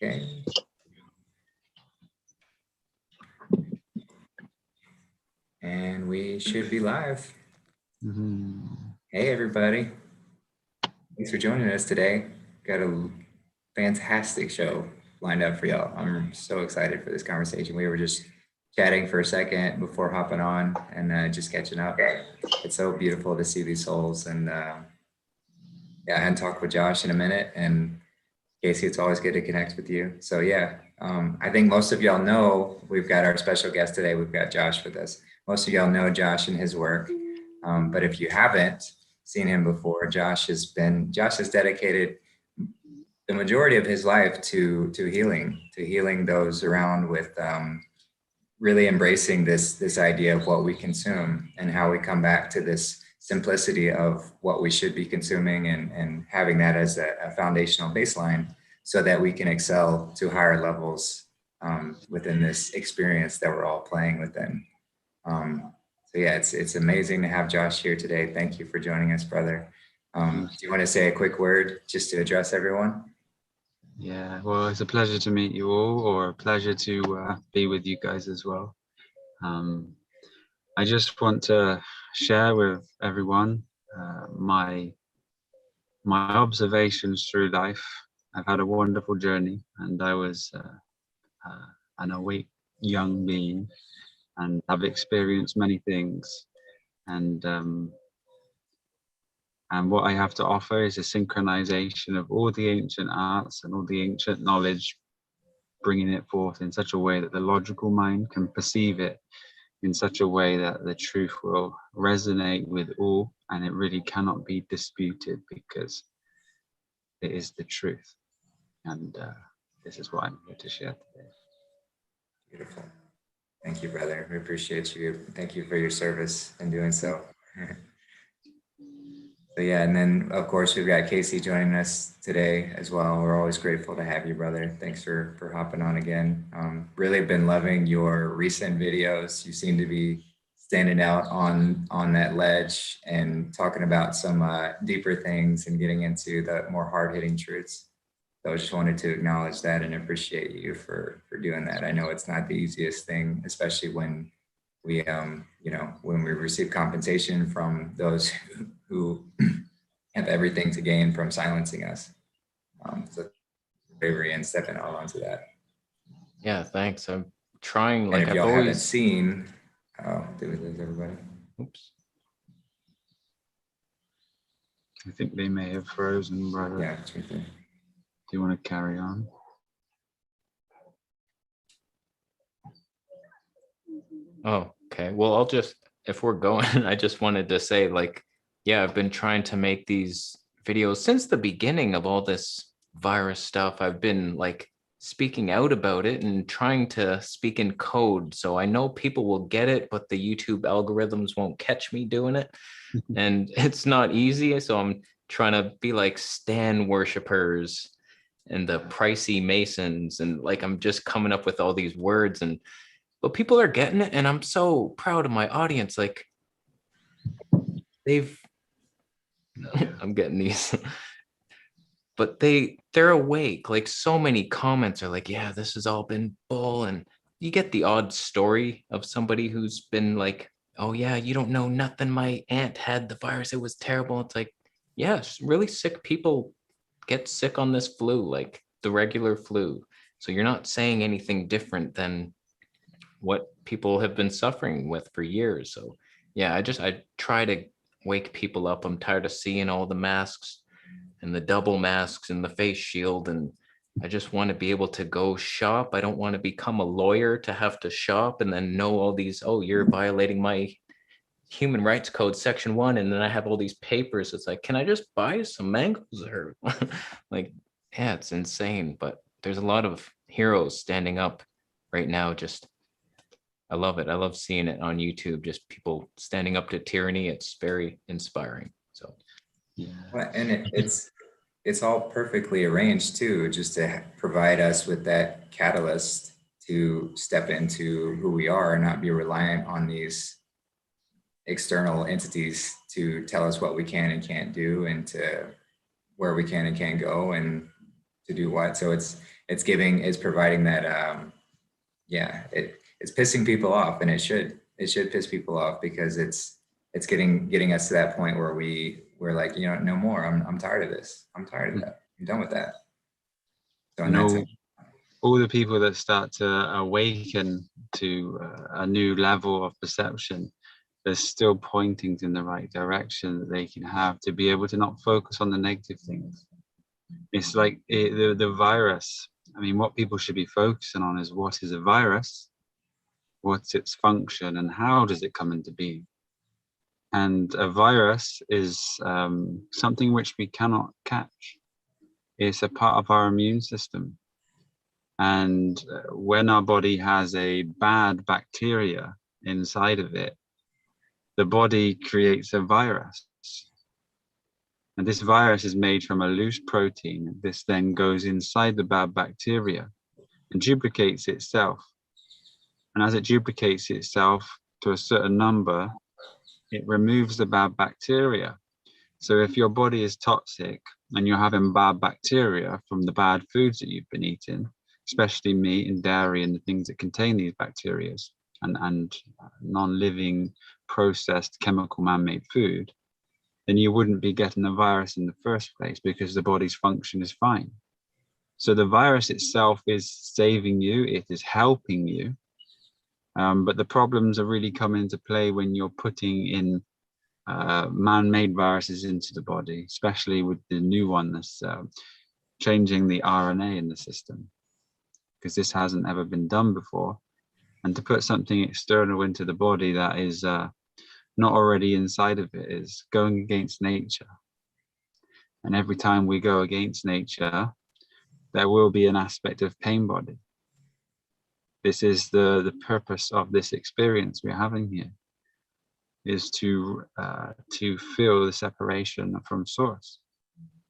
Okay. And we should be live. Hey, everybody. Thanks for joining us today. Got a fantastic show lined up for y'all. I'm so excited for this conversation. We were just chatting for a second before hopping on and just catching up. It's so beautiful to see these souls. And yeah, I hadn't talked with Josh in a minute. And Kasey, it's always good to connect with you. So yeah, I think most of y'all know we've got our special guest today. We've got Josh with us. Most of y'all know Josh and his work. But if you haven't seen him before, Josh has dedicated the majority of his life to healing those around with really embracing this idea of what we consume and how we come back to this simplicity of what we should be consuming and having that as a foundational baseline so that we can excel to higher levels within this experience that we're all playing within. So yeah, it's amazing to have Josh here today. Thank you for joining us, brother. Do you want to say a quick word just to address everyone? Yeah, well, it's a pleasure to meet you all, or a pleasure to be with you guys as well. I just want to share with everyone my observations through life. I've had a wonderful journey, and I was an awake young being, and I've experienced many things. And what I have to offer is a synchronization of all the ancient arts and all the ancient knowledge, bringing it forth in such a way that the logical mind can perceive it in such a way that the truth will resonate with all, and it really cannot be disputed because it is the truth. And this is what I'm here to share today. Beautiful. Thank you, brother. We appreciate you. Thank you for your service in doing so. So yeah, and then of course we've got Kasey joining us today as well. We're always grateful to have you, brother. Thanks for hopping on again. Really been loving your recent videos. You seem to be standing out on that ledge and talking about some deeper things and getting into the more hard-hitting truths. So I just wanted to acknowledge that and appreciate you for doing that. I know it's not the easiest thing, especially when we when we receive compensation from those who have everything to gain from silencing us. So bravery and stepping out onto that. Yeah, thanks. I'm trying. And like if y'all haven't seen, did we lose everybody? Oops. I think they may have frozen, brother. Yeah, it's right there. Do you want to carry on? Oh, okay. Well, if we're going, I just wanted to say, like, yeah, I've been trying to make these videos since the beginning of all this virus stuff. I've been like speaking out about it and trying to speak in code. So I know people will get it, but the YouTube algorithms won't catch me doing it. And it's not easy. So I'm trying to be like Stan worshipers and the pricey Masons. And like, I'm just coming up with all these words but people are getting it. And I'm so proud of my audience. Like I'm getting these, but they're awake. Like so many comments are like, yeah, this has all been bull. And you get the odd story of somebody who's been like, oh yeah, you don't know nothing. My aunt had the virus. It was terrible. It's like, yeah, really sick people get sick on this flu, like the regular flu. So you're not saying anything different than what people have been suffering with for years. So yeah, I try to wake people up. I'm tired of seeing all the masks and the double masks and the face shield. And I just want to be able to go shop. I don't want to become a lawyer to have to shop and then know all these, oh, you're violating my human rights code section 1. And then I have all these papers. It's like, can I just buy some mangoes? Or like, yeah, it's insane. But there's a lot of heroes standing up right now. I love it. I love seeing it on YouTube, just people standing up to tyranny. It's very inspiring. So, yeah. Well, and it's all perfectly arranged too, just to provide us with that catalyst to step into who we are and not be reliant on these external entities to tell us what we can and can't do and to where we can and can't go and to do what. So it's it's providing that, yeah, it's pissing people off, and it should piss people off, because it's getting us to that point where we're like, no more. I'm tired of this. I'm tired of that. I'm done with that. So in that sense, all the people that start to awaken to a new level of perception, they're still pointing in the right direction that they can have to be able to not focus on the negative things. It's like the virus. I mean, what people should be focusing on is, what is a virus? What's its function, and how does it come into being? And a virus is something which we cannot catch. It's a part of our immune system. And when our body has a bad bacteria inside of it, the body creates a virus. And this virus is made from a loose protein. This then goes inside the bad bacteria and duplicates itself. And as it duplicates itself to a certain number, it removes the bad bacteria. So if your body is toxic and you're having bad bacteria from the bad foods that you've been eating, especially meat and dairy and the things that contain these bacteria, and non-living processed chemical man-made food, then you wouldn't be getting the virus in the first place, because the body's function is fine. So the virus itself is saving you, it is helping you. But the problems are really come into play when you're putting in man-made viruses into the body, especially with the new one that's changing the RNA in the system, because this hasn't ever been done before. And to put something external into the body that is not already inside of it is going against nature. And every time we go against nature, there will be an aspect of pain body. This is the purpose of this experience we're having here, is to feel the separation from source,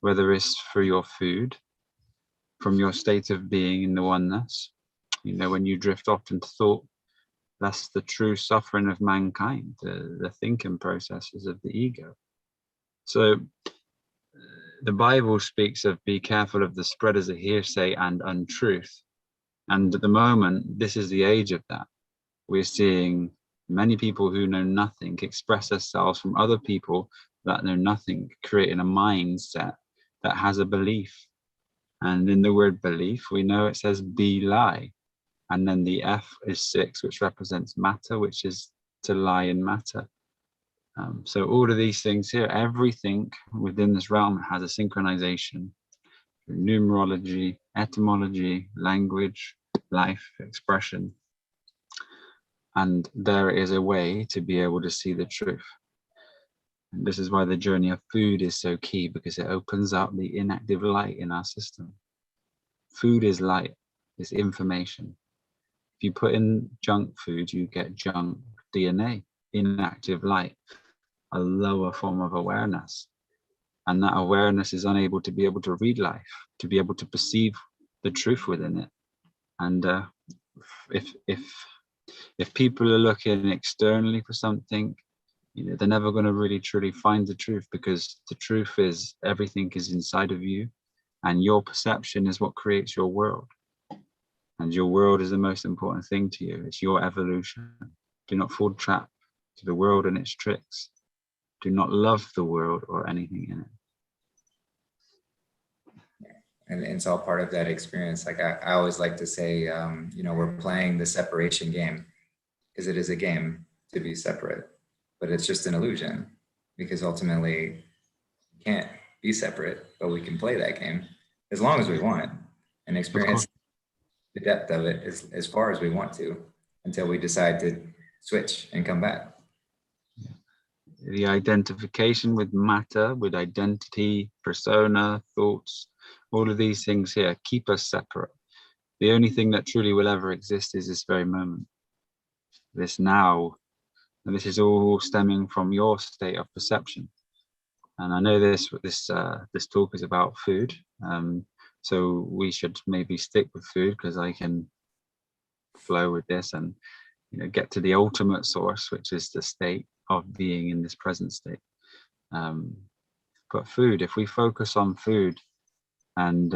whether it's for your food, from your state of being in the oneness. When you drift off into thought, that's the true suffering of mankind, the thinking processes of the ego. So the Bible speaks of, be careful of the spreaders of hearsay and untruth. And at the moment, this is the age of that. We're seeing many people who know nothing express themselves from other people that know nothing, creating a mindset that has a belief. And in the word belief, we know it says be lie. And then the F is 6, which represents matter, which is to lie in matter. So all of these things here, everything within this realm has a synchronization. Numerology, etymology, language, life, expression. And there is a way to be able to see the truth. And this is why the journey of food is so key, because it opens up the inactive light in our system. Food is light, it's information. If you put in junk food, you get junk DNA, inactive light, a lower form of awareness. And that awareness is unable to be able to read life, to be able to perceive the truth within it. And if people are looking externally for something, they're never going to really truly find the truth, because the truth is everything is inside of you, and your perception is what creates your world. And your world is the most important thing to you. It's your evolution. Do not fall trap to the world and its tricks. Do not love the world or anything in it. And it's all part of that experience. Like I always like to say, we're playing the separation game, because it is a game to be separate, but it's just an illusion, because ultimately we can't be separate, but we can play that game as long as we want and experience the depth of it as far as we want to, until we decide to switch and come back. The identification with matter, with identity, persona, thoughts, all of these things here keep us separate. The only thing that truly will ever exist is this very moment, this now. And this is all stemming from your state of perception. And I know this talk is about food. So we should maybe stick with food, because I can flow with this and get to the ultimate source, which is the state of being in this present state. But food, if we focus on food and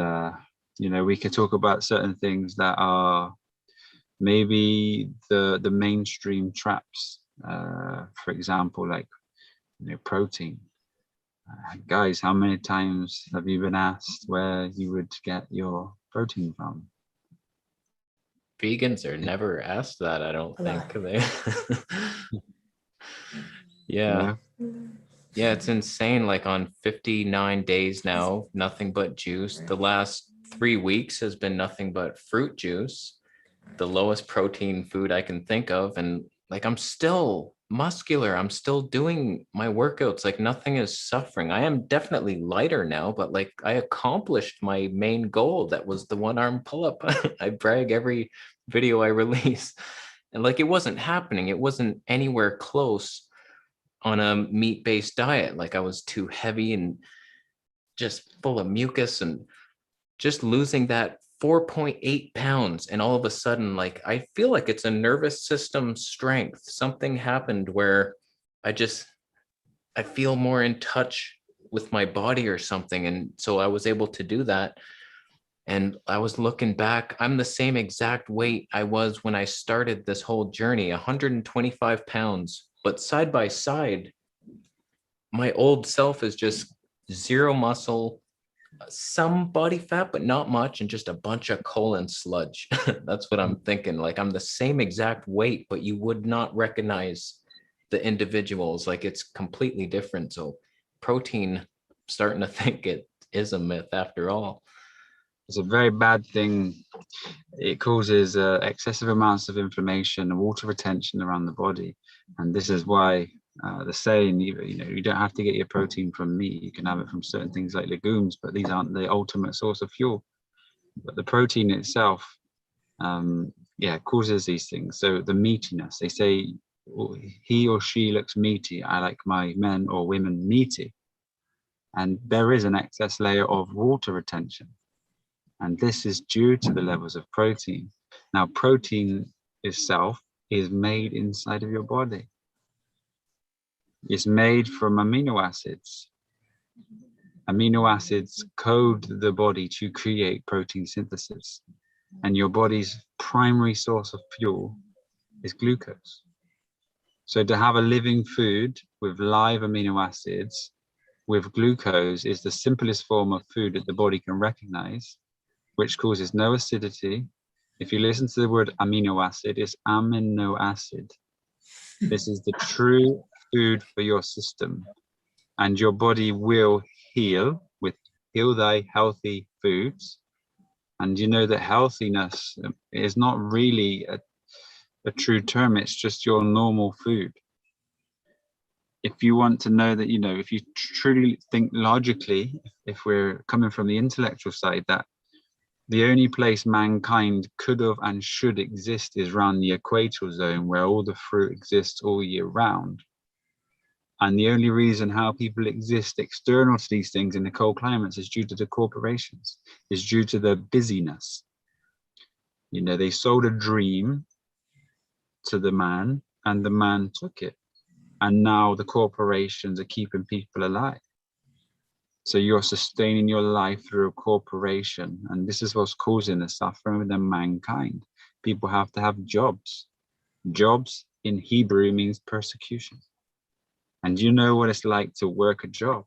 We could talk about certain things that are maybe the mainstream traps, for example, like protein. Guys, how many times have you been asked where you would get your protein from? Vegans are never asked that, I don't think. Yeah. Yeah, it's insane. Like on 59 days now, nothing but juice. The last 3 weeks has been nothing but fruit juice, the lowest protein food I can think of. And like, I'm still muscular. I'm still doing my workouts. Like nothing is suffering. I am definitely lighter now, but like I accomplished my main goal. That was the 1-arm pull-up. I brag every video I release. And like, it wasn't happening. It wasn't anywhere close on a meat-based diet. Like I was too heavy and just full of mucus and just losing that 4.8 pounds. And all of a sudden, like, I feel like it's a nervous system strength. Something happened where I feel more in touch with my body or something. And so I was able to do that. And I was looking back, I'm the same exact weight I was when I started this whole journey, 125 pounds. But side by side, my old self is just zero muscle, some body fat, but not much, and just a bunch of colon sludge. That's what I'm thinking. Like I'm the same exact weight, but you would not recognize the individuals. Like it's completely different. So protein, starting to think it is a myth after all. It's a very bad thing. It causes excessive amounts of inflammation and water retention around the body. And this is why the saying, you don't have to get your protein from meat. You can have it from certain things like legumes, but these aren't the ultimate source of fuel. But the protein itself, causes these things. So the meatiness, they say he or she looks meaty. I like my men or women meaty. And there is an excess layer of water retention. And this is due to the levels of protein. Now, protein itself is made inside of your body. It's made from amino acids. Amino acids code the body to create protein synthesis. And your body's primary source of fuel is glucose. So to have a living food with live amino acids with glucose is the simplest form of food that the body can recognize, which causes no acidity. If you listen to the word amino acid, it's amino acid. This is the true food for your system. And your body will heal with Heal Thy Healthy Foods. And you know that healthiness is not really a true term. It's just your normal food. If you want to know that, if you truly think logically, if we're coming from the intellectual side, that the only place mankind could have and should exist is around the equatorial zone where all the fruit exists all year round. And the only reason how people exist external to these things in the cold climates is due to the corporations, is due to the busyness. They sold a dream to the man and the man took it. And now the corporations are keeping people alive. So you're sustaining your life through a corporation. And this is what's causing the suffering within mankind. People have to have jobs. Jobs in Hebrew means persecution. And you know what it's like to work a job.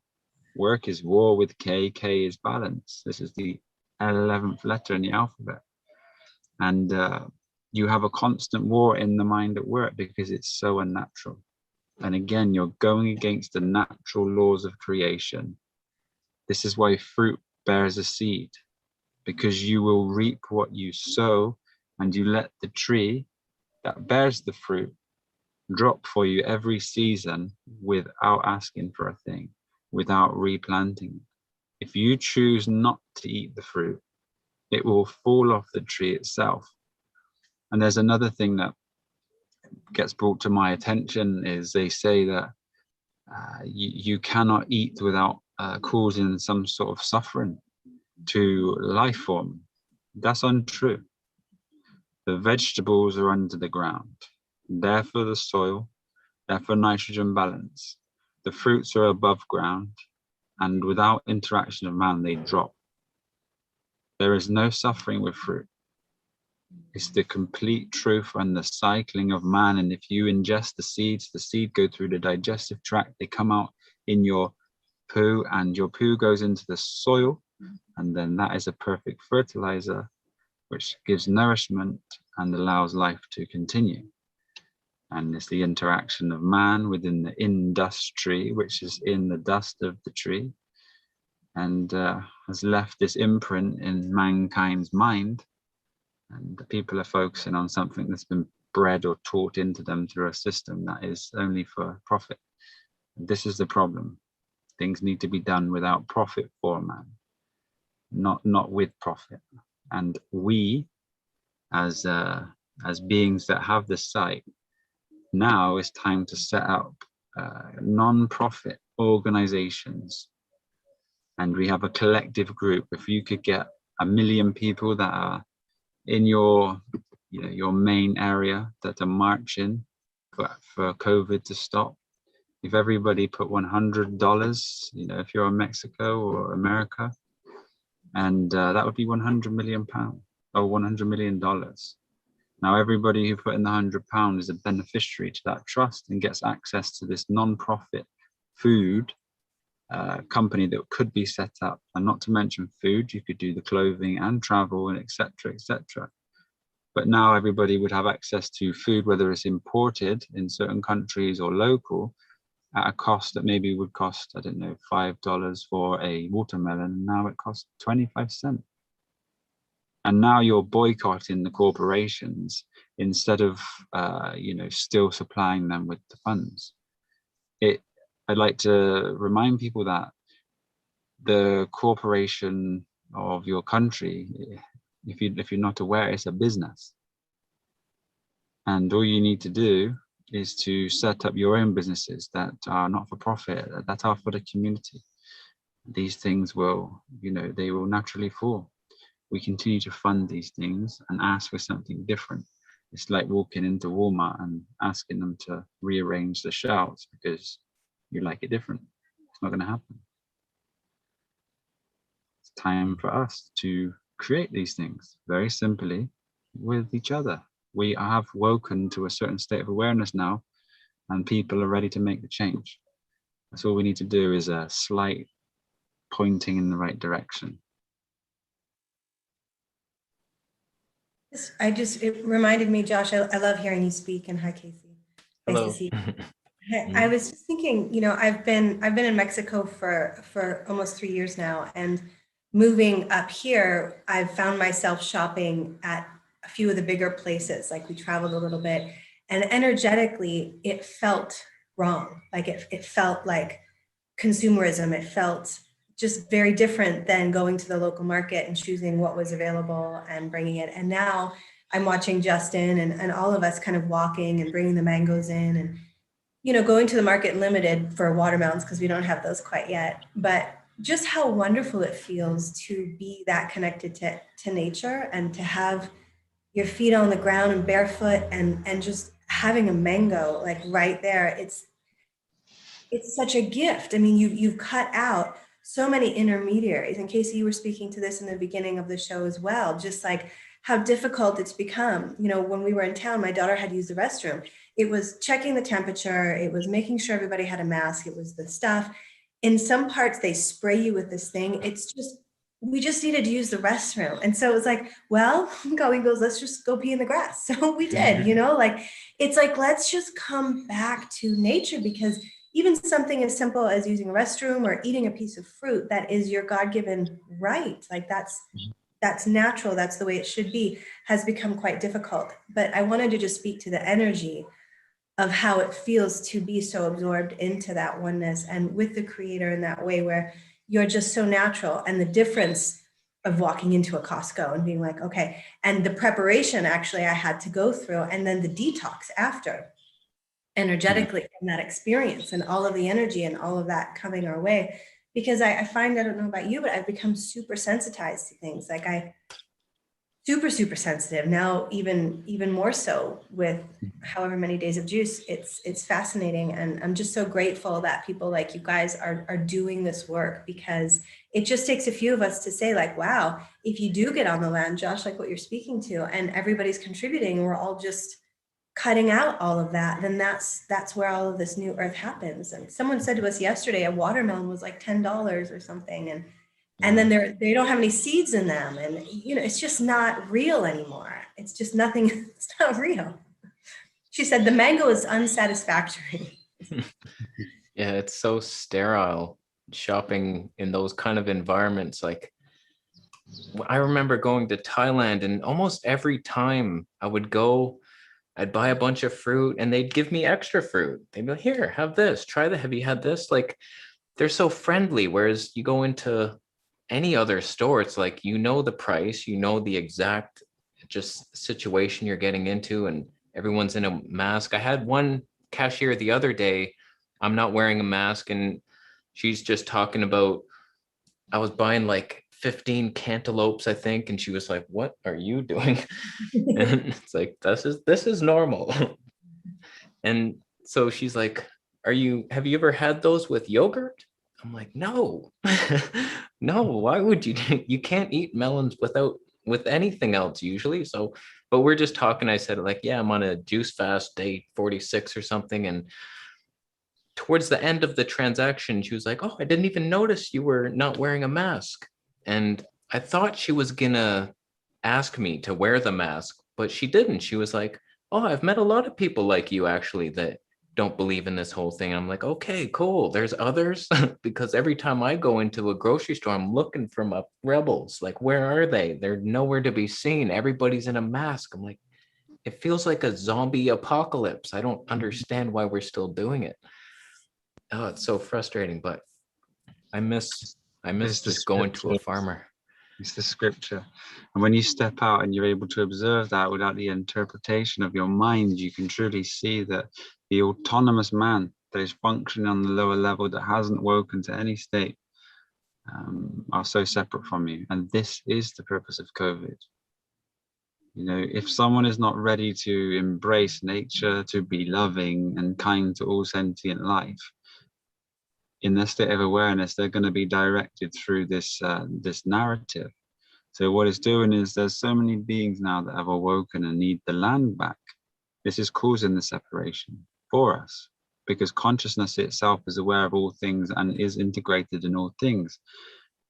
Work is war with K. K is balance. This is the 11th letter in the alphabet. And you have a constant war in the mind at work because it's so unnatural. And again, you're going against the natural laws of creation. This is why fruit bears a seed, because you will reap what you sow, and you let the tree that bears the fruit drop for you every season without asking for a thing, without replanting. If you choose not to eat the fruit, it will fall off the tree itself. And there's another thing that gets brought to my attention is they say that you cannot eat without causing some sort of suffering to life form. That's untrue. The vegetables are under the ground. They're for the soil. They're for nitrogen balance. The fruits are above ground, and without interaction of man, they drop. There is no suffering with fruit. It's the complete truth and the cycling of man. And if you ingest the seeds go through the digestive tract, they come out in your poo, and your poo goes into the soil, and then that is a perfect fertilizer which gives nourishment and allows life to continue. And it's the interaction of man within the industry, which is in the dust of the tree, and has left this imprint in mankind's mind. And the people are focusing on something that's been bred or taught into them through a system that is only for profit. And this is the problem. Things need to be done without profit for man, not with profit. And we, as beings that have the sight, now it's time to set up non-profit organizations. And we have a collective group. If you could get 1 million people that are in your main area that are marching for COVID to stop, if everybody put $100, if you're in Mexico or America, and that would be 100 million pounds or $100 million. Now everybody who put in the £100 is a beneficiary to that trust and gets access to this non-profit food company that could be set up. And not to mention food, you could do the clothing and travel and etc. etc. But now everybody would have access to food, whether it's imported in certain countries or local, at a cost that maybe would cost, I don't know, $5 for a watermelon. Now it costs 25 cents. And now you're boycotting the corporations instead of, still supplying them with the funds. I'd like to remind people that the corporation of your country, if you're not aware, it's a business. And all you need to do is to set up your own businesses that are not for profit, that are for the community. These things will, they will naturally fall. We continue to fund these things and ask for something different. It's like walking into Walmart and asking them to rearrange the shelves because you like it different. It's not going to happen. It's time for us to create these things very simply with each other. We have woken to a certain state of awareness now, and people are ready to make the change. That's all we need to do, is a slight pointing in the right direction. It reminded me, Josh, I love hearing you speak, and hi, Kasey. Nice to see you. I was just thinking, I've been in Mexico for almost 3 years now, and moving up here, I've found myself shopping at a few of the bigger places. Like, we traveled a little bit, and energetically it felt wrong. Like it felt like consumerism. It felt just very different than going to the local market and choosing what was available and bringing it. And now I'm watching Justin and all of us kind of walking and bringing the mangoes in, and going to the market limited for watermelons because we don't have those quite yet. But just how wonderful it feels to be that connected to nature, and to have your feet on the ground and barefoot and just having a mango like right there. It's such a gift. I mean, you've cut out so many intermediaries. And Kasey, you were speaking to this in the beginning of the show as well, just like how difficult it's become. When we were in town, my daughter had used the restroom. It was checking the temperature. It was making sure everybody had a mask. It was the stuff. In some parts, they spray you with this thing. We just needed to use the restroom. And so it was like, well, Going goes, let's just go pee in the grass. So we did, it's like, let's just come back to nature, because even something as simple as using a restroom or eating a piece of fruit, that is your God-given right. Like that's natural. That's the way it should be, has become quite difficult. But I wanted to just speak to the energy of how it feels to be so absorbed into that oneness and with the Creator in that way, where you're just so natural. And the difference of walking into a Costco and being like, okay, and the preparation actually I had to go through, and then the detox after, energetically, from that experience and all of the energy and all of that coming our way. Because I find, I don't know about you, but I've become super sensitized to things. Like super, super sensitive. Now, even more so with however many days of juice. It's fascinating. And I'm just so grateful that people like you guys are doing this work, because it just takes a few of us to say like, wow, if you do get on the land, Josh, like what you're speaking to, and everybody's contributing, we're all just cutting out all of that, then that's where all of this new earth happens. And someone said to us yesterday, a watermelon was like $10 or something. And then they don't have any seeds in them. And, it's just not real anymore. It's just nothing. It's not real. She said the mango is unsatisfactory. Yeah, it's so sterile shopping in those kind of environments. Like, I remember going to Thailand, and almost every time I would go, I'd buy a bunch of fruit and they'd give me extra fruit. They'd be like, here, have this, try that. Have you had this? Like, they're so friendly. Whereas you go into any other store, it's like, the price, the exact just situation you're getting into, and everyone's in a mask. I had one cashier the other day, I'm not wearing a mask, and she's just talking about, I was buying like 15 cantaloupes, I think, and she was like, what are you doing? And it's like, this is normal. And so she's like, have you ever had those with yogurt? I'm like, no. No, why would you can't eat melons with anything else usually. So, but we're just talking. I said, like, yeah, I'm on a juice fast, day 46 or something. And towards the end of the transaction, she was like, oh, I didn't even notice you were not wearing a mask. And I thought she was gonna ask me to wear the mask, but she didn't. She was like, oh, I've met a lot of people like you actually that don't believe in this whole thing. I'm like, okay, cool. There's others. Because every time I go into a grocery store, I'm looking for my rebels. Like, where are they? They're nowhere to be seen. Everybody's in a mask. I'm like, it feels like a zombie apocalypse. I don't understand why we're still doing it. Oh, it's so frustrating, but I miss just going to a farmer. It's the scripture. And when you step out and you're able to observe that without the interpretation of your mind, you can truly see that the autonomous man that is functioning on the lower level, that hasn't woken to any state, are so separate from you. And this is the purpose of COVID. If someone is not ready to embrace nature, to be loving and kind to all sentient life, in their state of awareness, they're going to be directed through this narrative. So what it's doing is, there's so many beings now that have awoken and need the land back. This is causing the separation for us, because consciousness itself is aware of all things and is integrated in all things.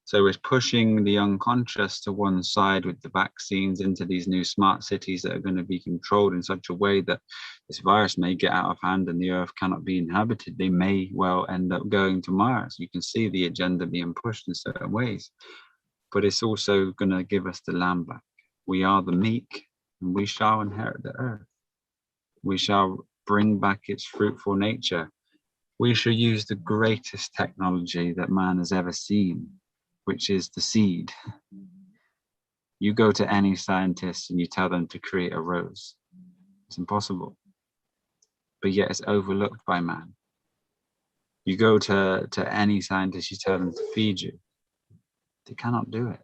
So it's pushing the unconscious to one side with the vaccines into these new smart cities that are going to be controlled in such a way that this virus may get out of hand and the earth cannot be inhabited. They may well end up going to Mars. You can see the agenda being pushed in certain ways, but it's also going to give us the land back. We are the meek, and we shall inherit the earth. We shall bring back its fruitful nature. We shall use the greatest technology that man has ever seen, which is the seed. You go to any scientist and you tell them to create a rose. It's impossible. But yet it's overlooked by man. You go to any scientist, you tell them to feed you. They cannot do it.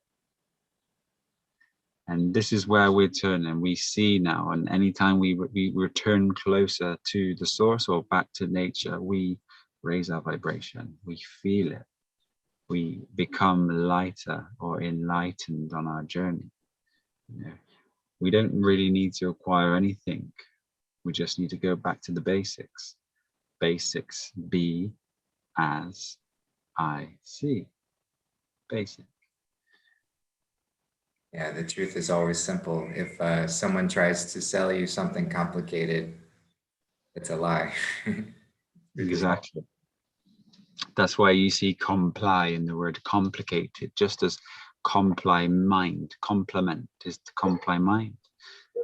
And this is where we're turning. We see now, and anytime we return closer to the source or back to nature, we raise our vibration. We feel it. We become lighter or enlightened on our journey. We don't really need to acquire anything. We just need to go back to the basics. Basics, be as I see. Basic. Yeah, the truth is always simple. If someone tries to sell you something complicated, it's a lie. Exactly. That's why you see comply in the word complicated, just as complement is to comply mind.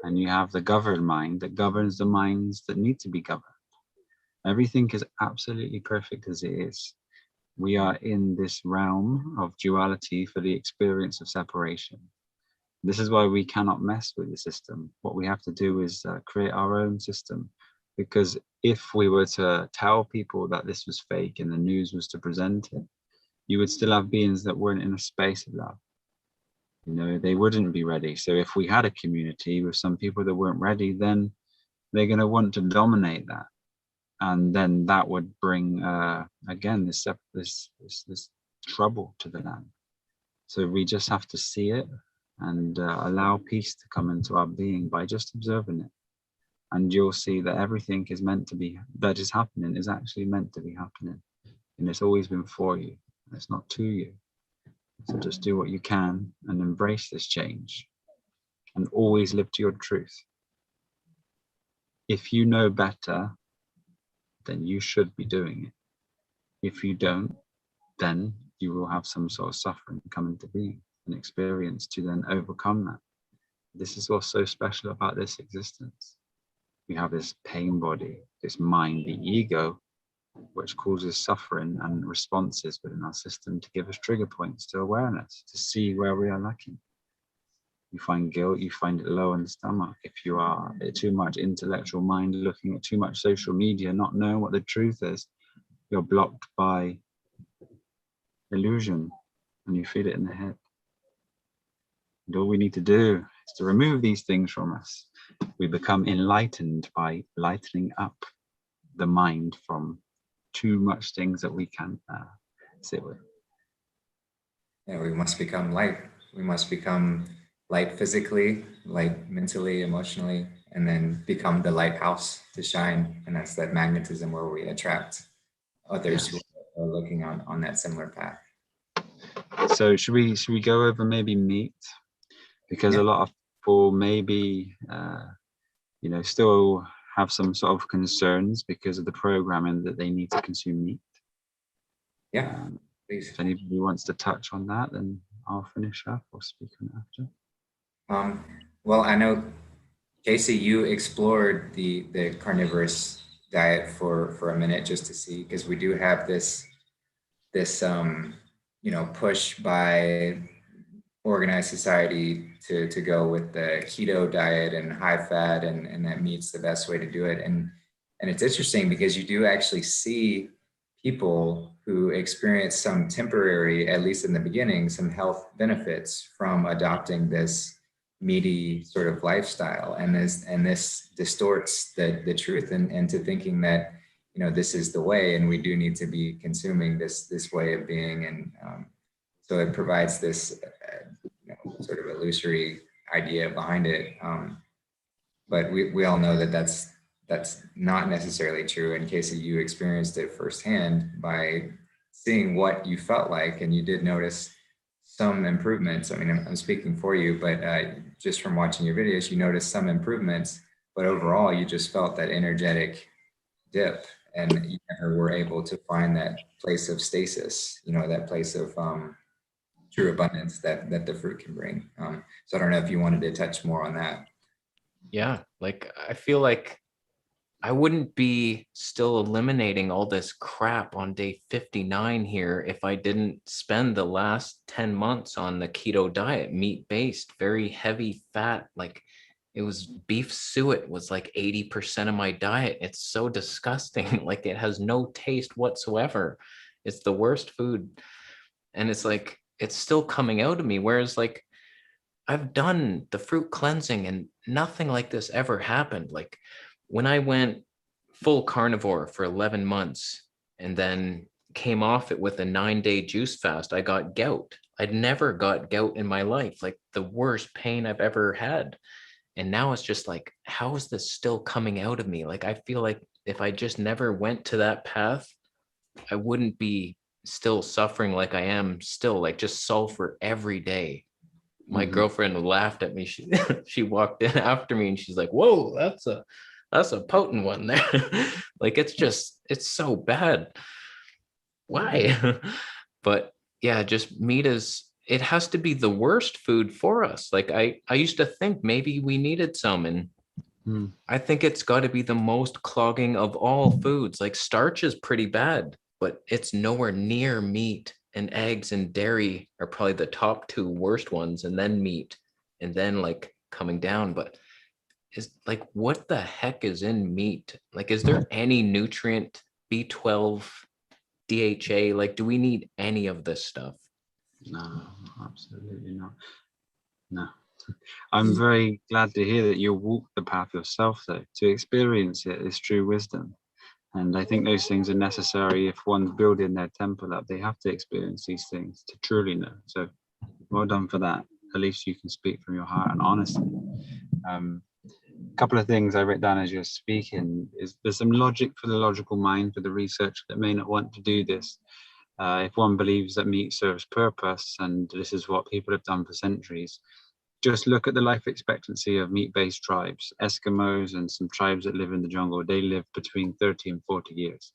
And you have the governed mind that governs the minds that need to be governed. Everything is absolutely perfect as it is. We are in this realm of duality for the experience of separation. This is why we cannot mess with the system. What we have to do is create our own system. Because if we were to tell people that this was fake and the news was to present it, you would still have beings that weren't in a space of love. You know, they wouldn't be ready. So if we had a community with some people that weren't ready, then they're going to want to dominate that, and then that would bring again this trouble to the land. So we just have to see it and allow peace to come into our being by just observing it, and you'll see that everything is meant to be, that is happening, is actually meant to be happening, and it's always been for you. It's not to you. So just do what you can and embrace this change, and always live to your truth. If you know better, then you should be doing it. If you don't, then you will have some sort of suffering come into being, an experience to then overcome that. This is what's so special about this existence. We have this pain body, this mind, the ego, which causes suffering and responses within our system to give us trigger points to awareness, to see where we are lacking. You find guilt, you find it low in the stomach. If you are too much intellectual mind, looking at too much social media, not knowing what the truth is, you're blocked by illusion, and you feel it in the head. And all we need to do is to remove these things from us. We become enlightened by lightening up the mind from too much things that we can't sit with. Yeah, we must become light. We must become light physically, light mentally, emotionally, and then become the lighthouse to shine. And that's that magnetism where we attract others who are looking on that similar path. So should we go over maybe meat? Because a lot of people maybe still have some sort of concerns because of the programming that they need to consume meat. Yeah, please. If anybody wants to touch on that, then I'll finish up or speak on it after. Well, I know, Kasey, you explored the carnivorous diet for a minute just to see, because we do have this push by organized society to go with the keto diet and high fat, and that meat's the best way to do it. And it's interesting because you do actually see people who experience some temporary, at least in the beginning, some health benefits from adopting this meaty sort of lifestyle, and this distorts the truth into thinking that this is the way, and we do need to be consuming this way of being. And so it provides this sort of illusory idea behind it, but we all know that that's not necessarily true. And Kasey, you experienced it firsthand by seeing what you felt like, and you did notice some improvements. I mean, I'm speaking for you, but just from watching your videos, you noticed some improvements, but overall you just felt that energetic dip, and you never were able to find that place of stasis, that place of true abundance that the fruit can bring. So I don't know if you wanted to touch more on that. Yeah, like I feel like I wouldn't be still eliminating all this crap on day 59 here if I didn't spend the last 10 months on the keto diet, meat-based, very heavy fat. Like it was beef suet was like 80% of my diet. It's so disgusting. Like it has no taste whatsoever. It's the worst food. And it's like, it's still coming out of me. Whereas like I've done the fruit cleansing and nothing like this ever happened. Like when I went full carnivore for 11 months and then came off it with a 9-day juice fast, I got gout. I'd never got gout in my life, like the worst pain I've ever had. And now it's just like, how is this still coming out of me? Like, I feel like if I just never went to that path, I wouldn't be still suffering like I am still, like just sulfur every day. My girlfriend laughed at me. She walked in after me and she's like, whoa, that's a potent one there. Like, it's so bad. Why? But yeah, just meat it has to be the worst food for us. Like I used to think maybe we needed some, and I think it's got to be the most clogging of all foods. Like starch is pretty bad, but it's nowhere near meat. And eggs and dairy are probably the top 2 worst ones, and then meat, and then like coming down. But is like, what the heck is in meat? Like, is there any nutrient, B12, DHA? Like, do we need any of this stuff? No, absolutely not. No. I'm very glad to hear that you walk the path yourself, though. To experience it is true wisdom. And I think those things are necessary. If one's building their temple up, they have to experience these things to truly know. So well done for that. At least you can speak from your heart and honesty. A couple of things I wrote down as you're speaking is there's some logic for the logical mind for the researcher that may not want to do this. If one believes that meat serves purpose, and this is what people have done for centuries, just look at the life expectancy of meat-based tribes. Eskimos and some tribes that live in the jungle, they live between 30 and 40 years.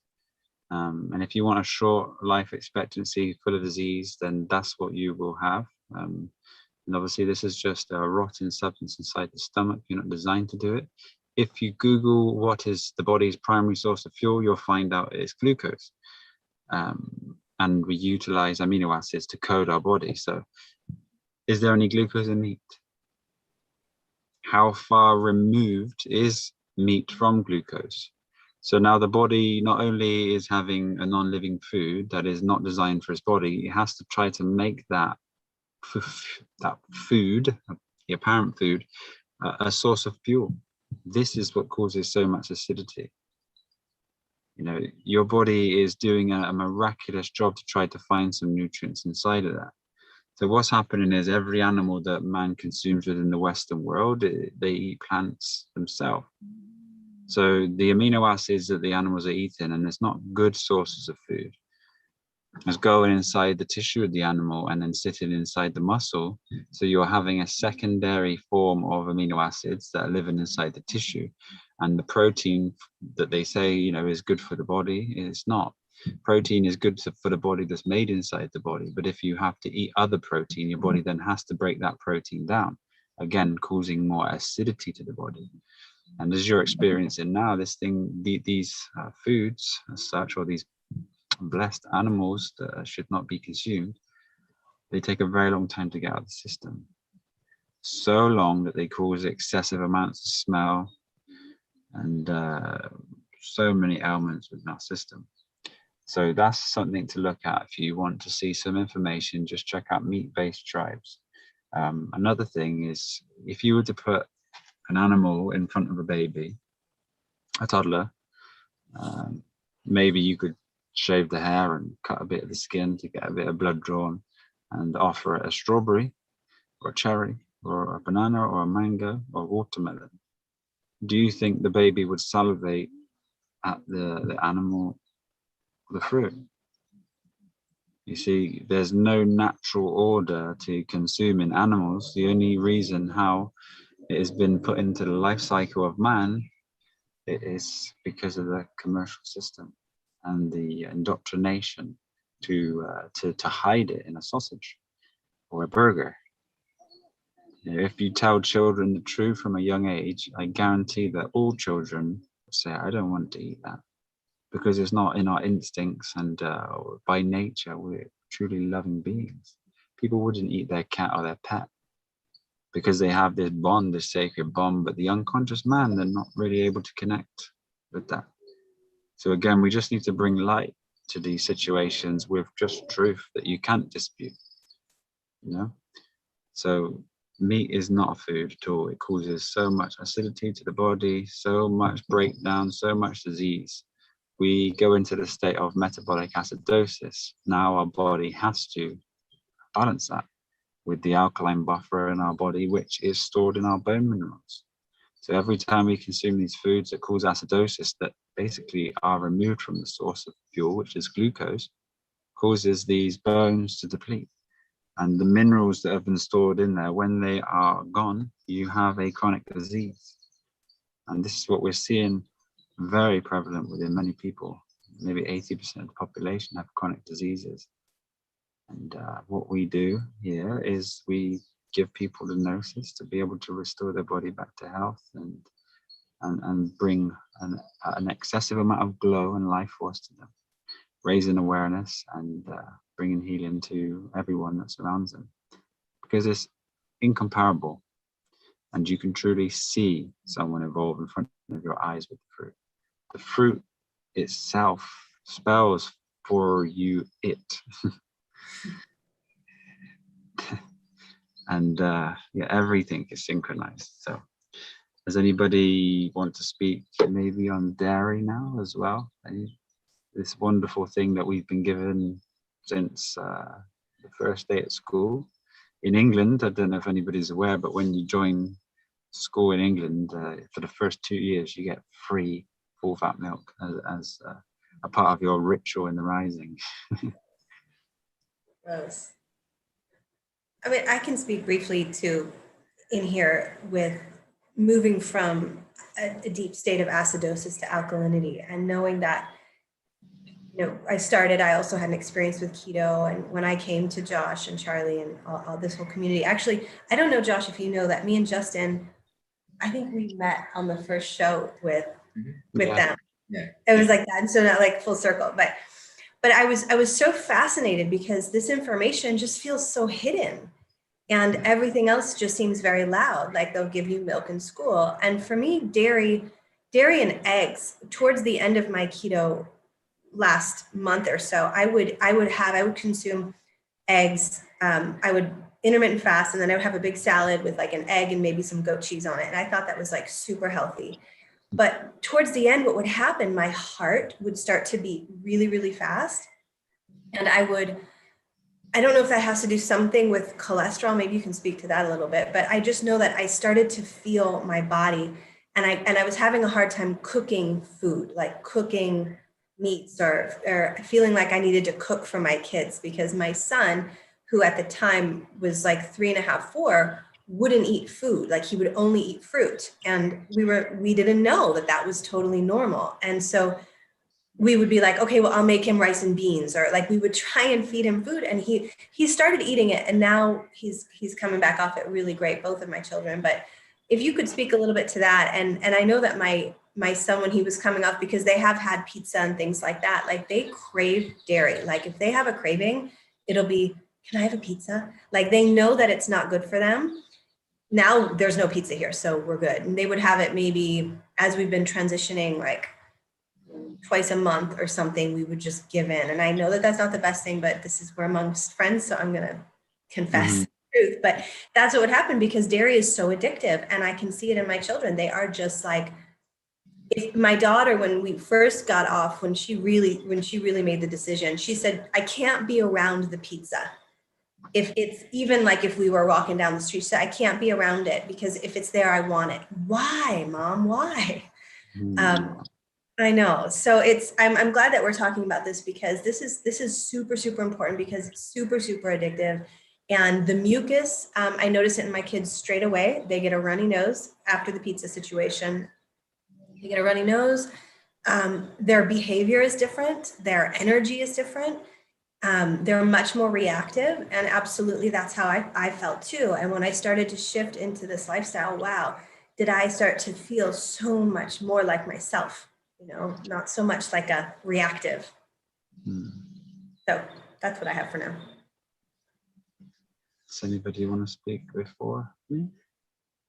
And if you want a short life expectancy full of disease, then that's what you will have. And obviously this is just a rotten substance inside the stomach. You're not designed to do it. If you Google what is the body's primary source of fuel, you'll find out it's glucose. And we utilize amino acids to code our body. So is there any glucose in meat? How far removed is meat from glucose? So now the body not only is having a non-living food that is not designed for its body, it has to try to make that food, the apparent food, a source of fuel. This is what causes so much acidity. You know, your body is doing a miraculous job to try to find some nutrients inside of that. So what's happening is every animal that man consumes within the Western world, they eat plants themselves. So the amino acids that the animals are eating, and it's not good sources of food, is going inside the tissue of the animal and then sitting inside the muscle. So you're having a secondary form of amino acids that are living inside the tissue. And the protein that they say, you know, is good for the body, it's not. Protein is good for the body that's made inside the body. But if you have to eat other protein, your body then has to break that protein down, again, causing more acidity to the body. And as you're experiencing now, this thing, these foods as such, or these blessed animals that should not be consumed, they take a very long time to get out of the system. So long that they cause excessive amounts of smell and so many ailments within our system. So that's something to look at. If you want to see some information, just check out meat-based tribes. Another thing is, if you were to put an animal in front of a baby, a toddler, maybe you could shave the hair and cut a bit of the skin to get a bit of blood drawn and offer it a strawberry or a cherry or a banana or a mango or watermelon. Do you think the baby would salivate at the animal or the fruit? You see, there's no natural order to consuming animals. The only reason how it has been put into the life cycle of man, it is because of the commercial system and the indoctrination to hide it in a sausage or a burger. You know, if you tell children the truth from a young age, I guarantee that all children say, I don't want to eat that, because it's not in our instincts, and by nature, we're truly loving beings. People wouldn't eat their cat or their pet because they have this bond, this sacred bond, but the unconscious man, they're not really able to connect with that. So again, we just need to bring light to these situations with just truth that you can't dispute, you know? So meat is not a food at all. It causes so much acidity to the body, so much breakdown, so much disease. We go into the state of metabolic acidosis. Now our body has to balance that with the alkaline buffer in our body, which is stored in our bone minerals. So every time we consume these foods that cause acidosis, that basically are removed from the source of fuel, which is glucose, causes these bones to deplete. And the minerals that have been stored in there, when they are gone, you have a chronic disease. And this is what we're seeing very prevalent within many people. Maybe 80% of the population have chronic diseases. And what we do here is we give people the gnosis to be able to restore their body back to health and bring an excessive amount of glow and life force to them, raising awareness and bringing healing to everyone that surrounds them, because it's incomparable, and you can truly see someone evolve in front of your eyes with the fruit. The fruit itself spells for you it. and yeah, everything is synchronized. So does anybody want to speak maybe on dairy now as well? This wonderful thing that we've been given since the first day at school. In England, I don't know if anybody's aware, but when you join school in England, for the first 2 years, you get free full fat milk as a part of your ritual in the rising. Gross. I mean, I can speak briefly to in here with moving from a deep state of acidosis to alkalinity, and knowing that, you know, I also had an experience with keto, and when I came to Josh and Charlie and all this whole community, actually, I don't know, Josh, if you know that me and Justin, I think we met on the first show with them. Yeah. It was like that. And so not like full circle, but I was so fascinated because this information just feels so hidden, and everything else just seems very loud. Like they'll give you milk in school. And for me, dairy and eggs, towards the end of my keto last month or so, I would consume eggs. I would intermittent fast, and then I would have a big salad with like an egg and maybe some goat cheese on it. And I thought that was like super healthy. But towards the end, what would happen, my heart would start to beat really, really fast. And I don't know if that has to do something with cholesterol. Maybe you can speak to that a little bit, but I just know that I started to feel my body, and I was having a hard time cooking food, like cooking meats or feeling like I needed to cook for my kids, because my son, who at the time was like 3.5, 4, wouldn't eat food. Like he would only eat fruit. And we didn't know that was totally normal. And so we would be like, okay, well, I'll make him rice and beans, or like we would try and feed him food, and he started eating it, and now he's coming back off it really great, both of my children. But if you could speak a little bit to that, and I know that my son, when he was coming off, because they have had pizza and things like that, like they crave dairy. Like if they have a craving, it'll be, can I have a pizza? Like they know that it's not good for them. Now there's no pizza here, so we're good. And they would have it maybe as we've been transitioning, like twice a month or something, we would just give in. And I know that that's not the best thing, but we're amongst friends, so I'm going to confess the truth. But that's what would happen, because dairy is so addictive, and I can see it in my children. They are just like, if my daughter, when we first got off, when she really made the decision, she said, I can't be around the pizza. If it's even like if we were walking down the street, so I can't be around it, because if it's there, I want it. Why, Mom? Why? I know. So I'm glad that we're talking about this, because this is super, super important, because it's super, super addictive. And the mucus, I notice it in my kids straight away. They get a runny nose after the pizza situation. They get a runny nose. Their behavior is different. Their energy is different. They're much more reactive. And absolutely, that's how I felt too. And when I started to shift into this lifestyle, wow, did I start to feel so much more like myself, you know, not so much like a reactive. So that's what I have for now. Does anybody want to speak before me?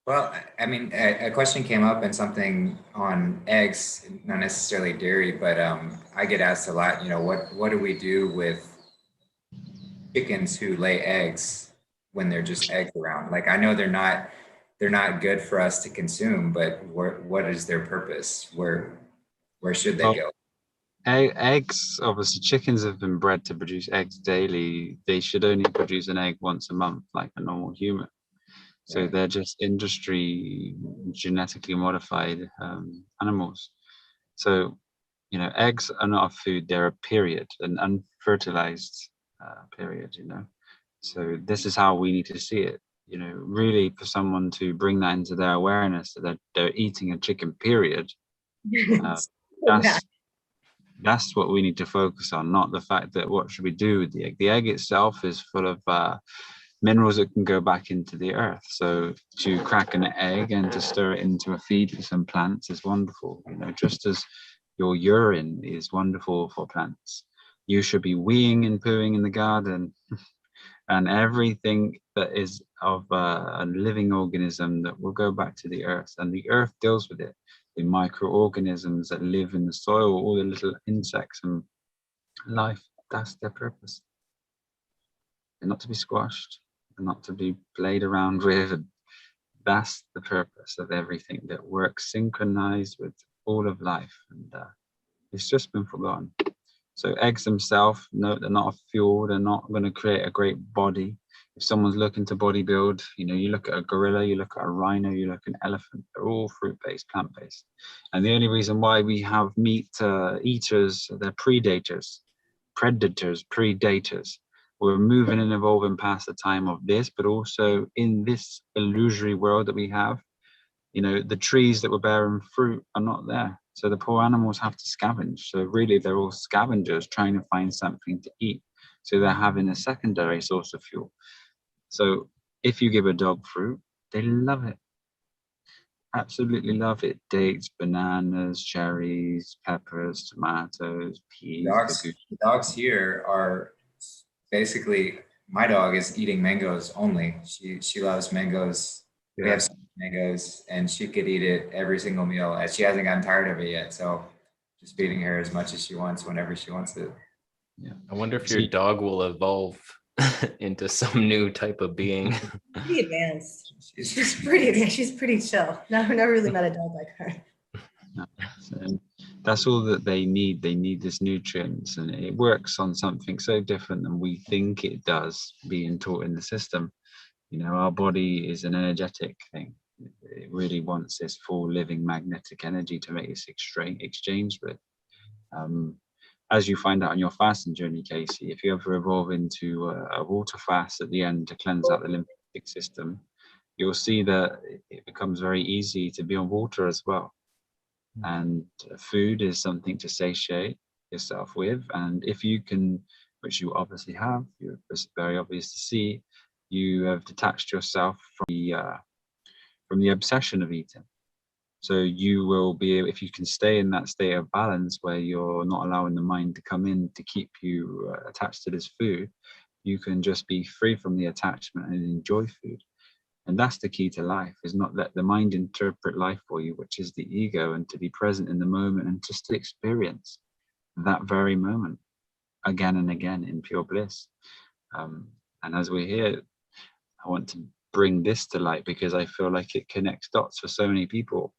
Well, I mean, a question came up, and something on eggs, not necessarily dairy, but I get asked a lot, you know, what do we do with chickens who lay eggs when they're just eggs around? Like, I know they're not good for us to consume, but what is their purpose? Where should they go? Eggs, obviously, chickens have been bred to produce eggs daily. They should only produce an egg once a month, like a normal human. So they're just industry genetically modified animals. So, you know, eggs are not a food, they're a period, an unfertilized period, you know. So this is how we need to see it, you know, really, for someone to bring that into their awareness, that they're eating a chicken, period. That's what we need to focus on, not the fact that what should we do with the egg. The egg itself is full of minerals that can go back into the earth. So to crack an egg and to stir it into a feed for some plants is wonderful, you know, just as your urine is wonderful for plants. You should be weeing and pooing in the garden, and everything that is of a living organism that will go back to the earth, and the earth deals with it. The microorganisms that live in the soil, all the little insects and life, that's their purpose. They're not to be squashed. not to be played around with. And that's the purpose of everything that works synchronized with all of life. And it's just been forgotten. So eggs themselves, no, they're not a fuel. They're not going to create a great body. If someone's looking to bodybuild, you know, you look at a gorilla, you look at a rhino, you look at an elephant, they're all fruit-based, plant-based. And the only reason why we have meat eaters, they're predators. We're moving and evolving past the time of this, but also in this illusory world that we have, you know, the trees that were bearing fruit are not there. So the poor animals have to scavenge. So really they're all scavengers trying to find something to eat. So they're having a secondary source of fuel. So if you give a dog fruit, they love it. Absolutely love it. Dates, bananas, cherries, peppers, tomatoes, peas. The dogs here are basically, my dog is eating mangoes only. She loves mangoes. Yeah. We have some mangoes and she could eat it every single meal, and she hasn't gotten tired of it yet. So just feeding her as much as she wants whenever she wants it. Yeah. I wonder if your dog will evolve into some new type of being. Pretty advanced. She's pretty advanced. She's pretty chill. Never really met a dog like her. So that's all that they need. They need this nutrients, and it works on something so different than we think it does, being taught in the system. You know, our body is an energetic thing. It really wants this full living magnetic energy to make this exchange with. As you find out on your fasting journey, Kasey, if you ever evolve into a water fast at the end to cleanse out the lymphatic system, you'll see that it becomes very easy to be on water as well. And food is something to satiate yourself with. And if you can, which you obviously have, it's very obvious to see, you have detached yourself from the obsession of eating. So you will be able, if you can stay in that state of balance where you're not allowing the mind to come in to keep you attached to this food, you can just be free from the attachment and enjoy food. And that's the key to life, is not let the mind interpret life for you, which is the ego, and to be present in the moment and just to experience that very moment again and again in pure bliss. And as we're here, I want to bring this to light because I feel like it connects dots for so many people,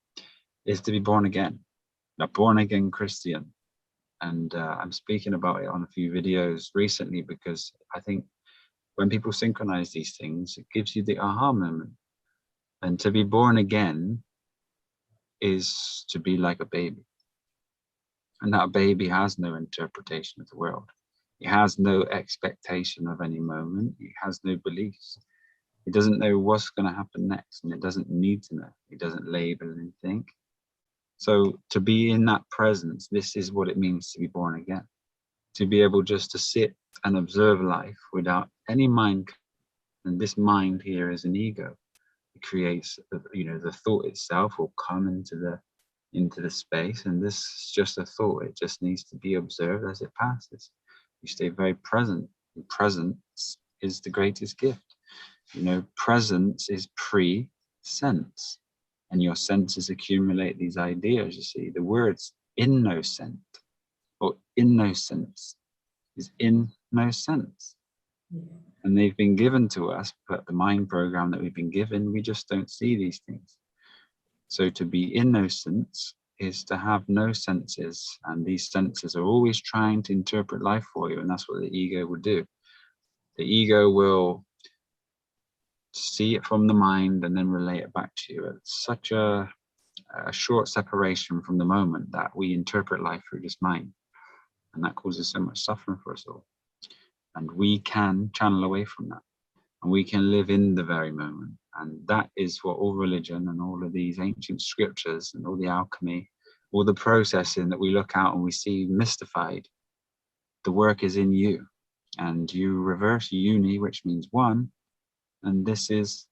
is to be born again, a born again Christian. And I'm speaking about it on a few videos recently because I think when people synchronize these things, it gives you the aha moment. And to be born again is to be like a baby. And that baby has no interpretation of the world. It has no expectation of any moment. It has no beliefs. It doesn't know what's going to happen next, and it doesn't need to know. It doesn't label anything. So to be in that presence, this is what it means to be born again. To be able just to sit and observe life without any mind. And this mind here is an ego. It creates, the thought itself will come into the space, and this is just a thought. It just needs to be observed as it passes. You stay very present, and presence is the greatest gift. Presence is pre-sense, and your senses accumulate these ideas. You see, the words innocent or innocence is in no sense. And they've been given to us, but the mind program that we've been given, we just don't see these things. So to be innocent is to have no senses, and these senses are always trying to interpret life for you, and that's what the ego will do. The ego will see it from the mind and then relate it back to you. It's such a short separation from the moment that we interpret life through this mind, and that causes so much suffering for us all. And we can channel away from that, and we can live in the very moment. And that is what all religion and all of these ancient scriptures and all the alchemy, all the processing that we look out and we see mystified, the work is in you. And you reverse uni, which means one, and this is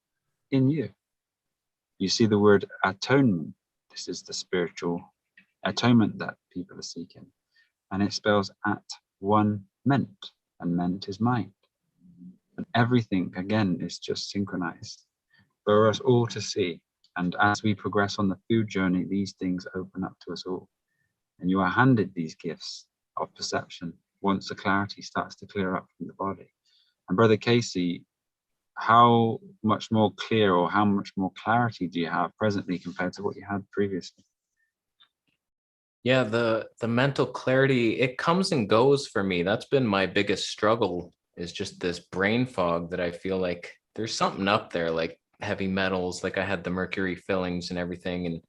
in you. You see the word atonement. This is the spiritual atonement that people are seeking. And it spells at one ment, and ment is mind. And everything, again, is just synchronized for us all to see. And as we progress on the food journey, these things open up to us all. And you are handed these gifts of perception once the clarity starts to clear up from the body. And Brother Kasey, how much more clear or how much more clarity do you have presently compared to what you had previously? Yeah, the mental clarity, it comes and goes for me. That's been my biggest struggle, is just this brain fog that I feel like there's something up there, like heavy metals, like I had the mercury fillings and everything. And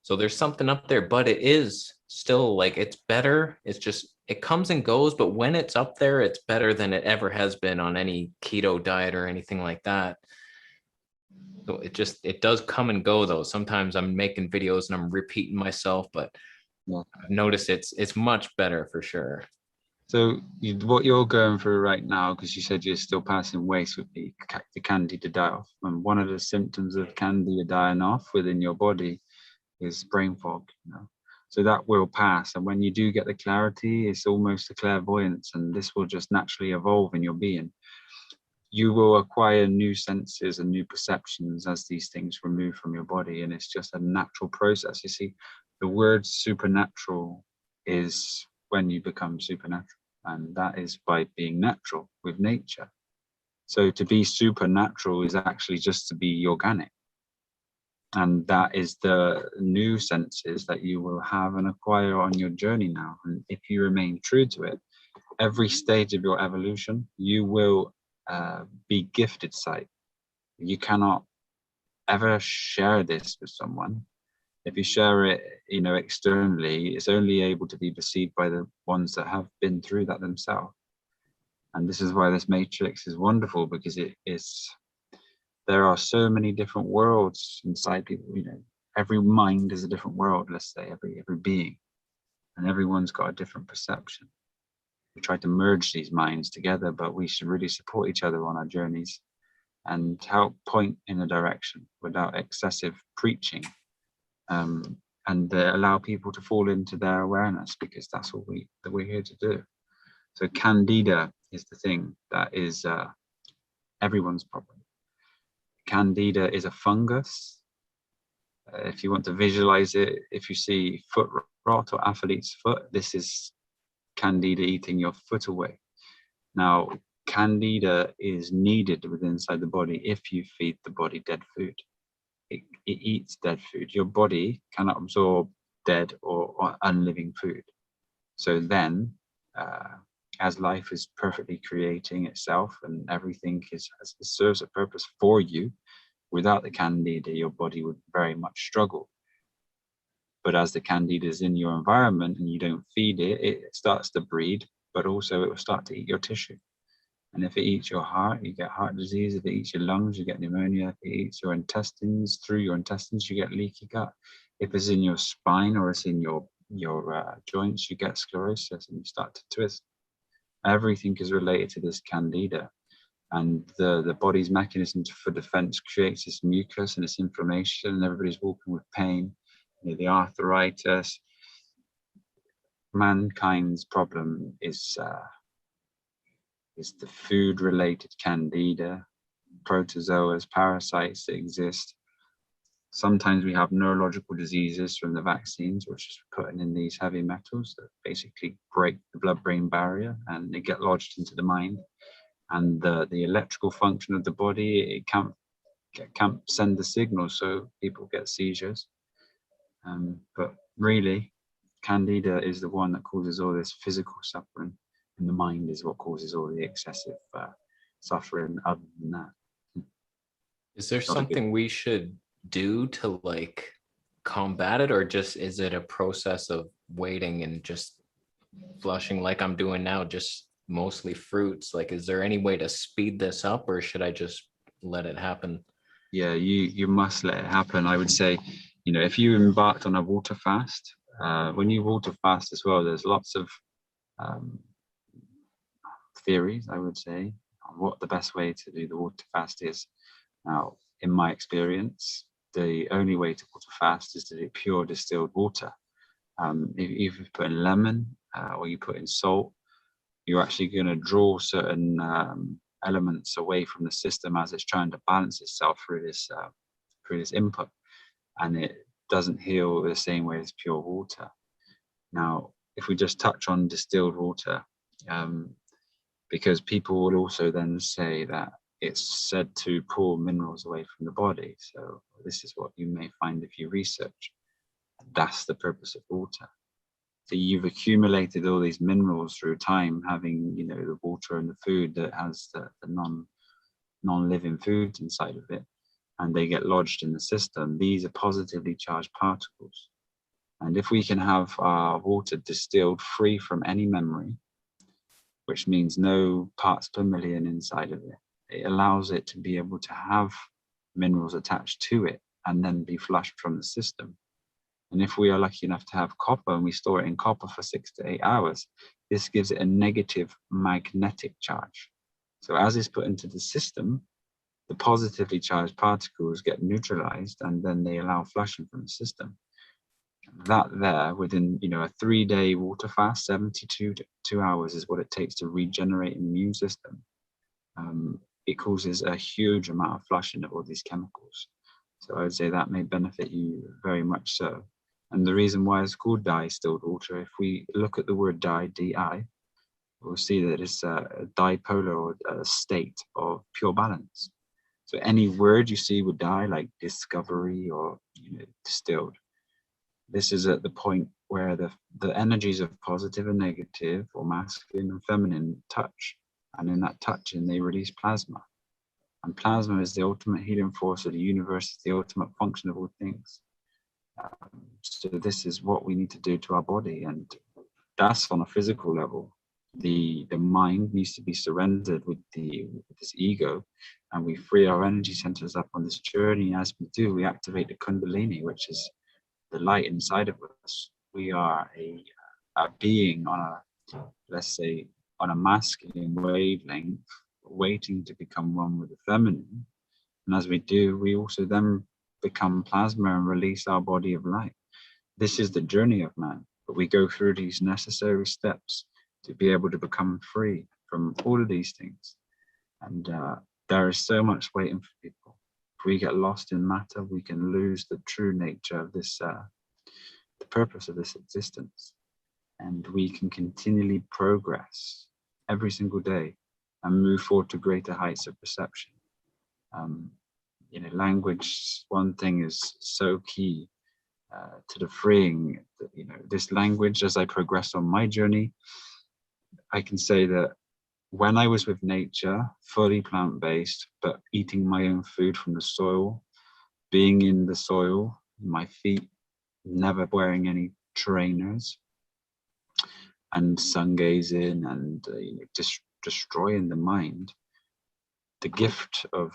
so there's something up there, but it is still like, it's better. It's just, it comes and goes, but when it's up there, it's better than it ever has been on any keto diet or anything like that. So it does come and go though. Sometimes I'm making videos and I'm repeating myself, but Yeah. I've noticed it's much better for sure. So what you're going through right now, because you said you're still passing waste, with the candida die-off. And one of the symptoms of candida dying off within your body is brain fog. So that will pass. And when you do get the clarity, it's almost a clairvoyance, and this will just naturally evolve in your being. You will acquire new senses and new perceptions as these things remove from your body. And it's just a natural process. You see, the word supernatural is when you become supernatural, and that is by being natural with nature. So to be supernatural is actually just to be organic. And that is the new senses that you will have and acquire on your journey now. And if you remain true to it, every stage of your evolution, you will be gifted sight. You cannot ever share this with someone. If you share it, externally, it's only able to be perceived by the ones that have been through that themselves. And this is why this matrix is wonderful, because there are so many different worlds inside people. Every mind is a different world, let's say, every being, and everyone's got a different perception. We try to merge these minds together, but we should really support each other on our journeys and help point in a direction without excessive preaching, and allow people to fall into their awareness, because that's what we're here to do. So candida is the thing that is everyone's problem. Candida is a fungus. If you want to visualize it, if you see foot rot or athlete's foot, this is candida eating your foot away. Now, candida is needed within inside the body if you feed the body dead food. It eats dead food. Your body cannot absorb dead or unliving food. So then, as life is perfectly creating itself and everything serves a purpose for you, without the candida, your body would very much struggle. But as the candida is in your environment and you don't feed it, it starts to breed, but also it will start to eat your tissue. And if it eats your heart, you get heart disease. If it eats your lungs, you get pneumonia. If it eats your intestines, through your intestines, you get leaky gut. If it's in your spine or it's in your joints, you get sclerosis and you start to twist. Everything is related to this candida. And the body's mechanism for defense creates this mucus and this inflammation, and everybody's walking with pain. The arthritis. Mankind's problem is the food-related candida, protozoas, parasites that exist. Sometimes we have neurological diseases from the vaccines, which is putting in these heavy metals that basically break the blood-brain barrier and they get lodged into the mind. And the electrical function of the body, it can't send the signal, so people get seizures. But really, candida is the one that causes all this physical suffering, and the mind is what causes all the excessive suffering other than that. Is there something we should do to like combat it, or just is it a process of waiting and just flushing like I'm doing now, just mostly fruits? Like, is there any way to speed this up, or should I just let it happen? Yeah, you must let it happen. I would say, if you embarked on a water fast, when you water fast as well, there's lots of theories, I would say, on what the best way to do the water fast is. Now, in my experience, the only way to water fast is to do pure distilled water. If you put in lemon or you put in salt, you're actually going to draw certain elements away from the system as it's trying to balance itself through this input, and it doesn't heal the same way as pure water. Now, if we just touch on distilled water, because people will also then say that it's said to pull minerals away from the body. So this is what you may find if you research. That's the purpose of water. So you've accumulated all these minerals through time, having, you know, the water and the food that has the non-living foods inside of it, and they get lodged in the system. These are positively charged particles. And if we can have our water distilled free from any memory, which means no parts per million inside of it, it allows it to be able to have minerals attached to it and then be flushed from the system. And if we are lucky enough to have copper and we store it in copper for 6 to 8 hours, this gives it a negative magnetic charge. So as it's put into the system, the positively charged particles get neutralized and then they allow flushing from the system. That there, within, you know, a 3-day water fast, 72 to 2 hours is what it takes to regenerate an immune system. It causes a huge amount of flushing of all these chemicals. So I would say that may benefit you very much so. And the reason why it's called distilled water, if we look at the word di, we'll see that it's a dipolar or a state of pure balance. So any word you see with di, like discovery or, you know, distilled, this is at the point where the energies of positive and negative, or masculine and feminine, touch. And in that touching, they release plasma. And plasma is the ultimate healing force of the universe, it's the ultimate function of all things. So this is what we need to do to our body, and that's on a physical level. The mind needs to be surrendered with this ego, and we free our energy centers up on this journey. As we do, we activate the Kundalini, which is the light inside of us. We are a being on a, let's say, on a masculine wavelength, waiting to become one with the feminine. And as we do, we also then become plasma and release our body of light. This is the journey of man, but we go through these necessary steps to be able to become free from all of these things. And there is so much waiting for people. If we get lost in matter, we can lose the true nature of this, the purpose of this existence. And we can continually progress every single day and move forward to greater heights of perception. You know, language, one thing is so key to the freeing. You know, this language, as I progress on my journey, I can say that when I was with nature, fully plant-based, but eating my own food from the soil, being in the soil, my feet, never wearing any trainers, and sun gazing and you know, destroying the mind, the gift of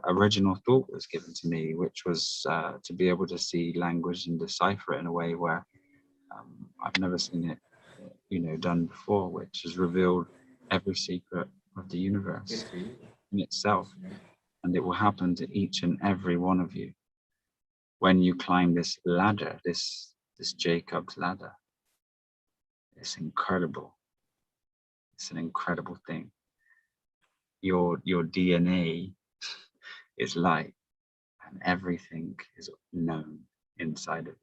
original thought was given to me, which was to be able to see language and decipher it in a way where I've never seen it, you know, done before, which has revealed every secret of the universe in itself. And it will happen to each and every one of you when you climb this ladder, this Jacob's ladder. It's incredible. It's an incredible thing. Your DNA is light, and everything is known inside of it.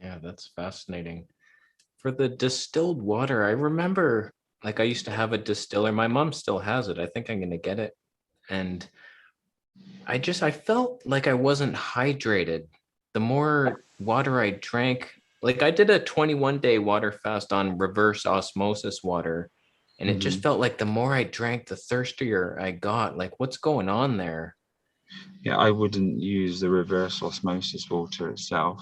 Yeah, that's fascinating. For the distilled water, I remember, like, I used to have a distiller. My mom still has it. I think I'm gonna get it. And I felt like I wasn't hydrated. The more water I drank, like I did a 21-day water fast on reverse osmosis water, and it just felt like the more I drank, the thirstier I got. Like, what's going on there? Yeah, I wouldn't use the reverse osmosis water itself.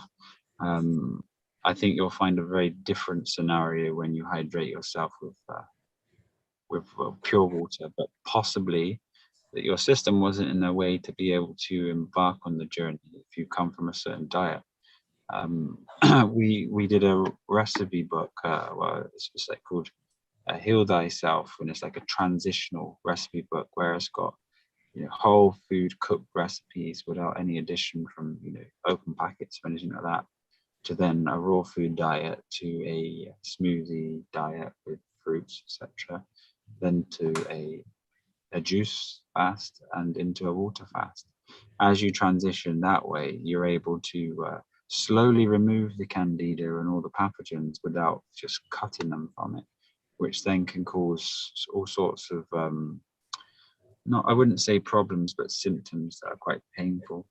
I think you'll find a very different scenario when you hydrate yourself with pure water, but possibly that your system wasn't in a way to be able to embark on the journey if you come from a certain diet. We did a recipe book, well, it's like called Heal Thyself, and it's like a transitional recipe book where it's got, you know, whole food cooked recipes without any addition from, you know, open packets or anything like that, to then a raw food diet, to a smoothie diet with fruits, etc., then to a juice fast, and into a water fast. As you transition that way, you're able to slowly remove the candida and all the pathogens without just cutting them from it, which then can cause all sorts of I wouldn't say problems, but symptoms that are quite painful.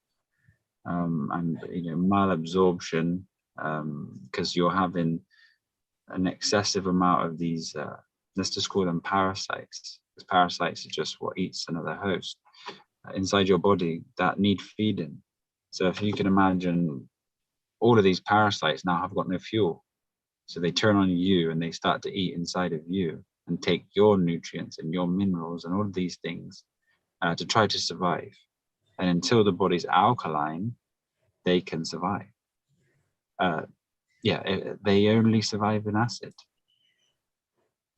And malabsorption, because you're having an excessive amount of these, let's just call them parasites, because parasites are just what eats another host inside your body that need feeding. So if you can imagine, all of these parasites now have got no fuel. So they turn on you and they start to eat inside of you and take your nutrients and your minerals and all of these things to try to survive. And until the body's alkaline, they can survive. They only survive in acid.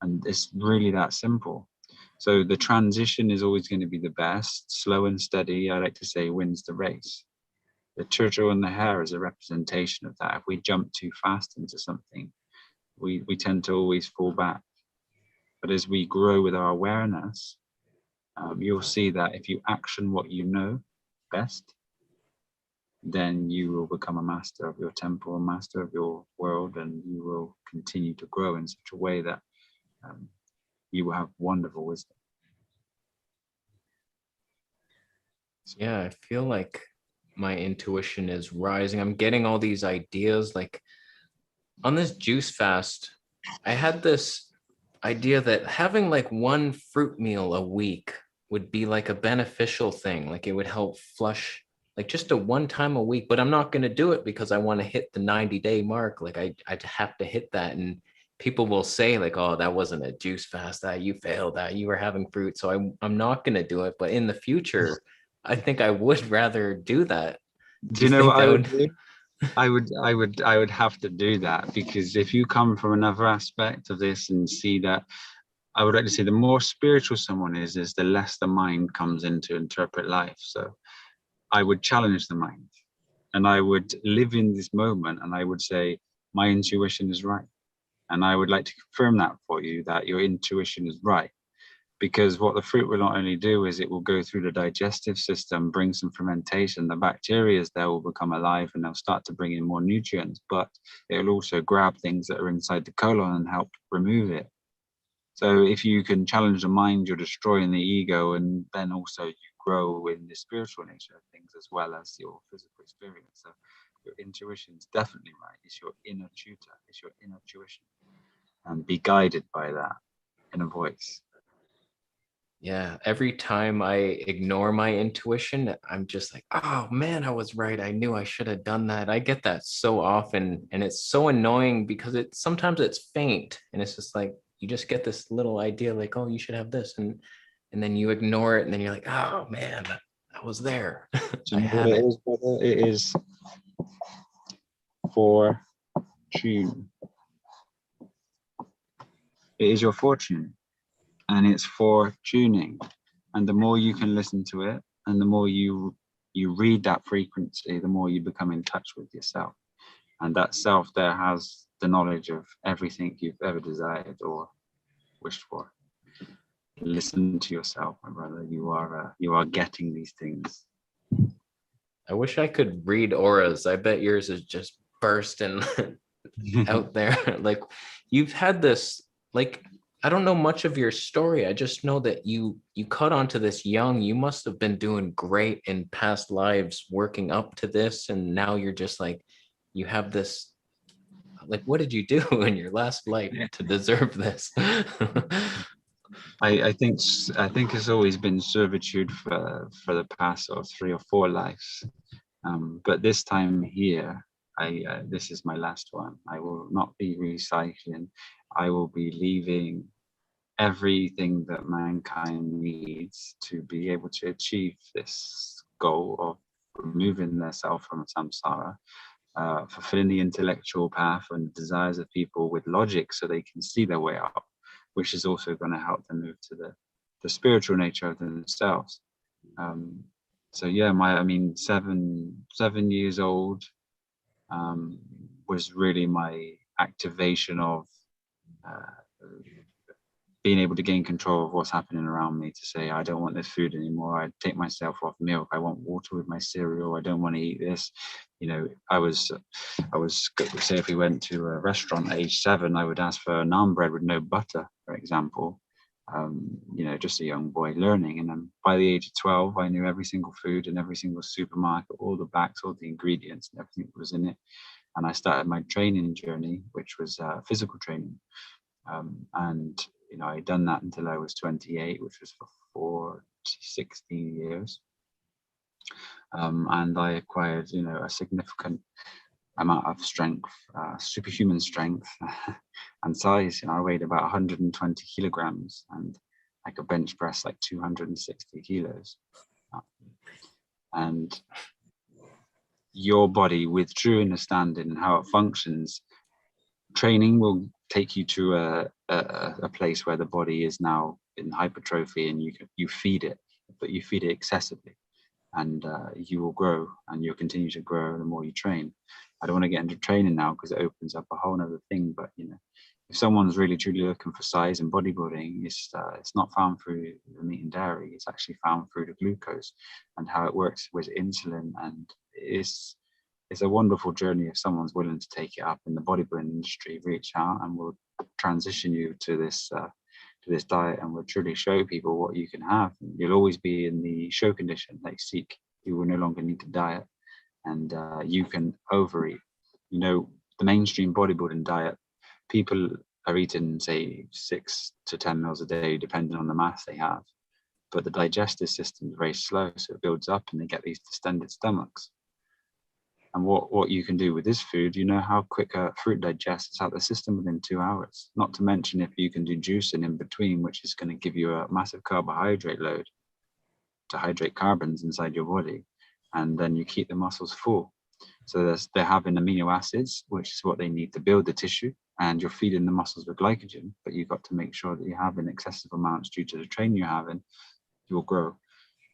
And it's really that simple. So the transition is always going to be the best. Slow and steady, I like to say, wins the race. The turtle and the hare is a representation of that. If we jump too fast into something, we tend to always fall back. But as we grow with our awareness, you'll see that if you action what you know best, then you will become a master of your temple, a master of your world, and you will continue to grow in such a way that you will have wonderful wisdom. Yeah, I feel like my intuition is rising. I'm getting all these ideas. Like on this juice fast, I had this idea that having like one fruit meal a week would be like a beneficial thing. Like it would help flush, like just a one time a week, but I'm not going to do it because I want to hit the 90-day mark. Like I'd have to hit that. And people will say like, oh, that wasn't a juice fast, that you failed, that you were having fruit. So I'm not going to do it. But in the future, I think I would rather do that. Do you know what I would do? I would have to do that, because if you come from another aspect of this and see that, I would like to say the more spiritual someone is the less the mind comes in to interpret life. So I would challenge the mind and I would live in this moment and I would say, my intuition is right. And I would like to confirm that for you, that your intuition is right. Because what the fruit will not only do is it will go through the digestive system, bring some fermentation, the bacteria there will become alive and they'll start to bring in more nutrients, but it will also grab things that are inside the colon and help remove it. So if you can challenge the mind, you're destroying the ego, and then also you grow in the spiritual nature of things as well as your physical experience. So your intuition is definitely right. It's your inner tutor, it's your inner tuition. And be guided by that inner voice. Yeah, every time I ignore my intuition, I'm just like, oh man, I was right. I knew I should have done that. I get that so often, and it's so annoying because sometimes it's faint, and it's just like you just get this little idea like, oh, you should have this, and then you ignore it, and then you're like, oh man, I was there. I have it. It is fortune. It is your fortune. And it's for tuning. And the more you can listen to it, and the more you read that frequency, the more you become in touch with yourself. And that self there has the knowledge of everything you've ever desired or wished for. Listen to yourself, my brother. You are getting these things. I wish I could read auras. I bet yours is just bursting out there. Like you've had this, like, I don't know much of your story. I just know that you caught onto this young. You must have been doing great in past lives working up to this. And now you're just like, you have this, like, what did you do in your last life to deserve this? I think it's always been servitude for the past sort of 3 or 4 lives. But this time here, this is my last one. I will not be recycling. I will be leaving everything that mankind needs to be able to achieve this goal of removing themselves from samsara, fulfilling the intellectual path and desires of people with logic so they can see their way up, which is also going to help them move to the spiritual nature of themselves. So yeah, 7 years old was really my activation of being able to gain control of what's happening around me, to say, I don't want this food anymore. I take myself off milk. I want water with my cereal. I don't want to eat this. You know, I was say if we went to a restaurant at age 7, I would ask for a naan bread with no butter, for example. you know, just a young boy learning. And then by the age of 12, I knew every single food in every single supermarket, all the backs, all the ingredients, and everything that was in it. And I started my training journey, which was physical training. And, you know, I'd done that until I was 28, which was for 16 years. And I acquired, you know, a significant amount of strength, superhuman strength and size. You know, I weighed about 120 kilograms and I could bench press like 260 kilos. And your body, with true understanding and how it functions, training will take you to a place where the body is now in hypertrophy, and you feed it, but you feed it excessively, and you will grow, and you'll continue to grow the more you train. I don't want to get into training now because it opens up a whole other thing, but you know, if someone's really truly looking for size and bodybuilding, it's not found through the meat and dairy. It's actually found through the glucose and how it works with insulin, and it's a wonderful journey if someone's willing to take it up in the bodybuilding industry. Reach out and we'll transition you to this diet, and we'll truly show people what you can have. You'll always be in the show condition, like Seek. You will no longer need to diet, and you can overeat. You know, the mainstream bodybuilding diet, people are eating, say, 6 to 10 meals a day, depending on the mass they have. But the digestive system is very slow, so it builds up and they get these distended stomachs. And what you can do with this food, you know how quick a fruit digests out the system within 2 hours. Not to mention if you can do juicing in between, which is going to give you a massive carbohydrate load to hydrate carbons inside your body. And then you keep the muscles full. So they're having amino acids, which is what they need to build the tissue. And you're feeding the muscles with glycogen, but you've got to make sure that you have in excessive amounts due to the training you're having. You will grow.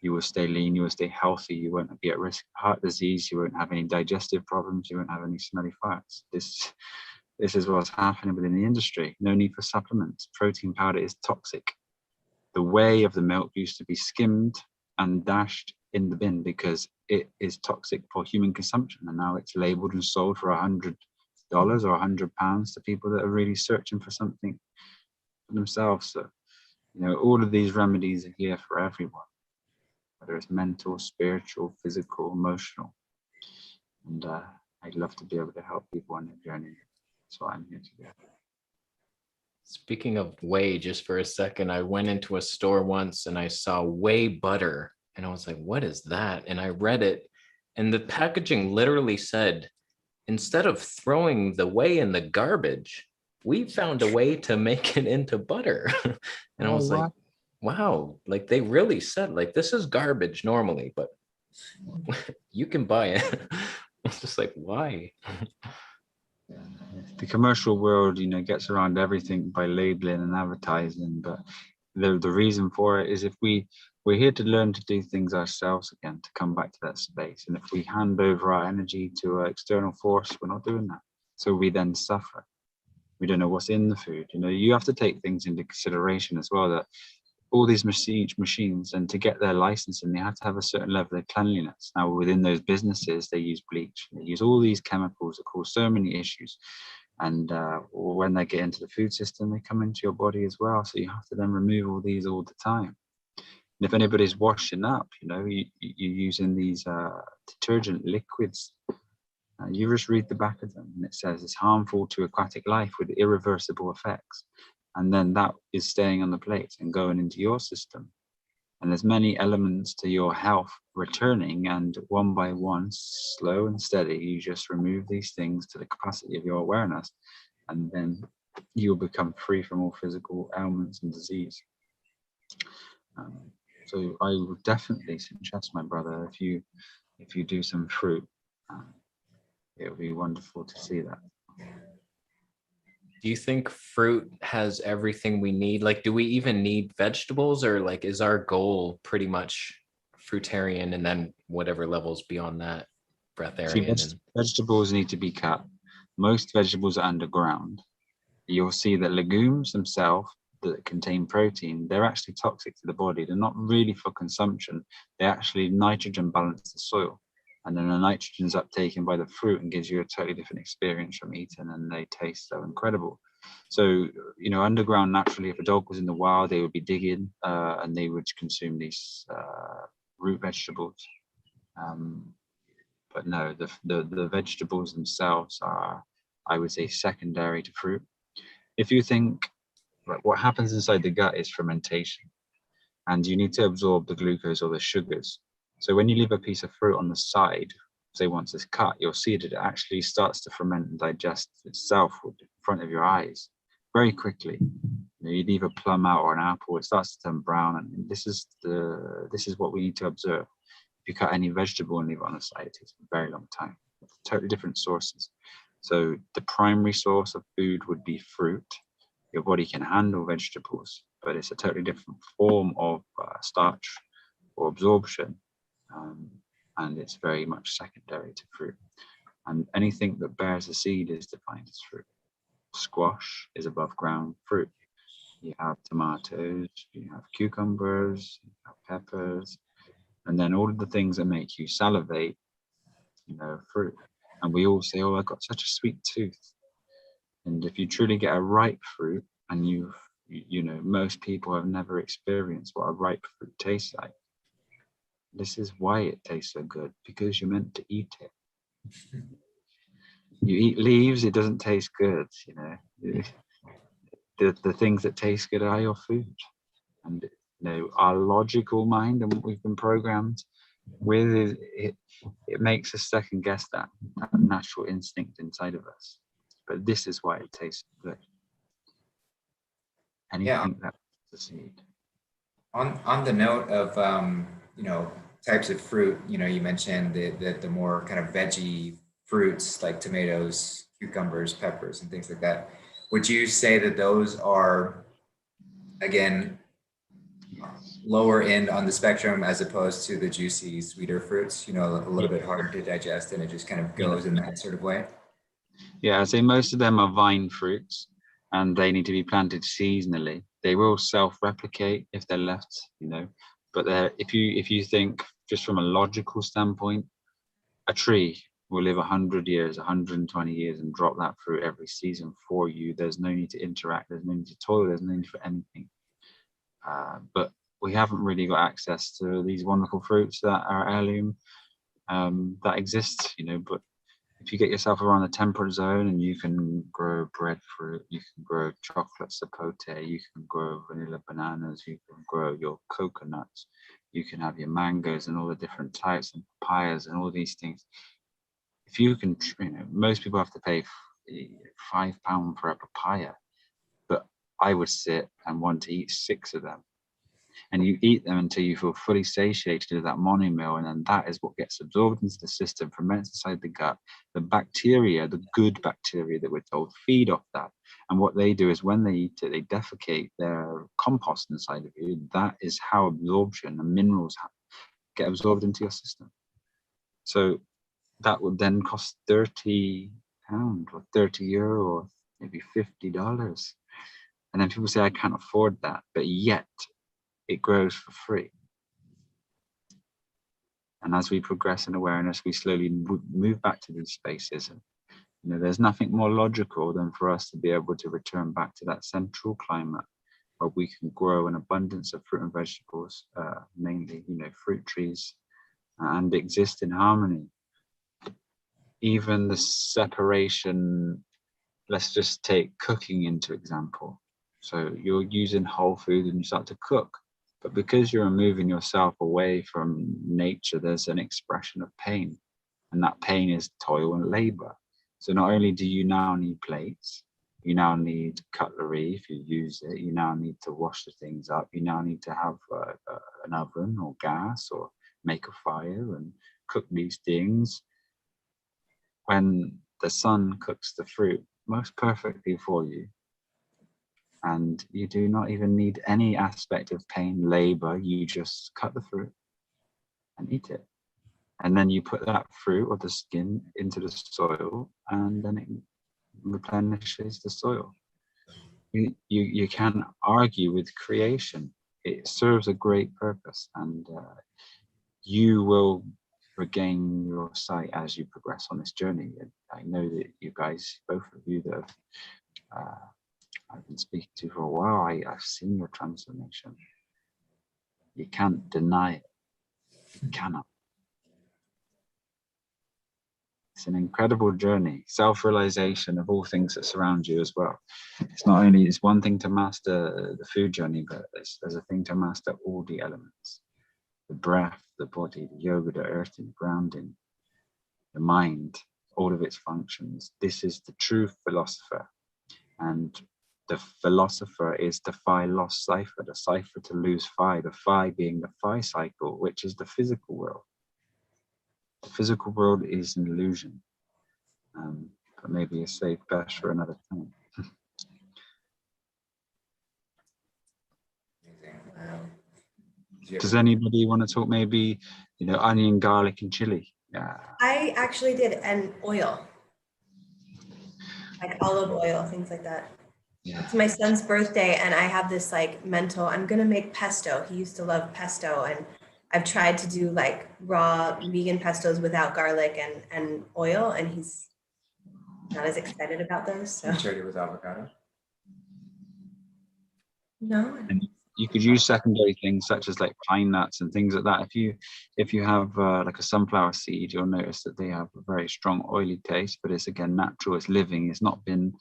You will stay lean, you will stay healthy, you won't be at risk of heart disease, you won't have any digestive problems, you won't have any smelly farts. This is what's happening within the industry. No need for supplements. Protein powder is toxic. The whey of the milk used to be skimmed and dashed in the bin because it is toxic for human consumption, and now it's labeled and sold for $100 or £100 to people that are really searching for something for themselves. So, you know, all of these remedies are here for everyone, whether it's mental, spiritual, physical, emotional. And I'd love to be able to help people on their journey. That's what I'm here to do. Speaking of whey, just for a second, I went into a store once and I saw whey butter. And I was like, what is that? And I read it. And the packaging literally said, instead of throwing the whey in the garbage, we found a way to make it into butter. And I was like, wow, like they really said, like, this is garbage normally, but you can buy it. I was just like, why? The commercial world, you know, gets around everything by labeling and advertising, but the reason for it is if we're here to learn to do things ourselves again, to come back to that space. And if we hand over our energy to an external force, we're not doing that. So we then suffer. We don't know what's in the food. You know, you have to take things into consideration as well, that all these machines, and to get their licensing, they have to have a certain level of cleanliness. Now, within those businesses, they use bleach, they use all these chemicals that cause so many issues. And when they get into the food system, they come into your body as well. So you have to then remove all these all the time. And if anybody's washing up, you know, you're using these detergent liquids. You just read the back of them, and it says it's harmful to aquatic life with irreversible effects. And then that is staying on the plate and going into your system. And there's many elements to your health returning, and one by one, slow and steady, you just remove these things to the capacity of your awareness, and then you'll become free from all physical ailments and disease. So I would definitely suggest, my brother, if you do some fruit, it would be wonderful to see that. Do you think fruit has everything we need? Like, do we even need vegetables, or like, is our goal pretty much fruitarian and then whatever levels beyond that, breatharian? See, vegetables need to be cut. Most vegetables are underground. You'll see that legumes themselves that contain protein, they're actually toxic to the body. They're not really for consumption. They actually nitrogen balance the soil. And then the nitrogen's uptaken by the fruit and gives you a totally different experience from eating, and they taste so incredible. So, you know, underground, naturally, if a dog was in the wild, they would be digging and they would consume these root vegetables. But no, the vegetables themselves are, I would say, secondary to fruit. If you think, like, what happens inside the gut is fermentation, and you need to absorb the glucose or the sugars. So when you leave a piece of fruit on the side, say once it's cut, you'll see that it actually starts to ferment and digest itself in front of your eyes very quickly. You leave a plum out or an apple, it starts to turn brown, and this is what we need to observe. If you cut any vegetable and leave it on the side, it takes a very long time. Totally different sources. So the primary source of food would be fruit. Your body can handle vegetables, but it's a totally different form of starch or absorption, and it's very much secondary to fruit. And anything that bears a seed is defined as fruit. Squash is above ground fruit. You have tomatoes, you have cucumbers, you have peppers, and then all of the things that make you salivate, you know, fruit. And we all say, oh, I've got such a sweet tooth. And if you truly get a ripe fruit, and you know, most people have never experienced what a ripe fruit tastes like. This is why it tastes so good, because you're meant to eat it. You eat leaves, it doesn't taste good, you know. The things that taste good are your food. And, you know, our logical mind and what we've been programmed with is it makes us second guess that natural instinct inside of us. But this is why it tastes good. Anything that's the seed. On the note of you know, types of fruit, you know, you mentioned the more kind of veggie fruits like tomatoes, cucumbers, peppers, and things like that. Would you say that those are, again, lower end on the spectrum as opposed to the juicy, sweeter fruits, you know, a little bit harder to digest, and it just kind of goes in that sort of way? Yeah, I'd say most of them are vine fruits, and they need to be planted seasonally. They will self-replicate if they're left, you know, but if you think just from a logical standpoint, a tree will live 100 years, 120 years, and drop that fruit every season for you. There's no need to interact, there's no need to toil, there's no need for anything. But we haven't really got access to these wonderful fruits that are heirloom, that exist, you know. But if you get yourself around the temperate zone, and you can grow breadfruit, you can grow chocolate sapote, you can grow vanilla bananas, you can grow your coconuts, you can have your mangoes and all the different types, and papayas and all these things. If you can, you know, most people have to pay £5 for a papaya, but I would sit and want to eat 6 of them. And you eat them until you feel fully satiated with that monomeal, and then that is what gets absorbed into the system, ferments inside the gut. The bacteria, the good bacteria that we're told, feed off that. And what they do is when they eat it, they defecate their compost inside of you. That is how absorption and minerals get absorbed into your system. So that would then cost £30 or €30 or maybe $50. And then people say, I can't afford that, but yet it grows for free. And as we progress in awareness, we slowly move back to these spaces. And, you know, there's nothing more logical than for us to be able to return back to that central climate where we can grow an abundance of fruit and vegetables, mainly, you know, fruit trees, and exist in harmony. Even the separation, let's just take cooking into example. So you're using whole food and you start to cook. But because you're removing yourself away from nature, there's an expression of pain. And that pain is toil and labor. So not only do you now need plates, you now need cutlery if you use it, you now need to wash the things up, you now need to have an oven or gas or make a fire and cook these things. When the sun cooks the fruit most perfectly for you, and you do not even need any aspect of pain, labor, you just cut the fruit and eat it. And then you put that fruit or the skin into the soil, and then it replenishes the soil. You can't argue with creation. It serves a great purpose, and you will regain your sight as you progress on this journey. And I know that you guys, both of you that have I've been speaking to for a while, I've seen your transformation. You can't deny it. You cannot. It's an incredible journey, self-realization of all things that surround you as well. It's not only, it's one thing to master the food journey, but there's a thing to master all the elements. The breath, the body, the yoga, the earthing, grounding, the mind, all of its functions. This is the true philosopher. And the philosopher is the phi loss cipher, the cipher to lose phi, the phi being the phi cycle, which is the physical world. The physical world is an illusion, but maybe a safe bet for another time. Wow. Does anybody want to talk maybe, onion, garlic, and chili? Yeah. I actually did, and oil, like olive oil, things like that. Yeah. It's my son's birthday, and I have this like mental, I'm gonna make pesto. He used to love pesto, and I've tried to do like raw vegan pestos without garlic and oil, and he's not as excited about those. So You tried it with avocado? no. And you could use secondary things such as like pine nuts and things like that. If you have like a sunflower seed, you'll notice that they have a very strong oily taste, but it's again natural, it's living, it's not been.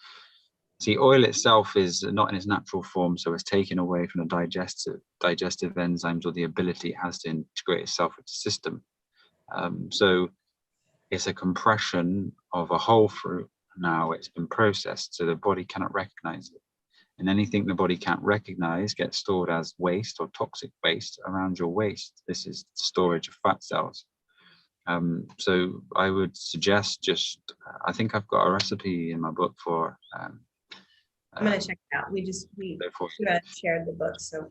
See, oil itself is not in its natural form, so it's taken away from the digestive enzymes or the ability it has to integrate itself with the system. So it's a compression of a whole fruit. Now it's been processed, so the body cannot recognize it. And anything the body can't recognize gets stored as waste or toxic waste around your waist. This is storage of fat cells. So I would suggest I think I've got a recipe in my book for. I'm gonna check it out. We shared the book, so.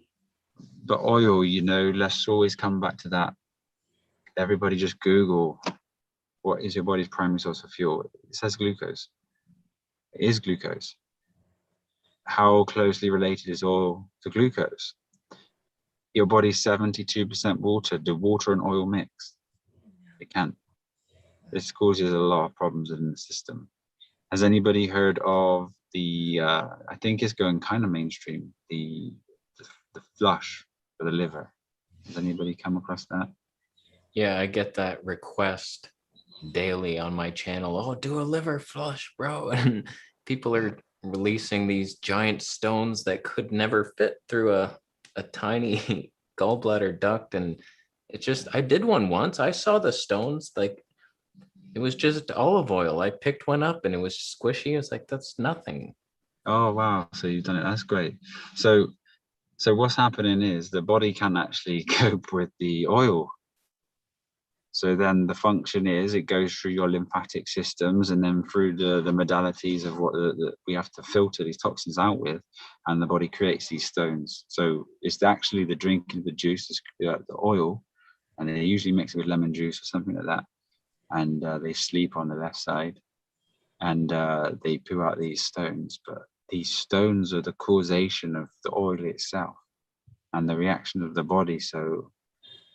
But oil, let's always come back to that. Everybody just Google, what is your body's primary source of fuel? It says glucose. It is glucose. How closely related is oil to glucose? Your body's 72% water. Do water and oil mix? It can't. This causes a lot of problems in the system. Has anybody heard of I think it's going kind of mainstream, the flush for the liver? Has anybody come across that? Yeah, I get that request daily on my channel. Oh, do a liver flush, bro. And people are releasing these giant stones that could never fit through a tiny gallbladder duct. And I did one once. I saw the stones, like it was just olive oil. I picked one up and it was squishy. It's like, that's nothing. Oh, wow. So you've done it. That's great. So what's happening is the body can actually cope with the oil. So then the function is it goes through your lymphatic systems and then through the modalities of what we have to filter these toxins out with, and the body creates these stones. So it's actually the drinking of the juice, the oil, and they usually mix it with lemon juice or something like that. And they sleep on the left side, and they poo out these stones. But these stones are the causation of the oil itself and the reaction of the body. So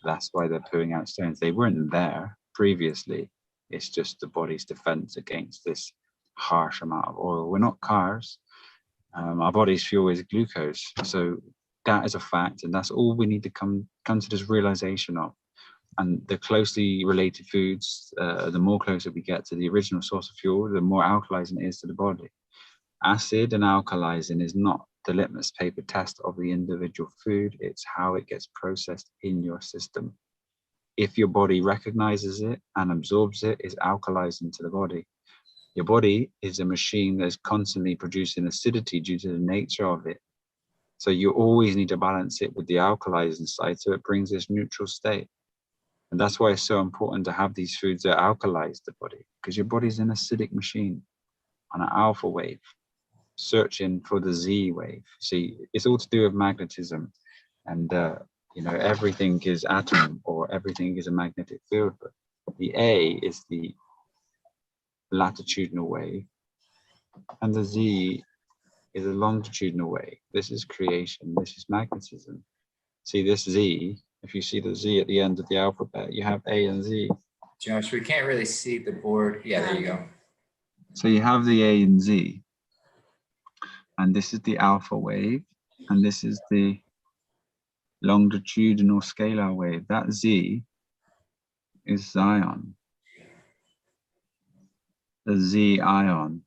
that's why they're pooing out stones. They weren't there previously. It's just the body's defense against this harsh amount of oil. We're not cars. Our body's fuel is glucose. So that is a fact, and that's all we need to come to this realization of. And the closely related foods, the more closer we get to the original source of fuel, the more alkalizing it is to the body. Acid and alkalizing is not the litmus paper test of the individual food, it's how it gets processed in your system. If your body recognizes it and absorbs it, it's alkalizing to the body. Your body is a machine that is constantly producing acidity due to the nature of it. So you always need to balance it with the alkalizing side so it brings this neutral state. And that's why it's so important to have these foods that alkalize the body, because your body's an acidic machine on an alpha wave, searching for the Z wave. See, it's all to do with magnetism, and everything is atom or everything is a magnetic field. But the A is the latitudinal wave, and the Z is a longitudinal wave. This is creation. This is magnetism. See this Z. If you see the Z at the end of the alphabet, you have A and Z. Josh, we can't really see the board. Yeah, there you go. So you have the A and Z. and this is the alpha wave, and this is the longitudinal scalar wave. That Z is Zion, the Z ion.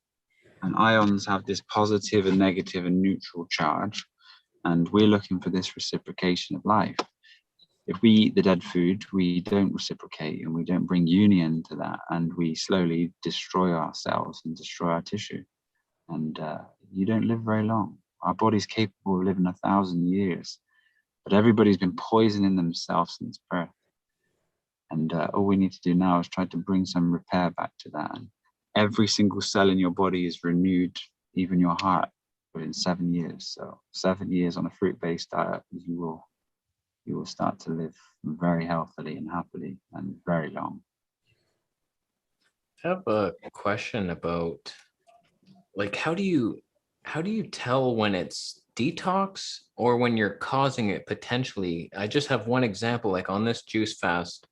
And ions have this positive and negative and neutral charge, and we're looking for this reciprocation of life. If we eat the dead food, we don't reciprocate and we don't bring union to that, and we slowly destroy ourselves and destroy our tissue. And you don't live very long. Our body's capable of living 1,000 years, but everybody's been poisoning themselves since birth. And all we need to do now is try to bring some repair back to that. And every single cell in your body is renewed, even your heart, within 7 years. So 7 years on a fruit-based diet, you will start to live very healthily and happily and very long. I have a question about, like, how do you tell when it's detox or when you're causing it potentially? I just have one example, like on this juice fast,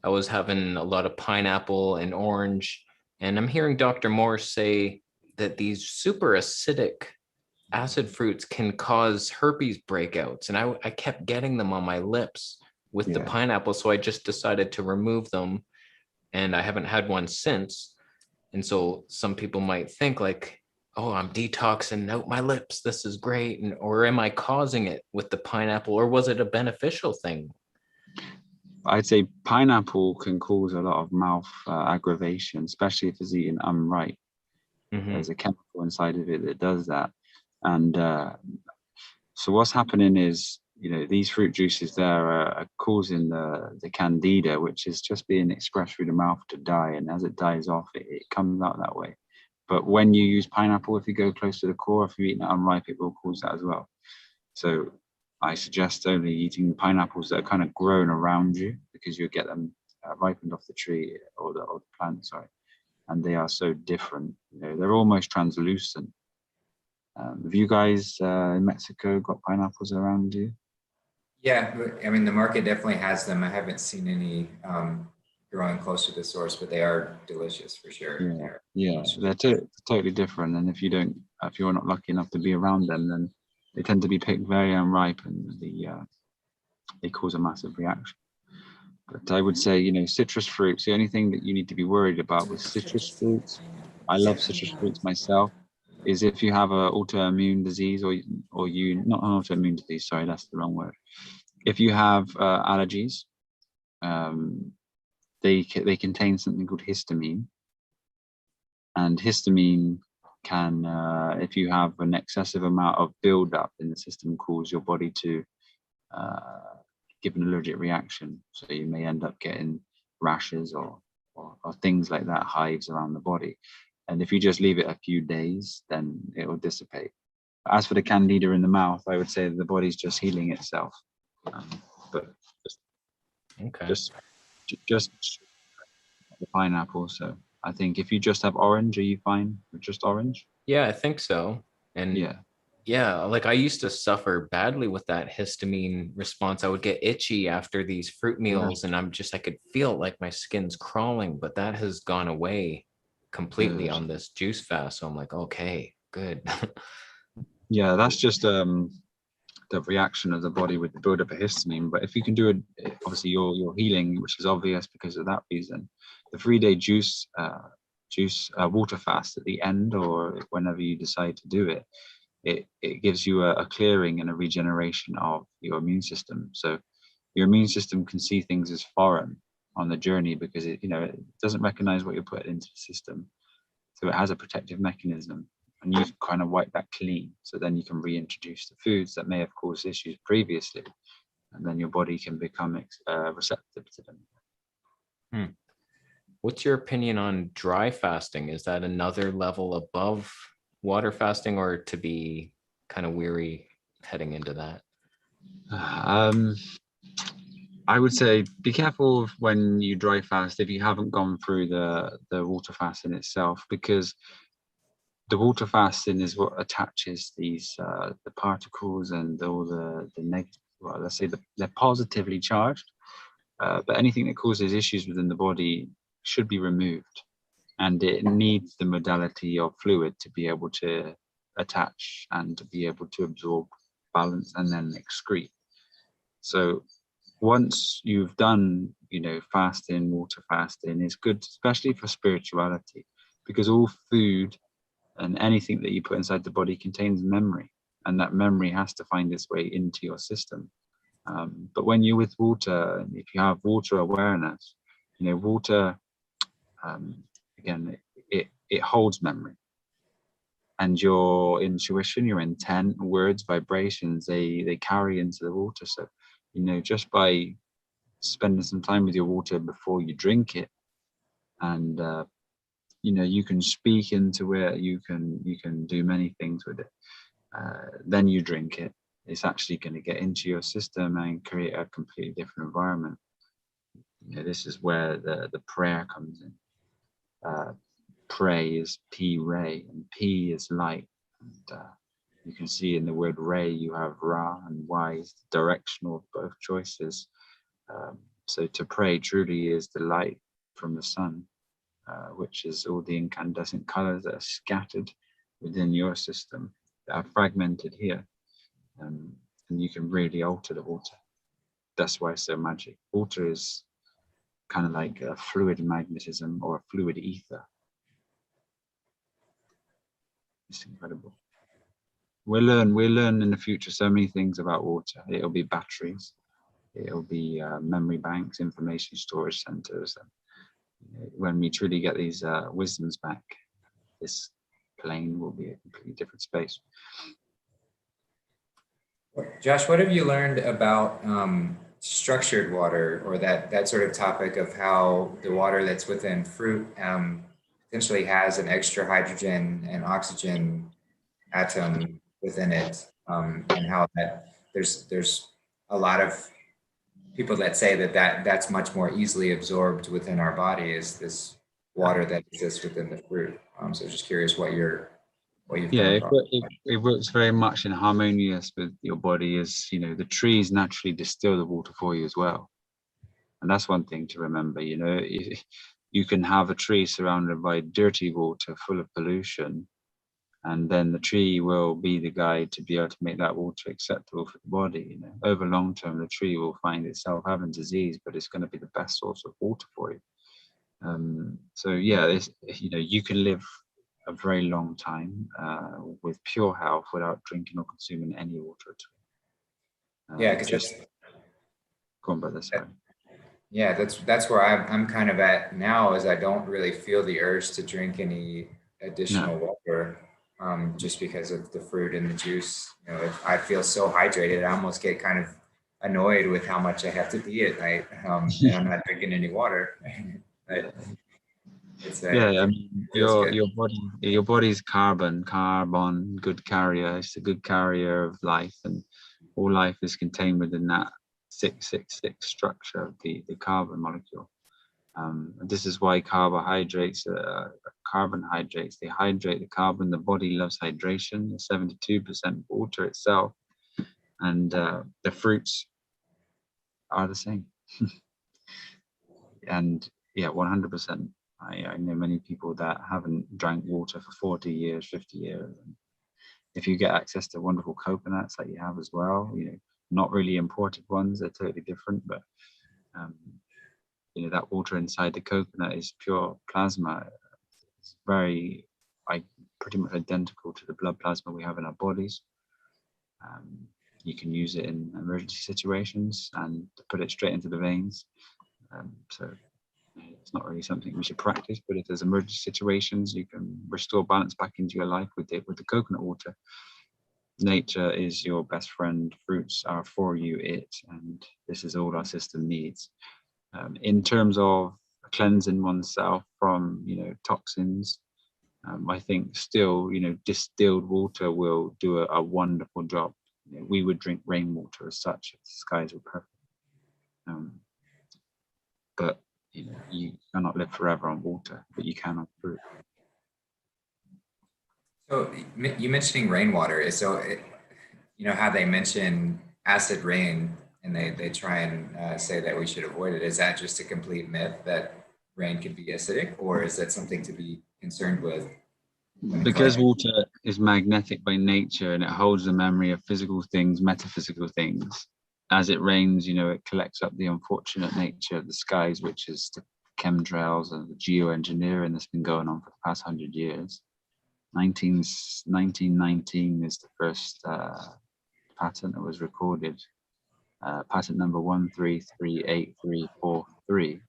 I was having a lot of pineapple and orange, and I'm hearing Dr. Morse say that these super acidic acid fruits can cause herpes breakouts, and I kept getting them on my lips with the pineapple, so I just decided to remove them, and I haven't had one since. And so some people might think like, oh, I'm detoxing out my lips, this is great, and or am I causing it with the pineapple, or was it a beneficial thing? I'd say pineapple can cause a lot of mouth aggravation, especially if it's eaten unripe. There's a chemical inside of it that does that. And so what's happening is, these fruit juices there are causing the candida, which is just being expressed through the mouth, to die. And as it dies off, it comes out that way. But when you use pineapple, if you go close to the core, if you're eating it unripe, it will cause that as well. So I suggest only eating pineapples that are kind of grown around you, because you'll get them ripened off the tree or the plant, sorry. And they are so different. They're almost translucent. Have you guys in Mexico got pineapples around you? Yeah, I mean, the market definitely has them. I haven't seen any growing close to the source, but they are delicious for sure. Yeah, they're totally different. And if you're not lucky enough to be around them, then they tend to be picked very unripe, and they cause a massive reaction. But I would say, citrus fruits, the only thing that you need to be worried about with citrus fruits, I love citrus fruits myself, is if you have an autoimmune disease or not an autoimmune disease, sorry, that's the wrong word. If you have allergies, they contain something called histamine. And histamine can, if you have an excessive amount of buildup in the system, cause your body to give an allergic reaction. So you may end up getting rashes or things like that, hives around the body. And if you just leave it a few days, then it will dissipate. As for the candida in the mouth, I would say the body's just healing itself. But just the pineapple. So I think if you just have orange, are you fine with just orange? Yeah, I think so. And yeah, like I used to suffer badly with that histamine response. I would get itchy after these fruit meals, and I could feel like my skin's crawling, but that has gone away completely on this juice fast. So I'm like, okay, good. Yeah, that's just the reaction of the body with the buildup of histamine. But if you can do it, obviously you're healing, which is obvious because of that reason. The 3-day juice water fast at the end, or whenever you decide to do it, it gives you a clearing and a regeneration of your immune system. So your immune system can see things as foreign on the journey, because it doesn't recognize what you're putting into the system. So it has a protective mechanism, and you kind of wipe that clean. So then you can reintroduce the foods that may have caused issues previously, and then your body can become receptive to them. What's your opinion on dry fasting? Is that another level above water fasting, or to be kind of weary heading into that? I would say be careful when you dry fast if you haven't gone through the water fasting itself, because the water fasting is what attaches these the particles and all the negative, well, let's say they're positively charged, but anything that causes issues within the body should be removed, and it needs the modality of fluid to be able to attach and to be able to absorb, balance, and then excrete. So once you've done, fasting, water fasting is good, especially for spirituality, because all food and anything that you put inside the body contains memory, and that memory has to find its way into your system. But when you're with water, if you have water awareness, water, again, it holds memory. And your intuition, your intent, words, vibrations, they carry into the water. So, just by spending some time with your water before you drink it, and you can speak into it, you can do many things with it. Then you drink it, it's actually going to get into your system and create a completely different environment. This is where the prayer comes in. Pray is P-Ray, and P is light. And you can see in the word Ray, you have Ra and Y is the directional of both choices. So to pray truly is the light from the sun, which is all the incandescent colors that are scattered within your system, that are fragmented here. And you can really alter the water. That's why it's so magic. Water is kind of like a fluid magnetism or a fluid ether. It's incredible. We'll learn in the future so many things about water. It'll be batteries, it'll be memory banks, information storage centers. And when we truly get these wisdoms back, this plane will be a completely different space. Josh, what have you learned about structured water, or that sort of topic of how the water that's within fruit potentially has an extra hydrogen and oxygen atom within it, and how that there's a lot of people that say that's much more easily absorbed within our body is this water that exists within the fruit. So just curious what you've it works very much in harmonious with your body. As the trees naturally distill the water for you as well, and that's one thing to remember. You can have a tree surrounded by dirty water full of pollution, and then the tree will be the guide to be able to make that water acceptable for the body. Over long term, the tree will find itself having disease, but it's going to be the best source of water for you. So yeah, you can live a very long time with pure health without drinking or consuming any water at all. Yeah, because go on, brother. Sorry. Yeah, that's where I'm kind of at now, is I don't really feel the urge to drink any additional water, just because of the fruit and the juice. I feel so hydrated, I almost get kind of annoyed with how much I have to pee at night, and I'm not drinking any water. Your body's carbon, good carrier. It's a good carrier of life, and all life is contained within that 666 structure of the carbon molecule. This is why carbohydrates, carbohydrates, they hydrate the carbon. The body loves hydration. It's 72% water itself, and the fruits are the same. And yeah, 100%. I know many people that haven't drank water for 40 years, 50 years. And if you get access to wonderful coconuts like you have as well, not really imported ones, they're totally different, but that water inside the coconut is pure plasma. It's pretty much identical to the blood plasma we have in our bodies. You can use it in emergency situations and put it straight into the veins. So it's not really something we should practice, but if there's emergency situations, you can restore balance back into your life with the coconut water. Nature is your best friend. Fruits are for you, and this is all our system needs. In terms of cleansing oneself from toxins, I think still distilled water will do a wonderful job. We would drink rainwater as such if the skies were perfect. But you cannot live forever on water, but you can on fruit. So you mentioning rainwater, so how they mention acid rain, and they try and say that we should avoid it. Is that just a complete myth that rain can be acidic, or is that something to be concerned with? Because water is magnetic by nature, and it holds the memory of physical things, metaphysical things. As it rains, it collects up the unfortunate nature of the skies, which is the chemtrails and the geoengineering that's been going on for the past 100 years. 1919 is the first patent that was recorded, patent number 1338343.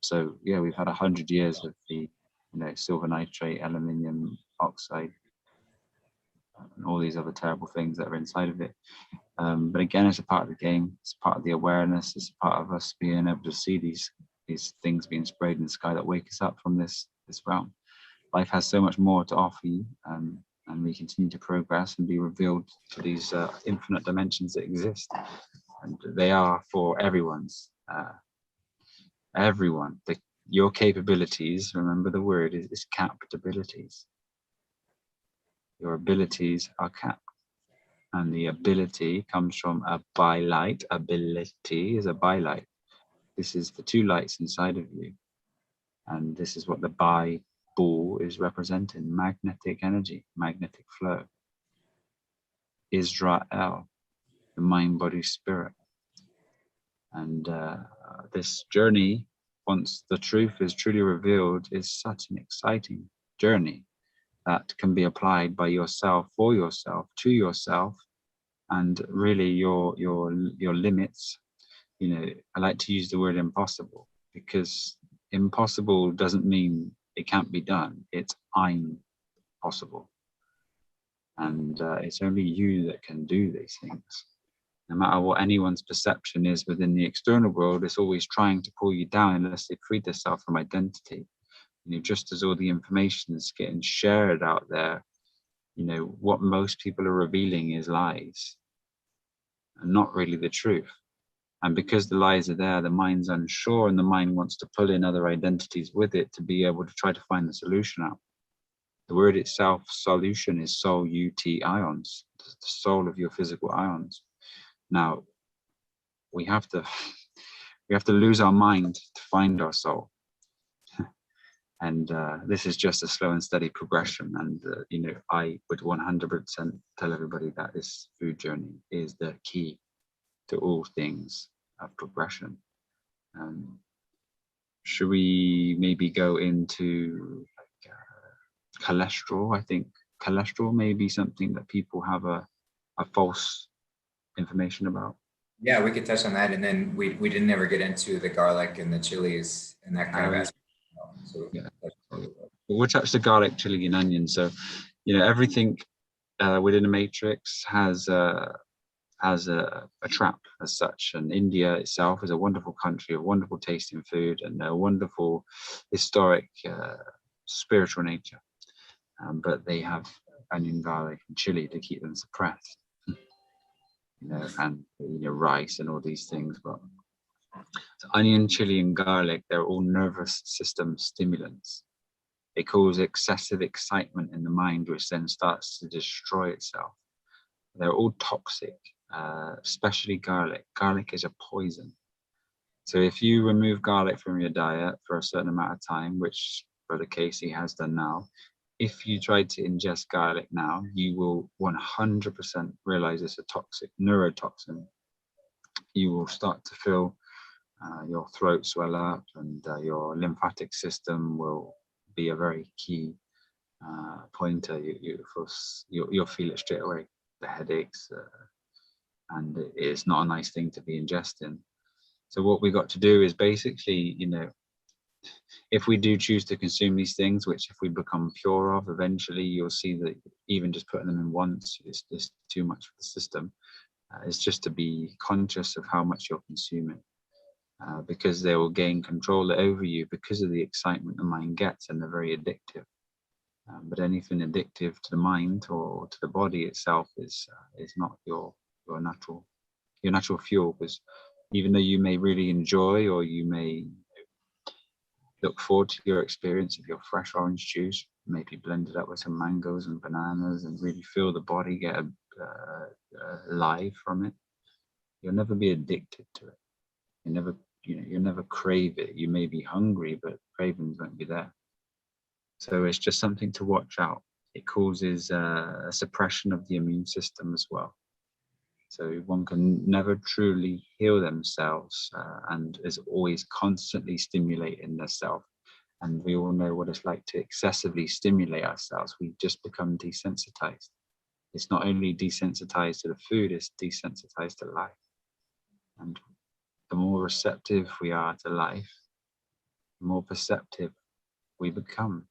So yeah, we've had 100 years of the silver nitrate, aluminium oxide, and all these other terrible things that are inside of it. But again, it's a part of the game. It's part of the awareness. It's part of us being able to see these things being sprayed in the sky that wake us up from this realm. Life has so much more to offer you, and we continue to progress and be revealed to these infinite dimensions that exist, and they are for everyone's. Everyone. Your capabilities, remember the word is capped abilities. Your abilities are capped. And the ability comes from a bi-light. Ability is a bi-light. This is the two lights inside of you. And this is what the bi-ball is representing: magnetic energy, magnetic flow. Israel, the mind, body, spirit. And this journey, once the truth is truly revealed, is such an exciting journey that can be applied by yourself, for yourself, to yourself, and really your limits. I like to use the word impossible, because impossible doesn't mean it can't be done. It's I'm possible, and it's only you that can do these things. No matter what anyone's perception is within the external world, it's always trying to pull you down unless they free themselves from identity. Just as all the information is getting shared out there, what most people are revealing is lies and not really the truth. And because the lies are there, the mind's unsure, and the mind wants to pull in other identities with it to be able to try to find the solution out. The word itself, solution, is soul, UT ions, the soul of your physical ions. Now, we have to lose our mind to find our soul. And this is just a slow and steady progression. And, I would 100% tell everybody that this food journey is the key to all things of progression. Should we maybe go into cholesterol? I think cholesterol may be something that people have a false information about. Yeah, we could touch on that, and then we didn't ever get into the garlic and the chilies and that kind of aspect. So yeah, we'll touch the garlic, chili, and onion. So, everything within a matrix has a trap as such. And India itself is a wonderful country, a wonderful tasting food, and a wonderful historic spiritual nature. But they have onion, garlic, and chili to keep them suppressed. And rice and all these things. But so onion, chili, and garlic, they're all nervous system stimulants. They cause excessive excitement in the mind, which then starts to destroy itself. They're all toxic, especially garlic. Garlic is a poison. So if you remove garlic from your diet for a certain amount of time, which Brother Kasey has done now, if you try to ingest garlic now, you will 100% realize it's a toxic neurotoxin. You will start to feel your throat swell up, and your lymphatic system will be a very key pointer. You'll feel it straight away, the headaches, and it's not a nice thing to be ingesting. So what we got to do is basically, if we do choose to consume these things, which if we become pure of, eventually you'll see that even just putting them in once is too much for the system. It's just to be conscious of how much you're consuming, because they will gain control over you because of the excitement the mind gets, and they're very addictive. But anything addictive to the mind or to the body itself is not your natural fuel. Because even though you may really enjoy, or you may look forward to your experience of your fresh orange juice, maybe blended up with some mangoes and bananas, and really feel the body get live from it, you'll never be addicted to it. You'll never crave it. You may be hungry, but cravings won't be there. So it's just something to watch out. it causes a suppression of the immune system as well. So one can never truly heal themselves and is always constantly stimulating themselves. And we all know what it's like to excessively stimulate ourselves. We just become desensitized. It's not only desensitized to the food, it's desensitized to life. And the more receptive we are to life, the more perceptive we become.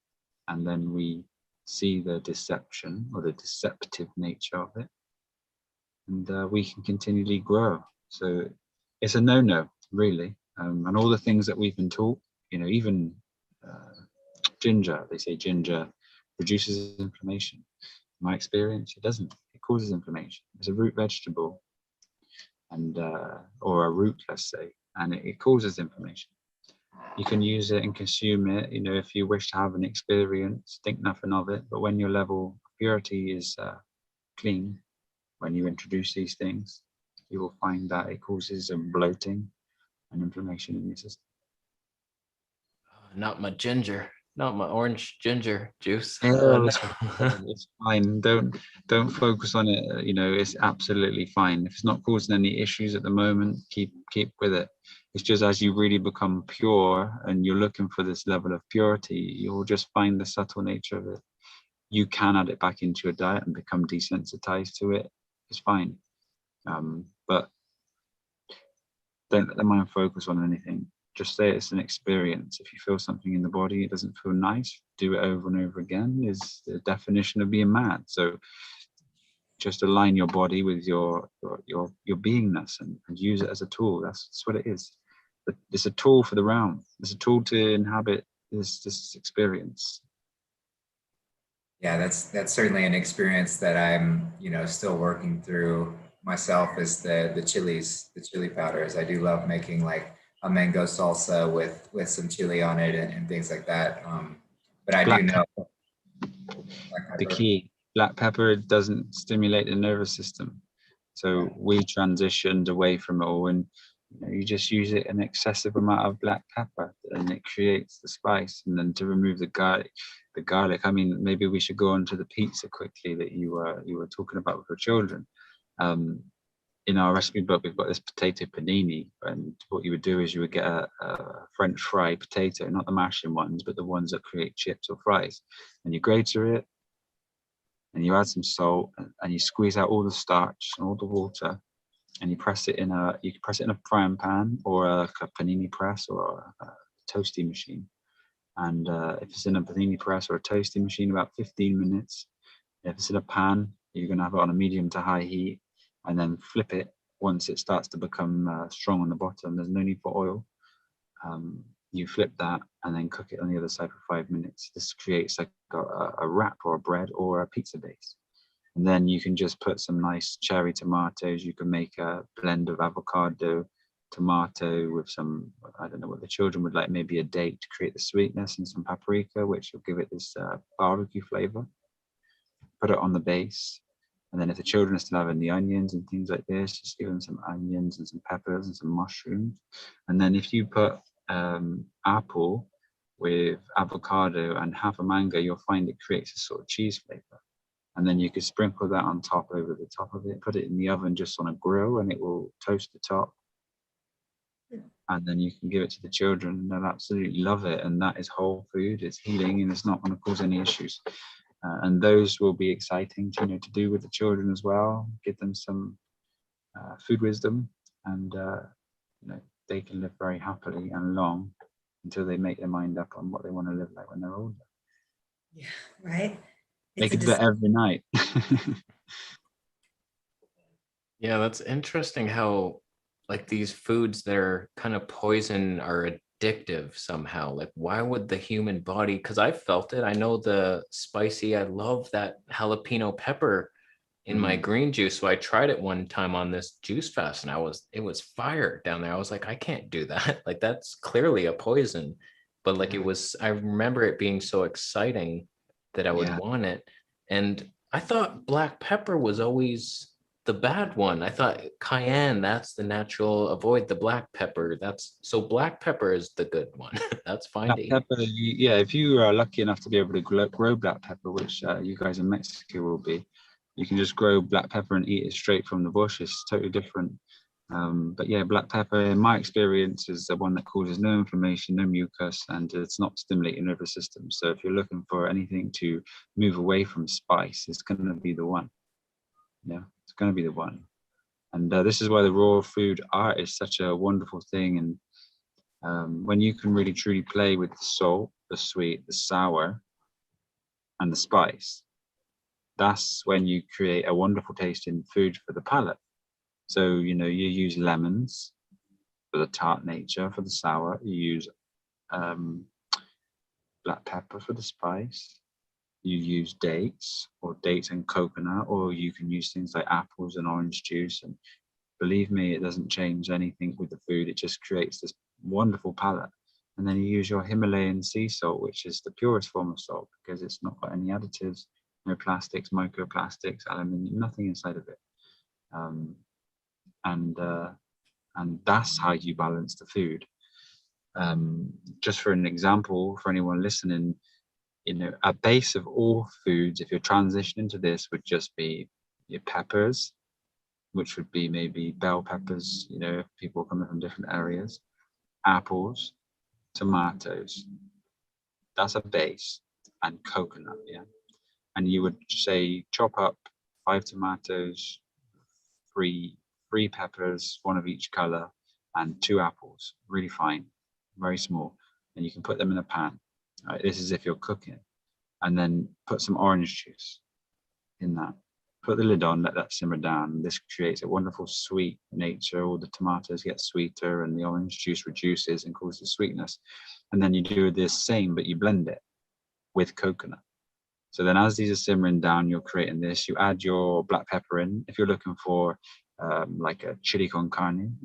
And then we see the deception or the deceptive nature of it. And we can continually grow. So it's a no-no, really. And all the things that we've been taught, even ginger, they say ginger reduces inflammation. In my experience, it doesn't. It causes inflammation. It's a root vegetable, and or a root, let's say, and it causes inflammation. You can use it and consume it, if you wish to have an experience, think nothing of it. But when your level of purity is clean, when you introduce these things, you will find that it causes a bloating and inflammation in your system. Not my ginger, not my orange ginger juice. It's fine. Don't focus on it. It's absolutely fine. If it's not causing any issues at the moment, keep with it. It's just as you really become pure and you're looking for this level of purity, you'll just find the subtle nature of it. You can add it back into your diet and become desensitized to it. It's fine. But don't let the mind focus on anything. Just say it's an experience. If you feel something in the body, it doesn't feel nice, do it over and over again is the definition of being mad. So just align your body with your beingness and use it as a tool. That's what it is. But it's a tool for the realm. It's a tool to inhabit this experience. Yeah, that's certainly an experience that I'm, still working through myself, is the chili powders. I do love making like a mango salsa with some chili on it and things like that. But I do know the key, black pepper doesn't stimulate the nervous system. So we transitioned away from it all, and you just use it an excessive amount of black pepper and it creates the spice. And then to remove the garlic, I mean, maybe we should go on to the pizza quickly that you were talking about with your children. In our recipe book, we've got this potato panini, and what you would do is you would get a French fry potato, not the mashing ones, but the ones that create chips or fries, and you grater it, and you add some salt, and you squeeze out all the starch and all the water, and you press it in a frying pan or a panini press or a toasty machine. And if it's in a panini press or a toasty machine, about 15 minutes. If it's in a pan, you're going to have it on a medium to high heat, and then flip it once it starts to become strong on the bottom. There's no need for oil. You flip that and then cook it on the other side for 5 minutes. This creates like a wrap or a bread or a pizza base. And then you can just put some nice cherry tomatoes. You can make a blend of avocado, tomato with some, I don't know what the children would like, maybe a date to create the sweetness, and some paprika, which will give it this barbecue flavor. Put it on the base. And then if the children are still having the onions and things like this, just give them some onions and some peppers and some mushrooms. And then if you put apple with avocado and half a mango, you'll find it creates a sort of cheese flavor. And then you could sprinkle that on top, over the top of it, put it in the oven just on a grill, and it will toast the top. And then you can give it to the children, and they'll absolutely love it. And that is whole food, it's healing, and it's not going to cause any issues. And those will be exciting to do with the children as well. Give them some food wisdom, and they can live very happily and long until they make their mind up on what they want to live like when they're older. Yeah, right. They can do it every night. Yeah, that's interesting how like these foods that are kind of poison are addictive somehow. Like, why would the human body, because I felt it, I know the spicy, I love that jalapeno pepper in my green juice. So I tried it one time on this juice fast, and it was fire down there. I was like, I can't do that. Like, that's clearly a poison. But like I remember it being so exciting that I would want it. And I thought black pepper was always the bad one. I thought cayenne, that's the natural, avoid the black pepper. So black pepper is the good one. That's fine Black to eat. pepper, yeah, if you are lucky enough to be able to grow black pepper, which you guys in Mexico will be, you can just grow black pepper and eat it straight from the bush. It's totally different. But yeah, black pepper, in my experience, is the one that causes no inflammation, no mucus, and it's not stimulating the nervous system. So if you're looking for anything to move away from spice, it's going to be the one. Yeah, it's going to be the one. And this is why the raw food art is such a wonderful thing. And when you can really truly play with the salt, the sweet, the sour, and the spice, that's when you create a wonderful tasting food for the palate. So, you know, you use lemons for the tart nature, for the sour. You use black pepper for the spice. You use dates and coconut, or you can use things like apples and orange juice. And believe me, it doesn't change anything with the food. It just creates this wonderful palette. And then you use your Himalayan sea salt, which is the purest form of salt because it's not got any additives, no plastics, microplastics, aluminium, nothing inside of it. And that's how you balance the food. Just for an example, for anyone listening, you know, a base of all foods, if you're transitioning to this, would just be your peppers, which would be maybe bell peppers, you know, if people coming from different areas, apples, tomatoes. That's a base, and coconut, yeah. And you would say chop up 5 tomatoes, three peppers, 1 of each color, and 2 apples, really fine, very small. And you can put them in a pan. Right? This is if you're cooking. And then put some orange juice in that. Put the lid on, let that simmer down. This creates a wonderful sweet nature. All the tomatoes get sweeter and the orange juice reduces and causes sweetness. And then you do the same, but you blend it with coconut. So then as these are simmering down, you're creating this. You add your black pepper in. If you're looking for like a chili con carne,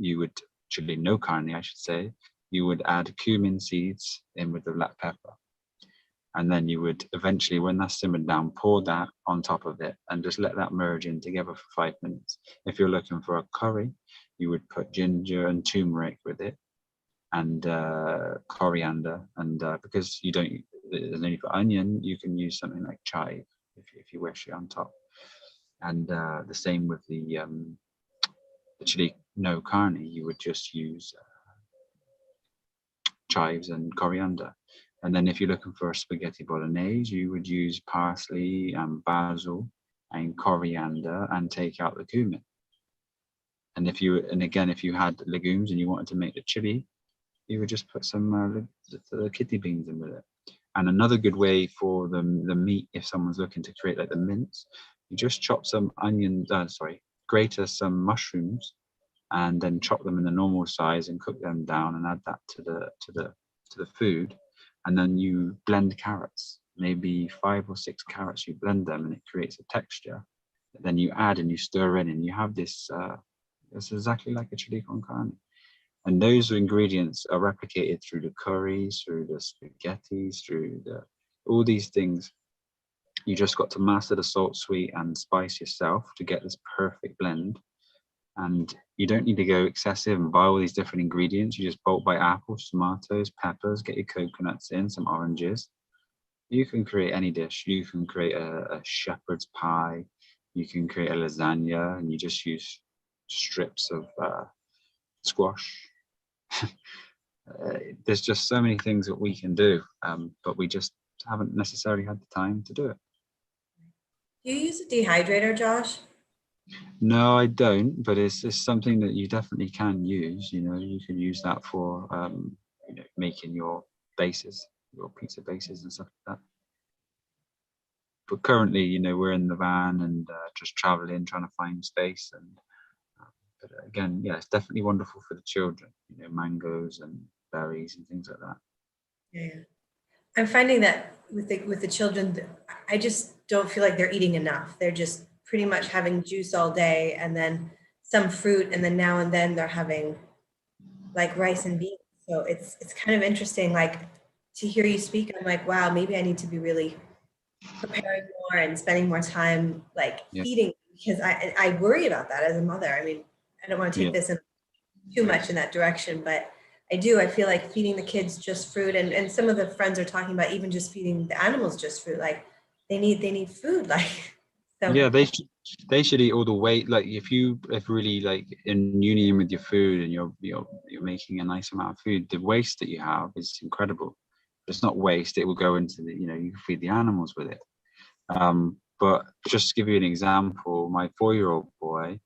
chili no carne, I should say, you would add cumin seeds in with the black pepper. And then you would eventually, when that's simmered down, pour that on top of it and just let that merge in together for 5 minutes. If you're looking for a curry, you would put ginger and turmeric with it and coriander. And because there's no need for onion, you can use something like chive if you wish it on top. And the same with the chili no carne, you would just use chives and coriander. And then if you're looking for a spaghetti bolognese, you would use parsley and basil and coriander and take out the cumin. And if you had legumes and you wanted to make the chili, you would just put some the kidney beans in with it. And another good way for the meat, if someone's looking to create like the mince, you just chop some grate some mushrooms, and then chop them in the normal size and cook them down and add that to the food. And then you blend carrots, maybe 5 or 6 carrots, you blend them and it creates a texture. Then you add and you stir in and you have this, it's exactly like a chili con carne. And those ingredients are replicated through the curries, through the spaghettis, through all these things. You just got to master the salt, sweet and spice yourself to get this perfect blend. And you don't need to go excessive and buy all these different ingredients. You just bulk buy apples, tomatoes, peppers, get your coconuts in, some oranges. You can create any dish. You can create a shepherd's pie. You can create a lasagna and you just use strips of squash. There's just so many things that we can do, but we just haven't necessarily had the time to do it. Do you use a dehydrator, Josh? No, I don't, but it's something that you definitely can use. You know, you can use that for making your bases, your pizza bases and stuff like that. But currently, you know, we're in the van and just traveling, trying to find space. And but again, yeah, it's definitely wonderful for the children. You know, mangoes and berries and things like that. Yeah, I'm finding that with the children, I just don't feel like they're eating enough. They're just pretty much having juice all day and then some fruit, and then now and then they're having like rice and beans. So it's kind of interesting, like to hear you speak. I'm like, wow, maybe I need to be really preparing more and spending more time like feeding, because I worry about that as a mother. I mean, I don't want to take this in too much in that direction, but I feel like feeding the kids just fruit, and some of the friends are talking about even just feeding the animals just fruit. Like they need food. Like, so. Yeah, they should eat all the way. Like if really like in union with your food and you're making a nice amount of food, the waste that you have is incredible. It's not waste. It will go into the, you can feed the animals with it. But just to give you an example, my 4-year-old boy,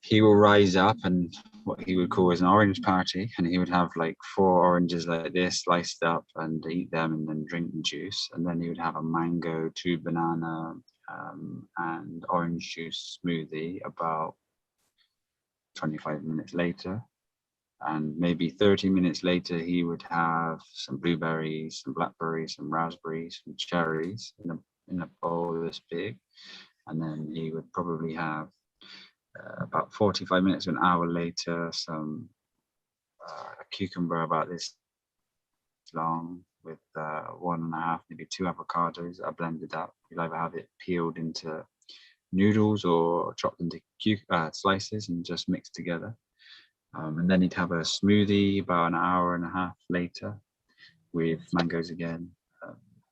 he will rise up and what he would call as an orange party, and he would have like 4 oranges like this sliced up and eat them and then drink the juice. And then he would have a mango, 2 banana, and orange juice smoothie about 25 minutes later. And maybe 30 minutes later, he would have some blueberries, some blackberries, some raspberries, some cherries in a bowl this big. And then he would probably have about 45 minutes to an hour later, some a cucumber about this long with 1.5, maybe 2 avocados that are blended up. You'll either have it peeled into noodles or chopped into slices and just mixed together. And then he'd have a smoothie about an hour and a half later with mangoes again,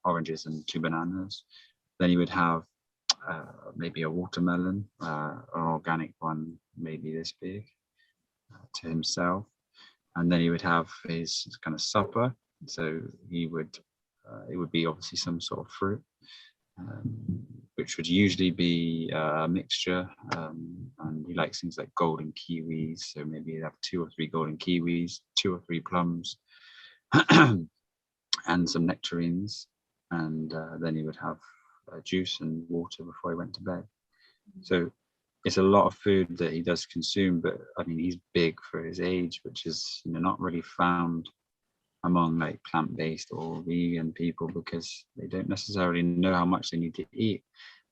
oranges and 2 bananas. Then he would have maybe a watermelon, an organic one, maybe this big, to himself. And then he would have his kind of supper. So he would, it would be obviously some sort of fruit, which would usually be a mixture. And he likes things like golden kiwis. So maybe he'd have 2 or 3 golden kiwis, 2 or 3 plums, and some nectarines. And then he would have juice and water before he went to bed. So it's a lot of food that he does consume, but I mean, he's big for his age, which is not really found among like plant-based or vegan people, because they don't necessarily know how much they need to eat.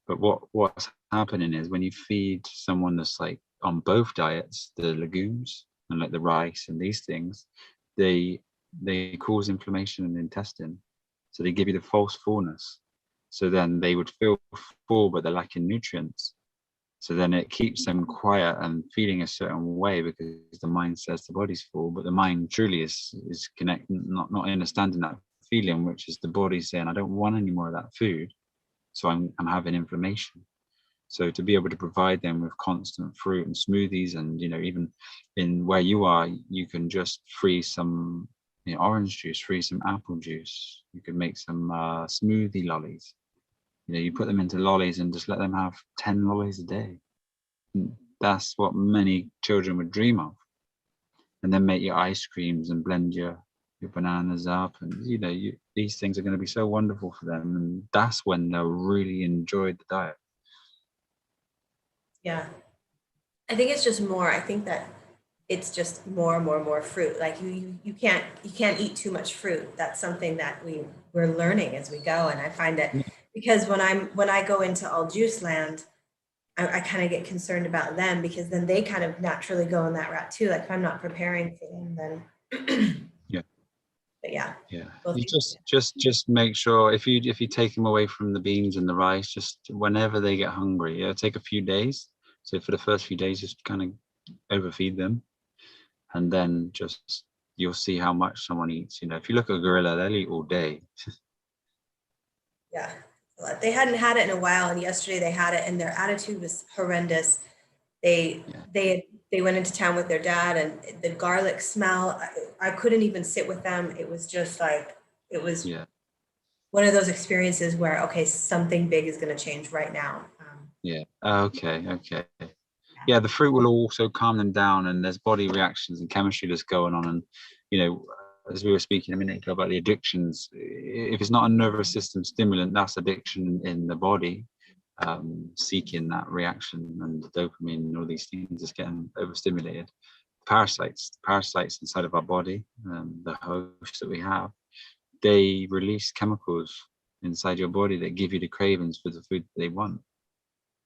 But what's happening is when you feed someone that's like on both diets, the legumes and like the rice and these things, they cause inflammation in the intestine. So they give you the false fullness. So then they would feel full, but they're lacking nutrients. So then it keeps them quiet and feeling a certain way because the mind says the body's full, but the mind truly is connected, not understanding that feeling, which is the body saying, I don't want any more of that food. So I'm having inflammation. So to be able to provide them with constant fruit and smoothies, and even in where you are, you can just freeze some orange juice, freeze some apple juice. You can make some smoothie lollies. You put them into lollies and just let them have 10 lollies a day. That's what many children would dream of. And then make your ice creams and blend your bananas up, and these things are going to be so wonderful for them, and that's when they'll really enjoy the diet. Yeah, I think it's just more. I think that it's just more fruit. Like you can't eat too much fruit. That's something that we're learning as we go. And I find that because when I go into all juice land, I kind of get concerned about them, because then they kind of naturally go in that route too. Like if I'm not preparing for them, then yeah. But yeah. You just make sure if you take them away from the beans and the rice, just whenever they get hungry, it'll take a few days. So for the first few days, just kind of overfeed them, and then just you'll see how much someone eats. If you look at a gorilla, they'll eat all day. Yeah, they hadn't had it in a while, and yesterday they had it, and their attitude was horrendous. They went into town with their dad, and the garlic smell, I couldn't even sit with them. It was just like, it was one of those experiences where, okay, something big is going to change right now. Okay. Yeah, the fruit will also calm them down, and there's body reactions and chemistry that's going on. And, as we were speaking a minute ago about the addictions, if it's not a nervous system stimulant, that's addiction in the body. Seeking that reaction, and the dopamine and all these things is getting overstimulated. Parasites inside of our body, the hosts that we have, they release chemicals inside your body that give you the cravings for the food that they want.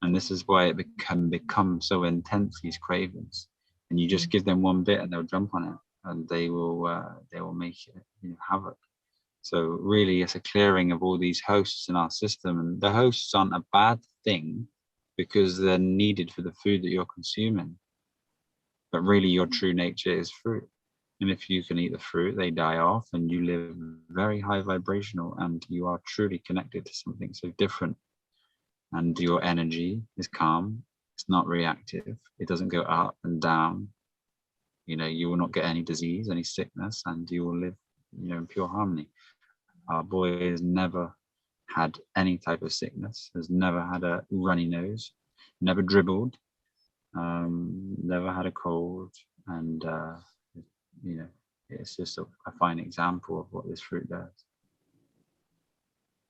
And this is why it can become so intense, these cravings. And you just give them one bit and they'll jump on it, and they will make it havoc. So really, it's a clearing of all these hosts in our system, and the hosts aren't a bad thing, because they're needed for the food that you're consuming. But really your true nature is fruit. And if you can eat the fruit, they die off and you live very high vibrational and you are truly connected to something so different. And your energy is calm. It's not reactive. It doesn't go up and down. You know, you will not get any disease, any sickness, and you will live, you know, in pure harmony. Our boy has never had any type of sickness, has never had a runny nose, never dribbled, never had a cold, and you know, it's just a fine example of what this fruit does.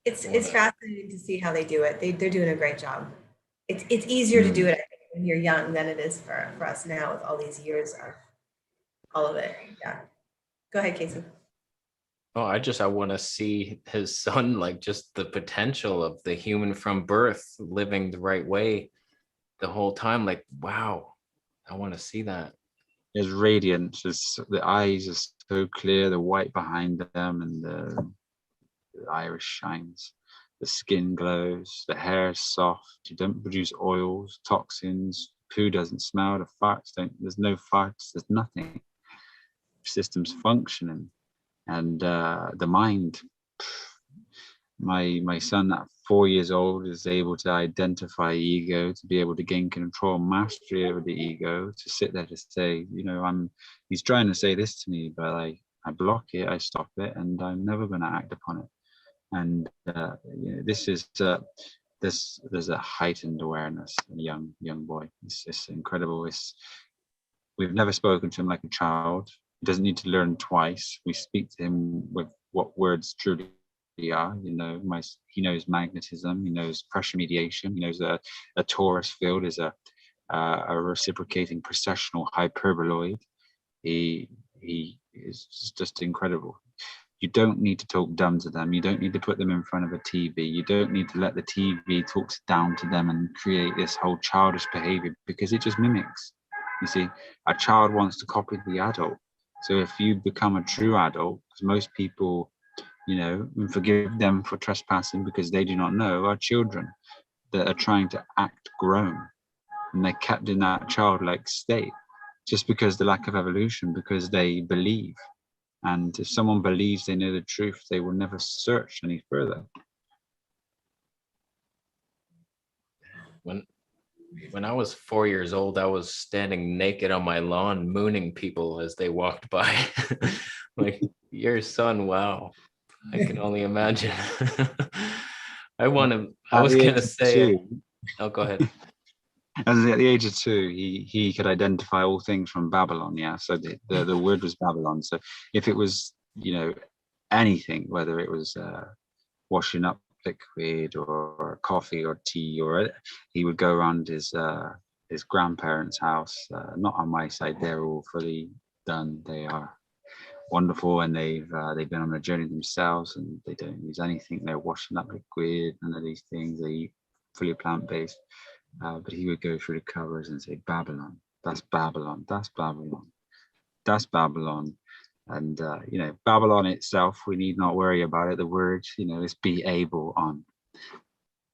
It's fascinating to see how they do it. They're doing a great job. It's easier to do it, I think, when you're young than it is for us now with all these years of all of it. Yeah. Go ahead, Kasey. Oh, I want to see his son, like just the potential of the human from birth living the right way the whole time. Like, wow, I want to see that. His radiance, the eyes are so clear, the white behind them, and the iris shines. The skin glows, the hair is soft, you don't produce oils, toxins, poo doesn't smell, the farts don't, there's no farts, there's nothing. System's functioning. And the mind, my son at 4 years old is able to identify ego, to be able to gain control, mastery over the ego, to sit there to say, you know, he's trying to say this to me, but I block it, I stop it, and I'm never going to act upon it. And you know, this is there's a heightened awareness in a young boy. It's just incredible. We've never spoken to him like a child. He doesn't need to learn twice. We speak to him with what words truly are. You know, he knows magnetism. He knows pressure mediation. He knows a torus field is a reciprocating processional hyperboloid. He is just incredible. You don't need to talk dumb to them. You don't need to put them in front of a TV. You don't need to let the TV talk down to them and create this whole childish behavior, because it just mimics. You see, a child wants to copy the adult. So if you become a true adult, because most people, you know, and forgive them for trespassing because they do not know, are children that are trying to act grown, and they're kept in that childlike state just because the lack of evolution, because they believe. And if someone believes they know the truth, they will never search any further. When I was 4 years old, I was standing naked on my lawn, mooning people as they walked by. Like, your son, wow. I can only imagine. I was going to say, oh, go ahead. As at the age of 2, he could identify all things from Babylon. Yeah, so the word was Babylon. So if it was, you know, anything, whether it was washing up liquid or coffee or tea, or he would go around his grandparents' house. Not on my side; they're all fully done. They are wonderful, and they've been on a journey themselves, and they don't use anything. They're washing up liquid, none of these things. They eat fully plant-based. But he would go through the covers and say, Babylon, that's Babylon, that's Babylon, that's Babylon. And, you know, Babylon itself, we need not worry about it. The word, you know, is be able on.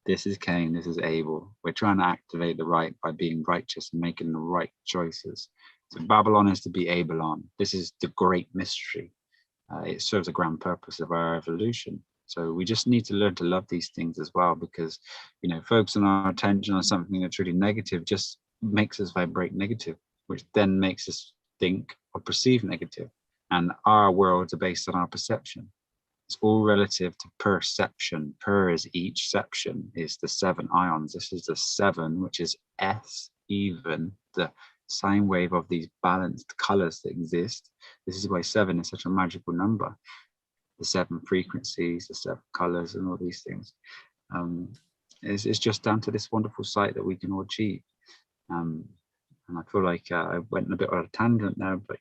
This is Cain, this is Abel. We're trying to activate the right by being righteous and making the right choices. So Babylon is to be able on. This is the great mystery. It serves a grand purpose of our evolution. So we just need to learn to love these things as well, because, you know, focusing our attention on something that's really negative just makes us vibrate negative, which then makes us think or perceive negative. And our worlds are based on our perception. It's all relative to perception. Per is each section is the 7 ions. This is the 7, which is S, even the sine wave of these balanced colors that exist. This is why 7 is such a magical number. The 7 frequencies, the 7 colors, and all these things. It's just down to this wonderful sight that we can all achieve. And I feel like I went a bit on a tangent there, but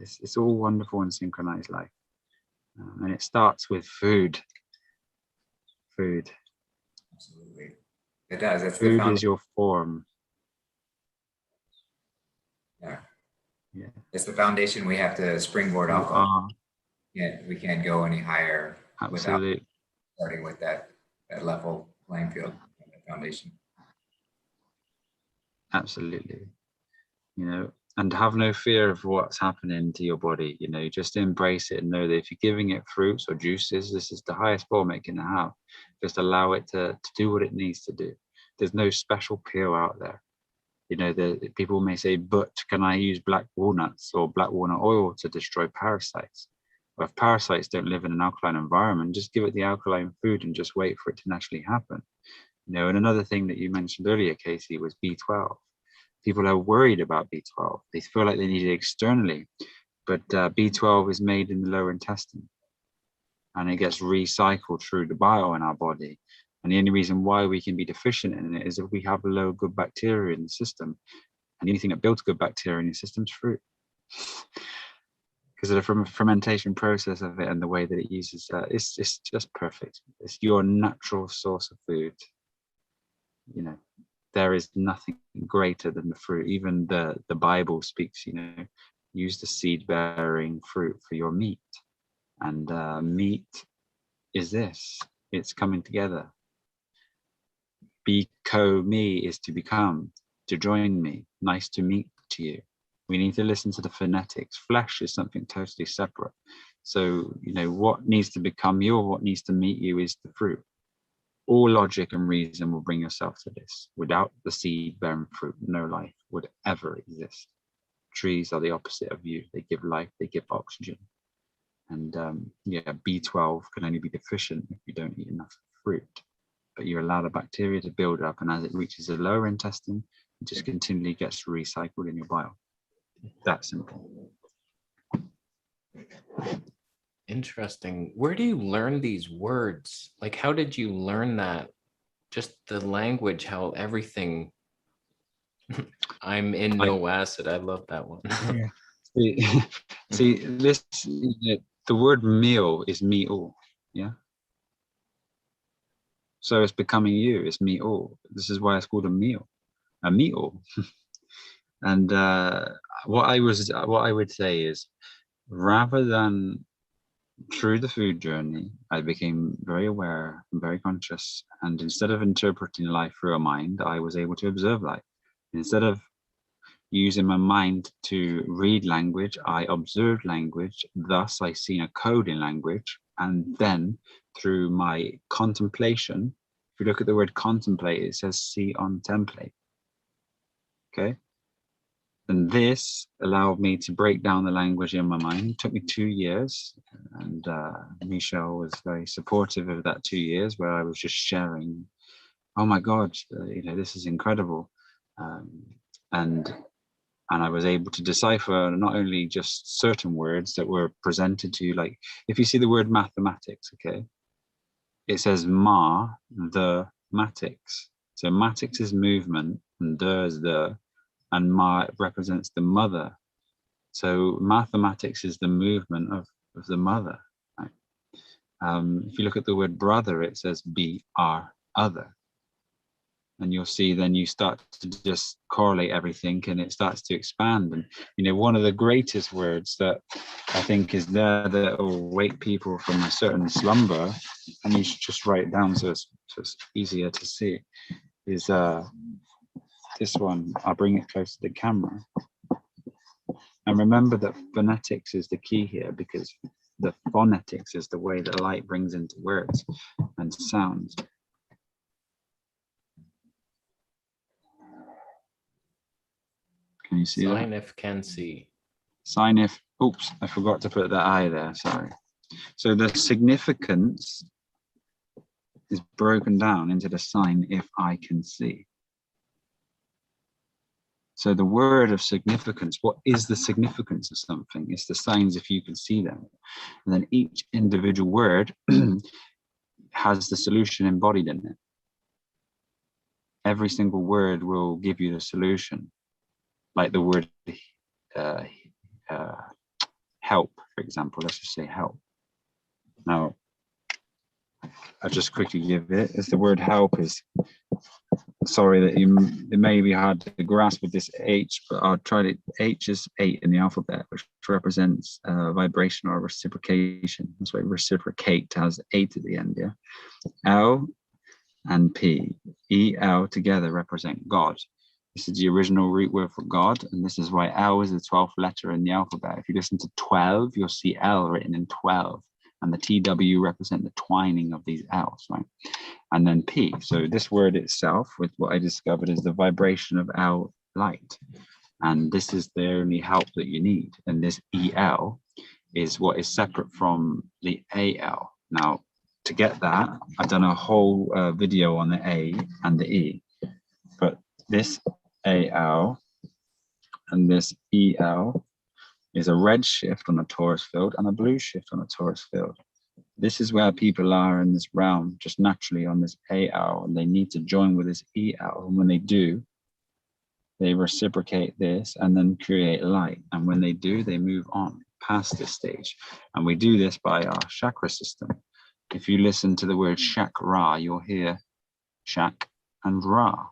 it's all wonderful and synchronized life. And it starts with food. Food. Absolutely. It does. It's food is your form. Yeah. Yeah. It's the foundation we have to springboard off of. Yeah, we can't go any higher without starting with that level playing field, that foundation. Absolutely. You know, and have no fear of what's happening to your body. You know, just embrace it and know that if you're giving it fruits or juices, this is the highest form it can have. Just allow it to do what it needs to do. There's no special pill out there. You know, the people may say, but can I use black walnuts or black walnut oil to destroy parasites? Well, if parasites don't live in an alkaline environment, just give it the alkaline food and just wait for it to naturally happen. You know, and another thing that you mentioned earlier, Kasey, was B12. People are worried about B12. They feel like they need it externally, but B12 is made in the lower intestine and it gets recycled through the bile in our body. And the only reason why we can be deficient in it is if we have low good bacteria in the system. And the only thing that builds good bacteria in your system is fruit. Because of the fermentation process of it and the way that it uses, it's just perfect. It's your natural source of food. You know, there is nothing greater than the fruit. Even the Bible speaks, you know, use the seed-bearing fruit for your meat. And meat is this. It's coming together. Me is to become, to join me. Nice to meet to you. We need to listen to the phonetics. Flesh is something totally separate. So, you know, what needs to become you or what needs to meet you is the fruit. All logic and reason will bring yourself to this. Without the seed-bearing fruit, no life would ever exist. Trees are the opposite of you. They give life, they give oxygen. And yeah, B12 can only be deficient if you don't eat enough fruit. But you allow the bacteria to build up, and as it reaches the lower intestine, it just continually gets recycled in your bile. That simple. Interesting. Where do you learn these words? Like, how did you learn that? Just the language, how everything. I'm in no acid. I love that one. See, this, the word meal is me all. Yeah. So it's becoming you. It's me all. This is why it's called a meal all. And what I would say is, rather than through the food journey, I became very aware and very conscious. And instead of interpreting life through a mind, I was able to observe life. Instead of using my mind to read language, I observed language. Thus, I seen a code in language. And then through my contemplation, if you look at the word contemplate, it says see on template. Okay. And this allowed me to break down the language in my mind. It took me 2 years, and Michelle was very supportive of that 2 years, where I was just sharing, oh my God, you know, this is incredible. And I was able to decipher not only just certain words that were presented to you, like if you see the word mathematics, okay, it says the matics. So matics is movement, and is the, and ma represents the mother. So mathematics is the movement of the mother. Right? If you look at the word brother, it says other. And you'll see then you start to just correlate everything, and it starts to expand. And, you know, one of the greatest words that I think is there that will wake people from a certain slumber, and you should just write it down so it's easier to see, is this one. I'll bring it close to the camera. And remember that phonetics is the key here, because the phonetics is the way that light brings into words and sounds. Can you see Sign that? if can see. Sign if, oops, I forgot to put that I there, sorry. So the significance is broken down into the sign if I can see. So the word of significance, what is the significance of something? It's the signs if you can see them. And then each individual word has the solution embodied in it. Every single word will give you the solution. Like the word help, for example. Let's just say help. Now, I'll just quickly give it. As the word help is, sorry that it may be hard to grasp with this H, but I'll try to. H is 8 in the alphabet, which represents vibration or reciprocation. That's why reciprocate has 8 at the end. Yeah. L and P, E, L together represent God. This is the original root word for God, and this is why L is the 12th letter in the alphabet. If you listen to 12, you'll see L written in 12, and the TW represent the twining of these L's, right? And then P. So this word itself, with what I discovered, is the vibration of L light, and this is the only help that you need. And this EL is what is separate from the AL. Now, to get that, I've done a whole video on the A and the E, but this AL and this EL is a red shift on a torus field and a blue shift on a torus field. This is where people are in this realm, just naturally on this AL, and they need to join with this EL. And when they do, they reciprocate this and then create light. And when they do, they move on past this stage. And we do this by our chakra system. If you listen to the word chakra, you'll hear Shak and Ra.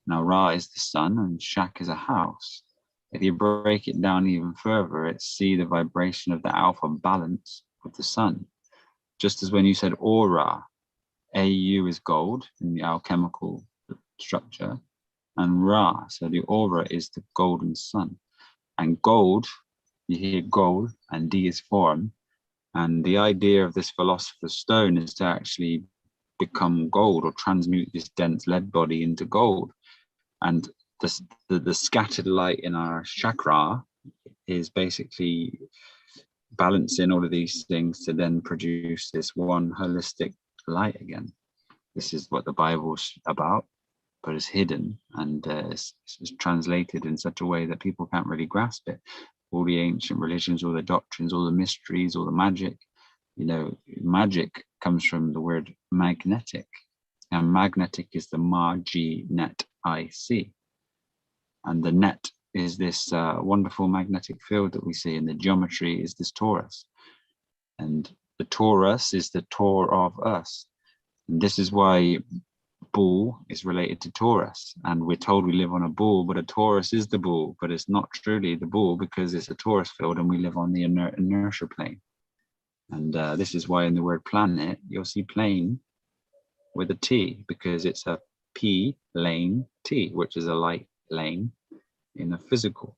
Now, Ra is the sun and Shak is a house. If you break it down even further, it's see the vibration of the alpha balance with the sun. Just as when you said aura, AU is gold in the alchemical structure, and Ra, so the aura is the golden sun. And gold, you hear gold, and D is form. And the idea of this philosopher's stone is to actually become gold or transmute this dense lead body into gold. And the scattered light in our chakra is basically balancing all of these things to then produce this one holistic light again. This is what the Bible's about, but it's hidden, and it's translated in such a way that people can't really grasp it. All the ancient religions, all the doctrines, all the mysteries, all the magic, you know, magic comes from the word magnetic, and magnetic is the Mag-net IC, and the net is this wonderful magnetic field that we see, and the geometry is this torus, and the torus is the Tor of us, and this is why bull is related to Taurus, and we're told we live on a bull, but a Taurus is the bull, but it's not truly the bull because it's a Taurus field and we live on the inertia plane. And this is why in the word planet you'll see plane with a T, because it's a P lane T, which is a light lane in a physical.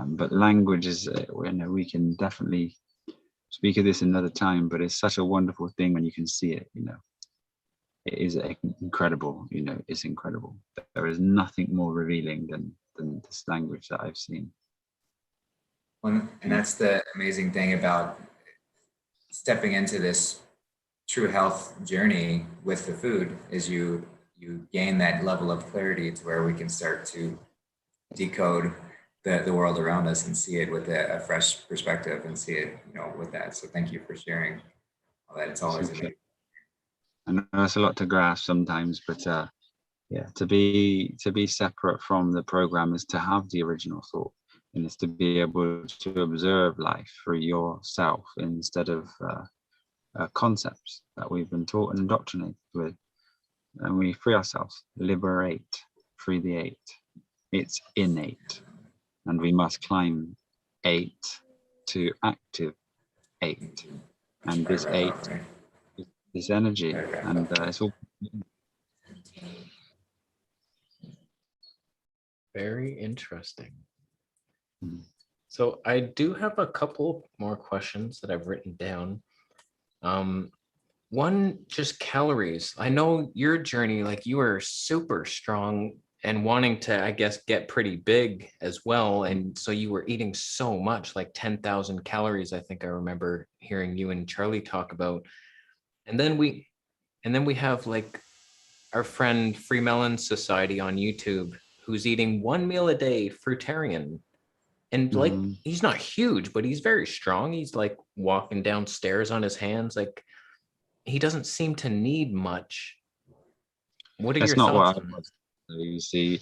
But language is, we can definitely speak of this another time, but it's such a wonderful thing when you can see it, you know. It is incredible, you know, it's incredible. There is nothing more revealing than this language that I've seen. Well, and that's the amazing thing about stepping into this true health journey with the food, is you gain that level of clarity to where we can start to decode the world around us and see it with a fresh perspective and see it, you know, with that. So thank you for sharing all that. It's always amazing. I know it's a lot to grasp sometimes, but yeah, to be separate from the program is to have the original thought, and it's to be able to observe life for yourself instead of concepts that we've been taught and indoctrinated with. And we free ourselves, liberate, free the eight. It's innate, and we must climb 8 to active 8, and this 8. This energy, and it's all very interesting. Mm-hmm. So I do have a couple more questions that I've written down. One, just calories. I know your journey, like you were super strong and wanting to, I guess, get pretty big as well, and so you were eating so much, like 10,000 calories. I think I remember hearing you and Charlie talk about. And then we have like our friend Free Melon Society on YouTube, who's eating 1 meal a day, fruitarian. And like, he's not huge, but he's very strong. He's like walking downstairs on his hands. Like, he doesn't seem to need much. What are your thoughts on this? You see,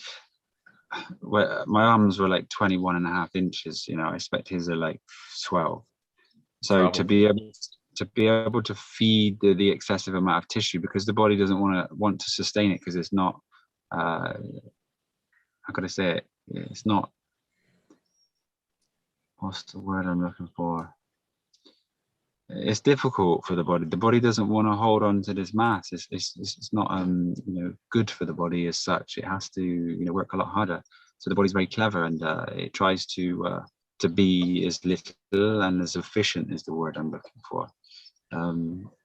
my arms were like 21.5 inches, you know, I expect his are like 12. So probably. to be able to feed the excessive amount of tissue, because the body doesn't want to sustain it, because it's not how could I say it, it's not, what's the word I'm looking for, it's difficult for the body. The body doesn't want to hold on to this mass. It's not good for the body as such. It has to work a lot harder. So the body's very clever, and it tries to be as little and as efficient is the word I'm looking for.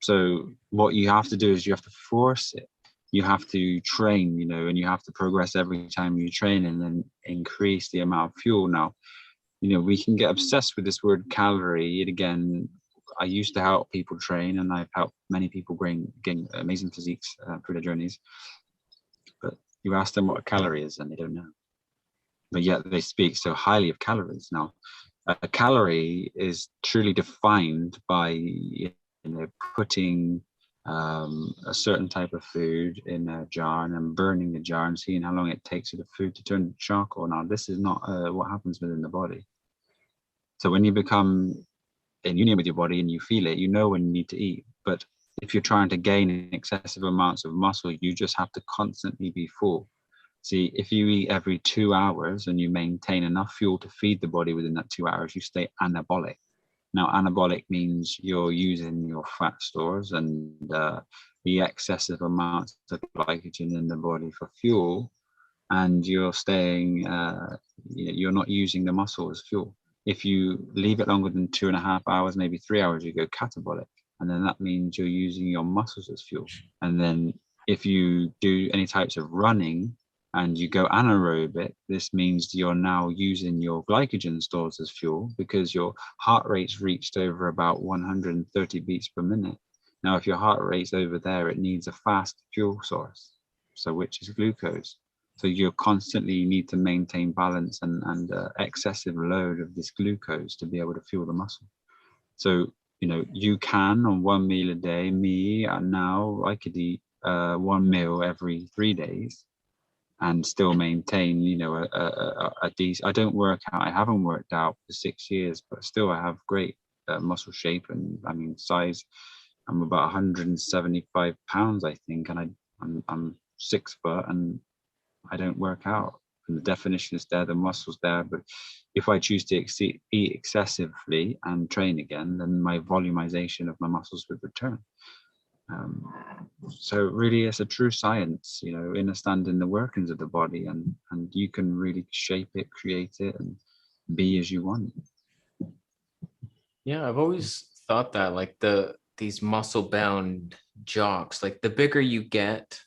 So what you have to do is you have to force it. You have to train, and you have to progress every time you train, and then increase the amount of fuel. Now, we can get obsessed with this word calorie. Again, I used to help people train, and I've helped many people gain amazing physiques through their journeys. But you ask them what a calorie is, and they don't know. But yet they speak so highly of calories. Now, a calorie is truly defined by putting a certain type of food in a jar and then burning the jar and seeing how long it takes for the food to turn to charcoal. Now, this is not what happens within the body. So when you become in union with your body and you feel it, you know when you need to eat. But if you're trying to gain excessive amounts of muscle, you just have to constantly be full. See, if you eat every 2 hours and you maintain enough fuel to feed the body within that 2 hours, you stay anabolic. Now, anabolic means you're using your fat stores and the excessive amounts of glycogen in the body for fuel, and you're staying, you're not using the muscle as fuel. If you leave it longer than 2.5 hours, maybe 3 hours, you go catabolic. And then that means you're using your muscles as fuel. And then if you do any types of running and you go anaerobic, this means you're now using your glycogen stores as fuel because your heart rate's reached over about 130 beats per minute. Now, if your heart rate's over there, it needs a fast fuel source, so which is glucose. So you constantly need to maintain balance and excessive load of this glucose to be able to fuel the muscle. So, you can on one meal a day. Me, now I could eat one meal every 3 days and still maintain, a decent. I don't work out. I haven't worked out for 6 years, but still I have great muscle shape and size. I'm about 175 pounds, I think, and I'm 6 foot, and I don't work out. And the definition is there, the muscle's there. But if I choose to eat excessively and train again, then my volumization of my muscles would return. So really, it's a true science, understanding the workings of the body, and you can really shape it, create it, and be as you want. Yeah, I've always thought that, like these muscle-bound jocks, like the bigger you get,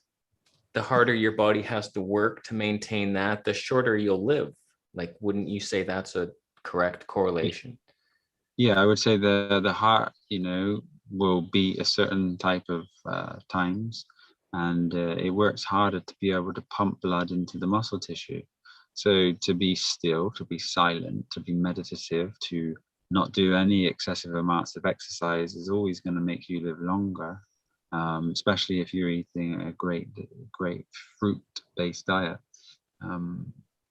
the harder your body has to work to maintain that, the shorter you'll live. Like, wouldn't you say that's a correct correlation? Yeah, I would say the heart, will beat a certain type of times, and it works harder to be able to pump blood into the muscle tissue. So to be still, to be silent, to be meditative, to not do any excessive amounts of exercise is always going to make you live longer, especially if you're eating a great fruit-based diet.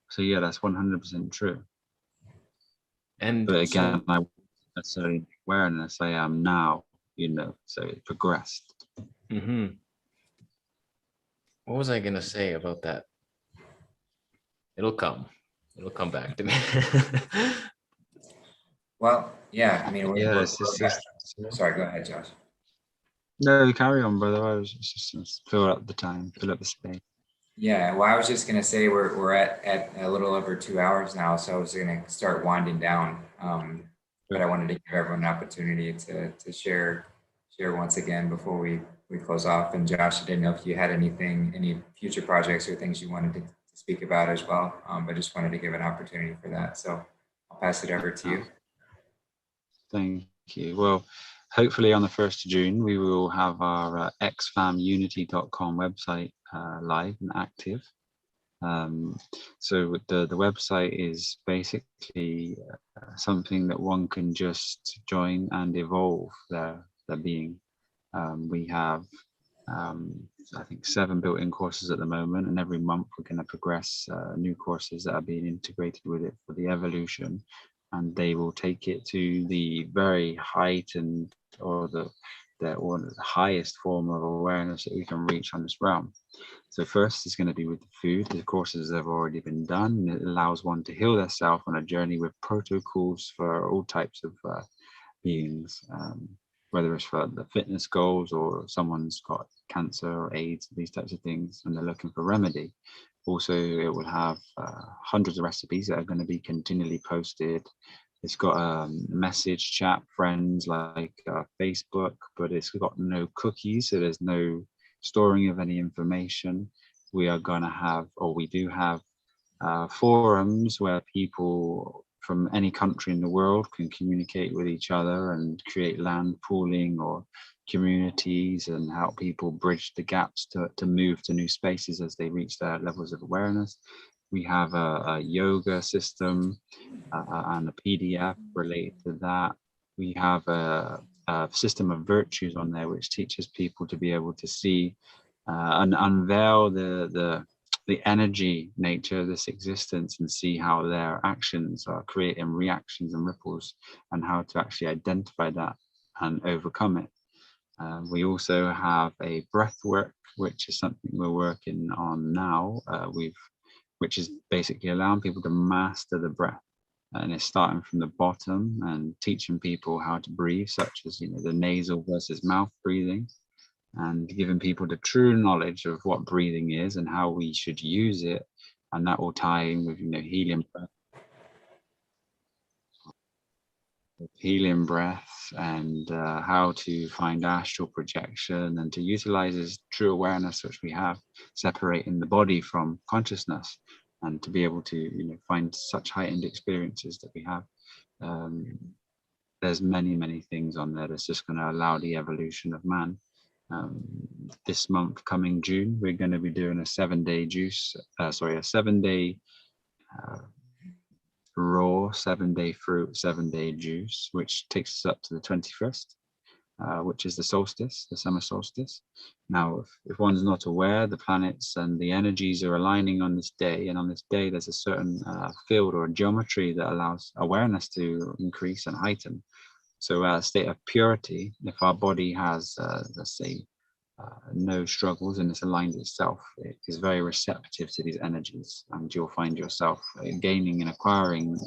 So yeah, that's 100% true. But again, I won't necessarily awareness. I am now, so it progressed. Mm-hmm. What was I gonna say about that? It'll come back to me. Well, yeah, sorry, go ahead, Josh. No, carry on, brother. I was just fill up the time, fill up the space. Yeah, well, I was just gonna say we're at a little over 2 hours now, so I was gonna start winding down. But I wanted to give everyone an opportunity to share once again before we close off. And Josh, I didn't know if you had any future projects or things you wanted to speak about as well. But just wanted to give an opportunity for that. So I'll pass it over to you. Thank you. Well, hopefully on the 1st of June, we will have our xfamunity.com website live and active. So the website is basically something that one can just join and evolve their being. We have, I think, 7 built-in courses at the moment, and every month we're going to progress new courses that are being integrated with it for the evolution, and they will take it to the very heightened or the highest form of awareness that we can reach on this realm. So first is going to be with the food. The courses have already been done. It allows one to heal themselves on a journey with protocols for all types of beings. whether it's for the fitness goals or someone's got cancer or AIDS, these types of things, and they're looking for remedy. Also, it will have hundreds of recipes that are going to be continually posted. It's got a message chat, friends like Facebook, but it's got no cookies, so there's no storing of any information. We are going to have, or we do have, forums where people from any country in the world can communicate with each other and create land pooling or communities and help people bridge the gaps to move to new spaces as they reach their levels of awareness. We have a yoga system and a PDF related to that. We have a system of virtues on there which teaches people to be able to see and unveil the energy nature of this existence and see how their actions are creating reactions and ripples and how to actually identify that and overcome it. We also have a breath work, which is something we're working on now, which is basically allowing people to master the breath. And it's starting from the bottom and teaching people how to breathe, such as, the nasal versus mouth breathing, and giving people the true knowledge of what breathing is and how we should use it. And that will tie in with, healing breath and how to find astral projection and to utilize this true awareness which we have, separating the body from consciousness, and to be able to find such heightened experiences that we have. There's many things on there that's just going to allow the evolution of man. This month, coming June, we're going to be doing a 7-day raw, 7-day fruit, 7-day juice, which takes us up to the 21st, which is the solstice, the summer solstice. Now, if one's not aware, the planets and the energies are aligning on this day, and on this day there's a certain field or geometry that allows awareness to increase and heighten. So a state of purity, if our body has, let's say, no struggles and it's aligned itself, it is very receptive to these energies, and you'll find yourself gaining and acquiring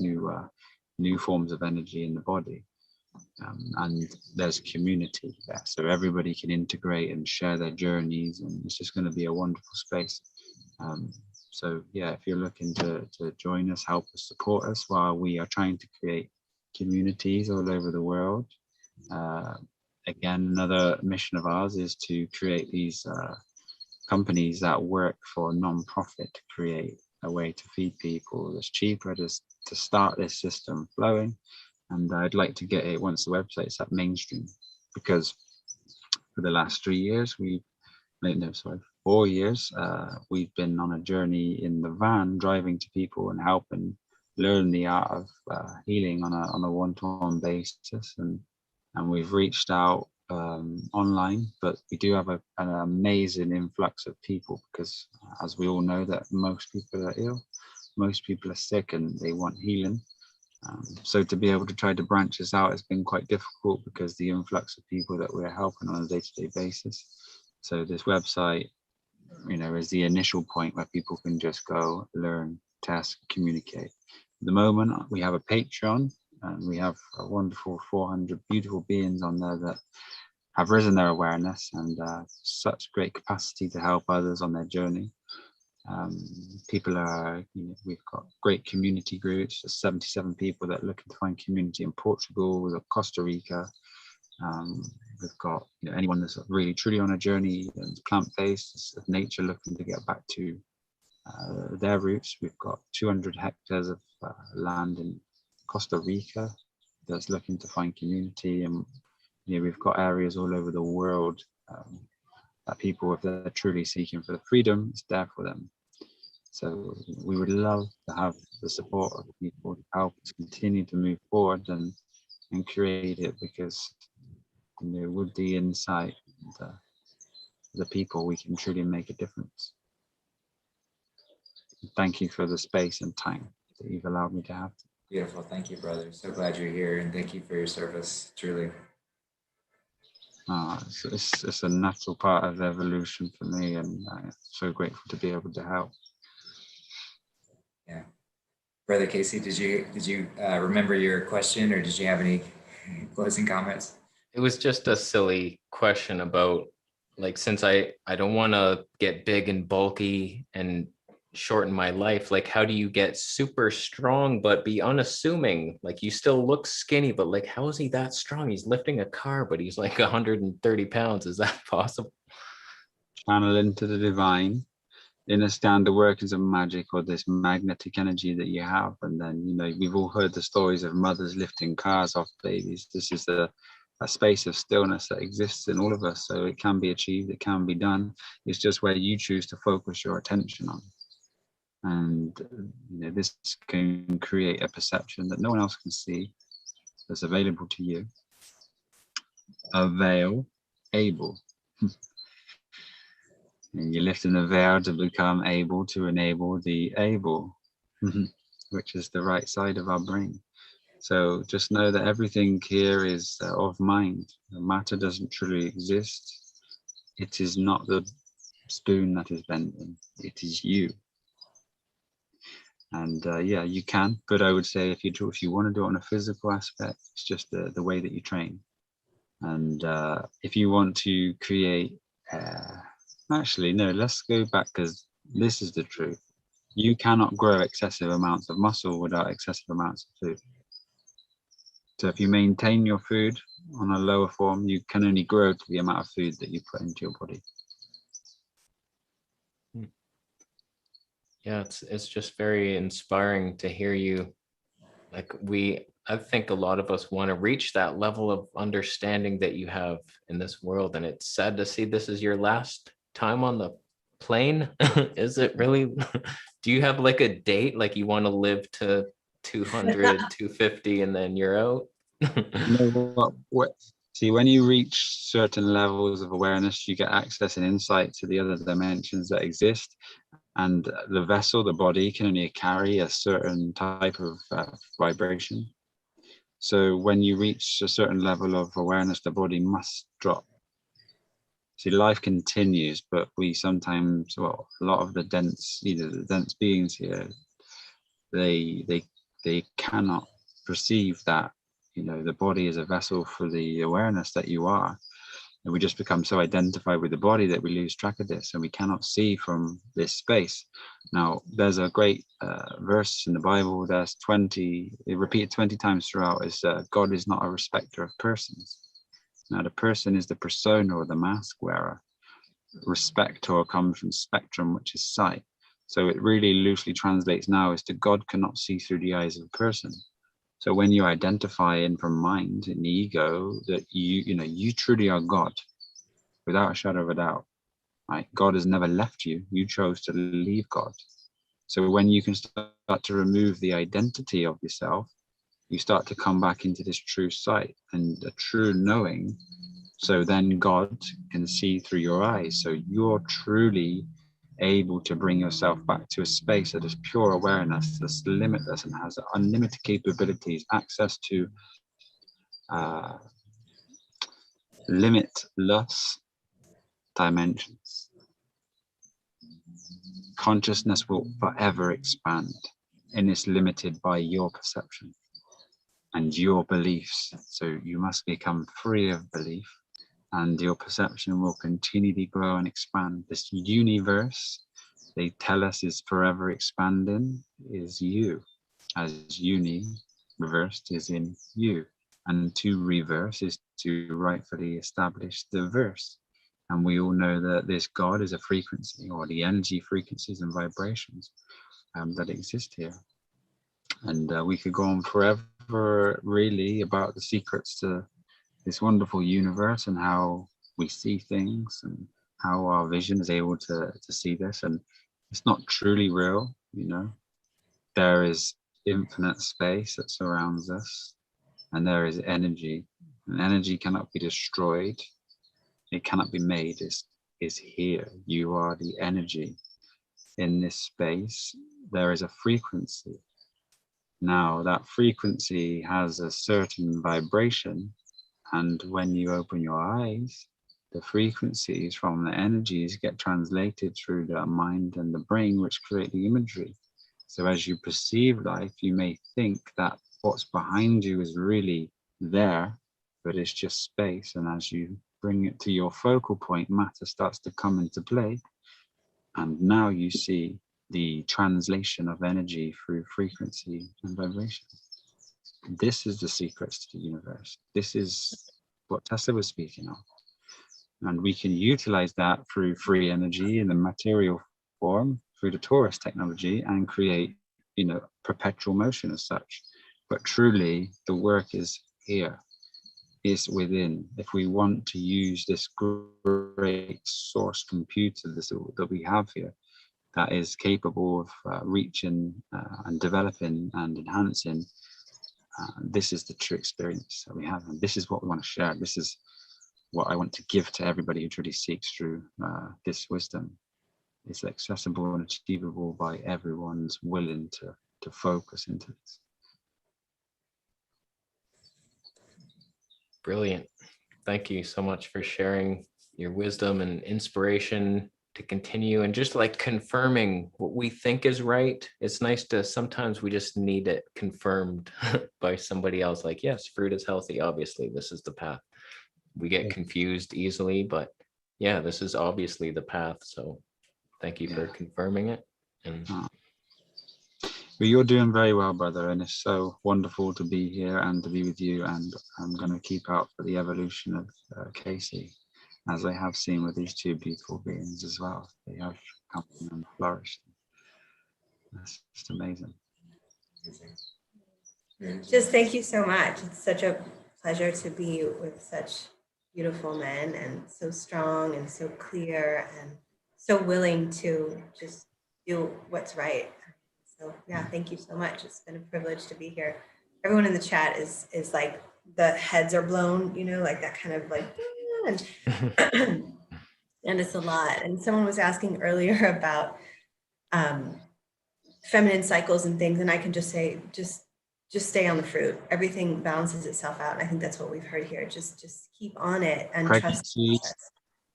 new forms of energy in the body. And there's community there, so everybody can integrate and share their journeys, and it's just going to be a wonderful space. So yeah, if you're looking to join us, help us, support us while we are trying to create communities all over the world. Again, another mission of ours is to create these companies that work for non-profit to create a way to feed people that's cheaper to start this system flowing. And I'd like to get it, once the website's at mainstream, because for the last 4 years, we've been on a journey in the van, driving to people and helping learn the art of healing on a one-to-one basis, and we've reached out online, but we do have an amazing influx of people, because as we all know that most people are ill, most people are sick, and they want healing. So to be able to try to branch this out has been quite difficult, because the influx of people that we're helping on a day-to-day basis. So this website, is the initial point where people can just go, learn, test, communicate. At the moment, we have a Patreon, and we have a wonderful 400 beautiful beings on there that have risen their awareness and such great capacity to help others on their journey. People are, we've got great community groups. There's 77 people that are looking to find community in Portugal, we've got Costa Rica. We've got anyone that's really truly on a journey and plant-based, nature, looking to get back to their roots. We've got 200 hectares of land in Costa Rica that's looking to find community, and we've got areas all over the world that people, if they're truly seeking for the freedom, it's there for them. So we would love to have the support of people to help us continue to move forward and create it, because with the insight, the people, we can truly make a difference. Thank you for the space and time that you've allowed me to have. Beautiful. Thank you, brother. So glad you're here, and thank you for your service, truly. It's a natural part of evolution for me, and I'm so grateful to be able to help. Yeah. Brother Kasey, did you remember your question, or did you have any closing comments? it was just a silly question about, like, since I don't want to get big and bulky and shorten my life, like, how do you get super strong but be unassuming? Like, you still look skinny, but like, how is he that strong? He's lifting a car, but he's like 130 pounds. Is that possible? Channel into the divine, understand the workings of magic or this magnetic energy that you have. And then, you know, we've all heard the stories of mothers lifting cars off babies. This is a space of stillness that exists in all of us. So it can be achieved, it can be done. It's just where you choose to focus your attention on. And you know, this can create a perception that no one else can see, that's available to you. Avail, able. And you're lifting the veil to become able to enable the able, which is the right side of our brain. So just know that everything here is of mind. The matter doesn't truly exist. It is not the spoon that is bending. It is you. And yeah, you can. But I would say if you want to do it on a physical aspect, it's just the way that you train. And if you want to create actually, no, let's go back, because this is the truth. You cannot grow excessive amounts of muscle without excessive amounts of food. So if you maintain your food on a lower form, you can only grow to the amount of food that you put into your body. Yeah, it's just very inspiring to hear you. Like, I think a lot of us want to reach that level of understanding that you have in this world. And it's sad to see this is your last time on the plane. Is it really? Do you have like a date, like you want to live to 200, 250 and then you're out? You know what? See, when you reach certain levels of awareness, you get access and insight to the other dimensions that exist. And the vessel, the body, can only carry a certain type of vibration. So when you reach a certain level of awareness, the body must drop. See, life continues, but we sometimes, well, a lot of the dense beings here, they cannot perceive that, you know, the body is a vessel for the awareness that you are. And we just become so identified with the body that we lose track of this, and we cannot see from this space. Now, there's a great verse in the Bible. There's 20, it repeated 20 times throughout, is God is not a respecter of persons. Now, the person is the persona or the mask wearer. Respector comes from spectrum, which is sight. So it really loosely translates now as to God cannot see through the eyes of a person. So when you identify in from mind and ego that you truly are God, without a shadow of a doubt, right? God has never left you. You chose to leave God. So when you can start to remove the identity of yourself, you start to come back into this true sight and a true knowing. So then God can see through your eyes. So you're truly able to bring yourself back to a space that is pure awareness, that's limitless and has unlimited capabilities, access to limitless dimensions. Consciousness will forever expand and is limited by your perception and your beliefs. So you must become free of belief, and your perception will continually grow and expand. This universe, they tell us, is forever expanding, is you. As uni reversed is in you. And to reverse is to rightfully establish the verse. And we all know that this God is a frequency, or the energy frequencies and vibrations that exist here. And we could go on forever, really, about the secrets to this wonderful universe and how we see things and how our vision is able to see this. And it's not truly real, you know. There is infinite space that surrounds us, and there is energy, and energy cannot be destroyed. It cannot be made. It's here. You are the energy in this space. There is a frequency. Now that frequency has a certain vibration, and when you open your eyes, the frequencies from the energies get translated through the mind and the brain, which create the imagery. So as you perceive life, you may think that what's behind you is really there, but it's just space. And as you bring it to your focal point, matter starts to come into play. And now you see the translation of energy through frequency and vibration. This is the secrets to the universe. This is what Tesla was speaking of. And we can utilize that through free energy in the material form, through the torus technology, and create, perpetual motion as such. But truly, the work is here, is within. If we want to use this great source computer that we have here, that is capable of reaching and developing and enhancing, this is the true experience that we have. And this is what we want to share. This is what I want to give to everybody who truly seeks through this wisdom. It's accessible and achievable by everyone's willing to focus into this. Brilliant. Thank you so much for sharing your wisdom and inspiration to continue, and just like confirming what we think is right. It's nice to, sometimes we just need it confirmed by somebody else, like, yes, fruit is healthy, obviously this is the path. We get confused easily, but yeah, this is obviously the path. So thank you for confirming it. And Well, you're doing very well, brother, and it's so wonderful to be here and to be with you. And I'm going to keep out for the evolution of Kasey, as I have seen with these two beautiful beings as well. They have come and flourished. That's just amazing. Just thank you so much. It's such a pleasure to be with such beautiful men, and so strong and so clear and so willing to just do what's right. So yeah, thank you so much. It's been a privilege to be here. Everyone in the chat is like, the heads are blown, like that kind of like, and, and it's a lot. And someone was asking earlier about feminine cycles and things, and I can just say, just stay on the fruit. Everything balances itself out. And I think that's what we've heard here. Just keep on it and trust the process.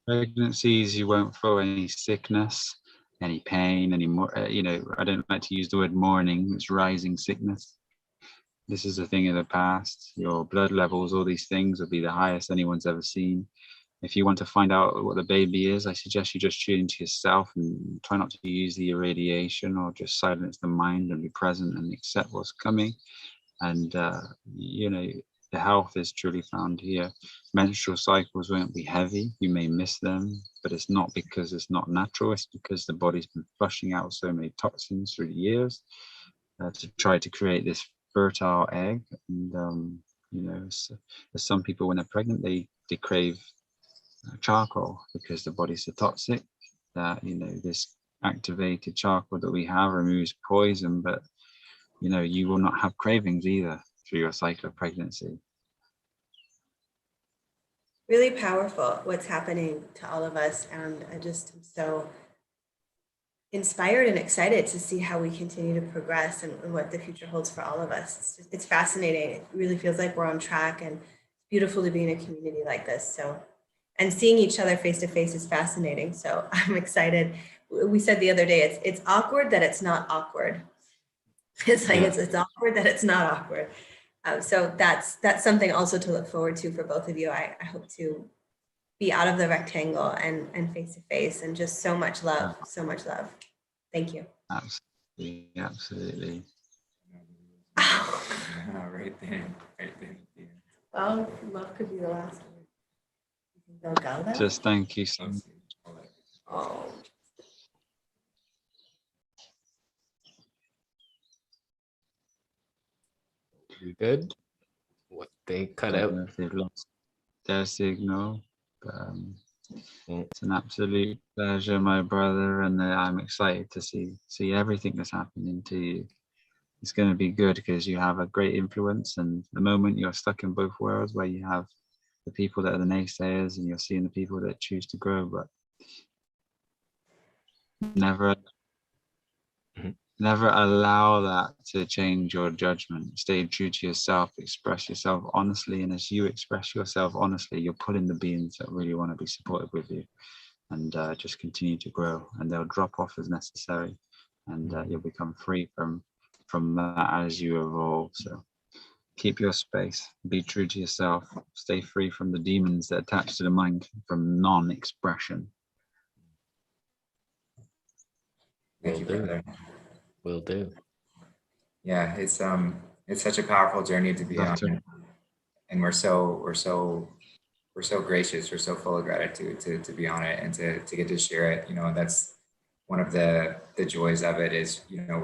Pregnancies, you won't feel any sickness, any pain, any more. I don't like to use the word mourning. It's rising sickness. This is a thing of the past. Your blood levels, all these things, will be the highest anyone's ever seen. If you want to find out what the baby is, I suggest you just tune into yourself and try not to use the irradiation, or just silence the mind and be present and accept what's coming. And, the health is truly found here. Menstrual cycles won't be heavy. You may miss them, but it's not because it's not natural. It's because the body's been flushing out so many toxins through the years to try to create this fertile egg. And, there's some people, when they're pregnant, they crave charcoal because the body's so toxic that, this activated charcoal that we have removes poison, but, you will not have cravings either through your cycle of pregnancy. Really powerful what's happening to all of us, and I just am so inspired and excited to see how we continue to progress and what the future holds for all of us. It's fascinating. It really feels like we're on track, and it's beautiful to be in a community like this. So, and seeing each other face to face is fascinating. So I'm excited. We said the other day, it's awkward that it's not awkward. It's like, it's awkward that it's not awkward. So that's something also to look forward to for both of you. I hope to be out of the rectangle and face to face, and just so much love, so much love. Thank you. Absolutely. Oh, right there. Well, love could be the last one. You think they'll go though? Just thank you so much. Oh. good. What, they cut out? They've lost their signal. It's an absolute pleasure, my brother, and I'm excited to see everything that's happening to you. It's going to be good because you have a great influence, and the moment you're stuck in both worlds, where you have the people that are the naysayers and you're seeing the people that choose to grow, but never allow that to change your judgment. Stay true to yourself, express yourself honestly, and as you express yourself honestly, you're pulling the beings that really want to be supportive with you, and just continue to grow, and they'll drop off as necessary, and you'll become free from that as you evolve. So Keep your space. Be true to yourself. Stay free from the demons that attach to the mind from non-expression. Thank you, brother. Will do. Yeah, it's such a powerful journey to be on, and we're so gracious. We're so full of gratitude to be on it and to get to share it. You know, that's one of the joys of it is, you know,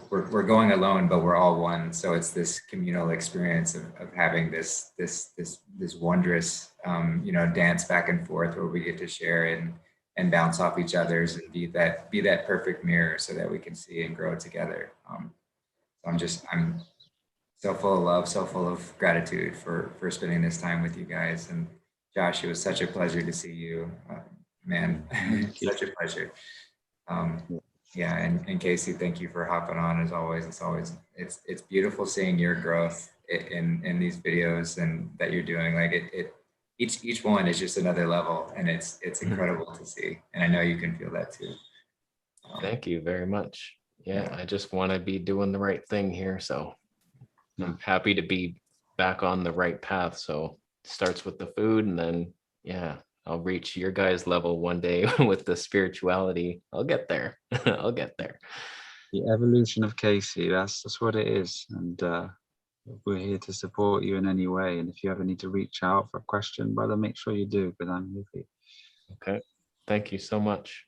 we're going alone, but we're all one. So it's this communal experience of having this wondrous, you know, dance back and forth where we get to share and bounce off each other's and be that perfect mirror so that we can see and grow together. So I'm so full of love, so full of gratitude for spending this time with you guys. And Josh, it was such a pleasure to see you, man. Such a pleasure. Yeah, and Kasey, thank you for hopping on as always. It's beautiful seeing your growth in these videos and that you're doing. Like each one is just another level, and it's incredible to see. And I know you can feel that too. Thank you very much. Yeah, I just want to be doing the right thing here. So I'm happy to be back on the right path. So it starts with the food, and then, yeah, I'll reach your guys' level one day with the spirituality. I'll get there. I'll get there. The evolution of Kasey, that's what it is. And we're here to support you in any way. And if you ever need to reach out for a question, brother, make sure you do, because I'm with you. Okay. Thank you so much.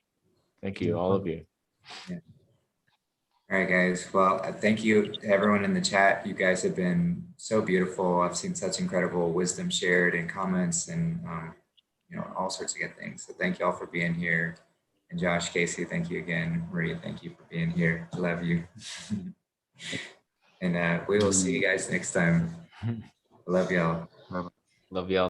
Thank you, all of you. Yeah. All right, guys. Well, thank you to everyone in the chat. You guys have been so beautiful. I've seen such incredible wisdom shared in comments and, you know, all sorts of good things. So thank you all for being here. And Josh, Kasey, thank you again. Maria, thank you for being here. I love you. And we will see you guys next time. I love y'all. Bye-bye. Love y'all.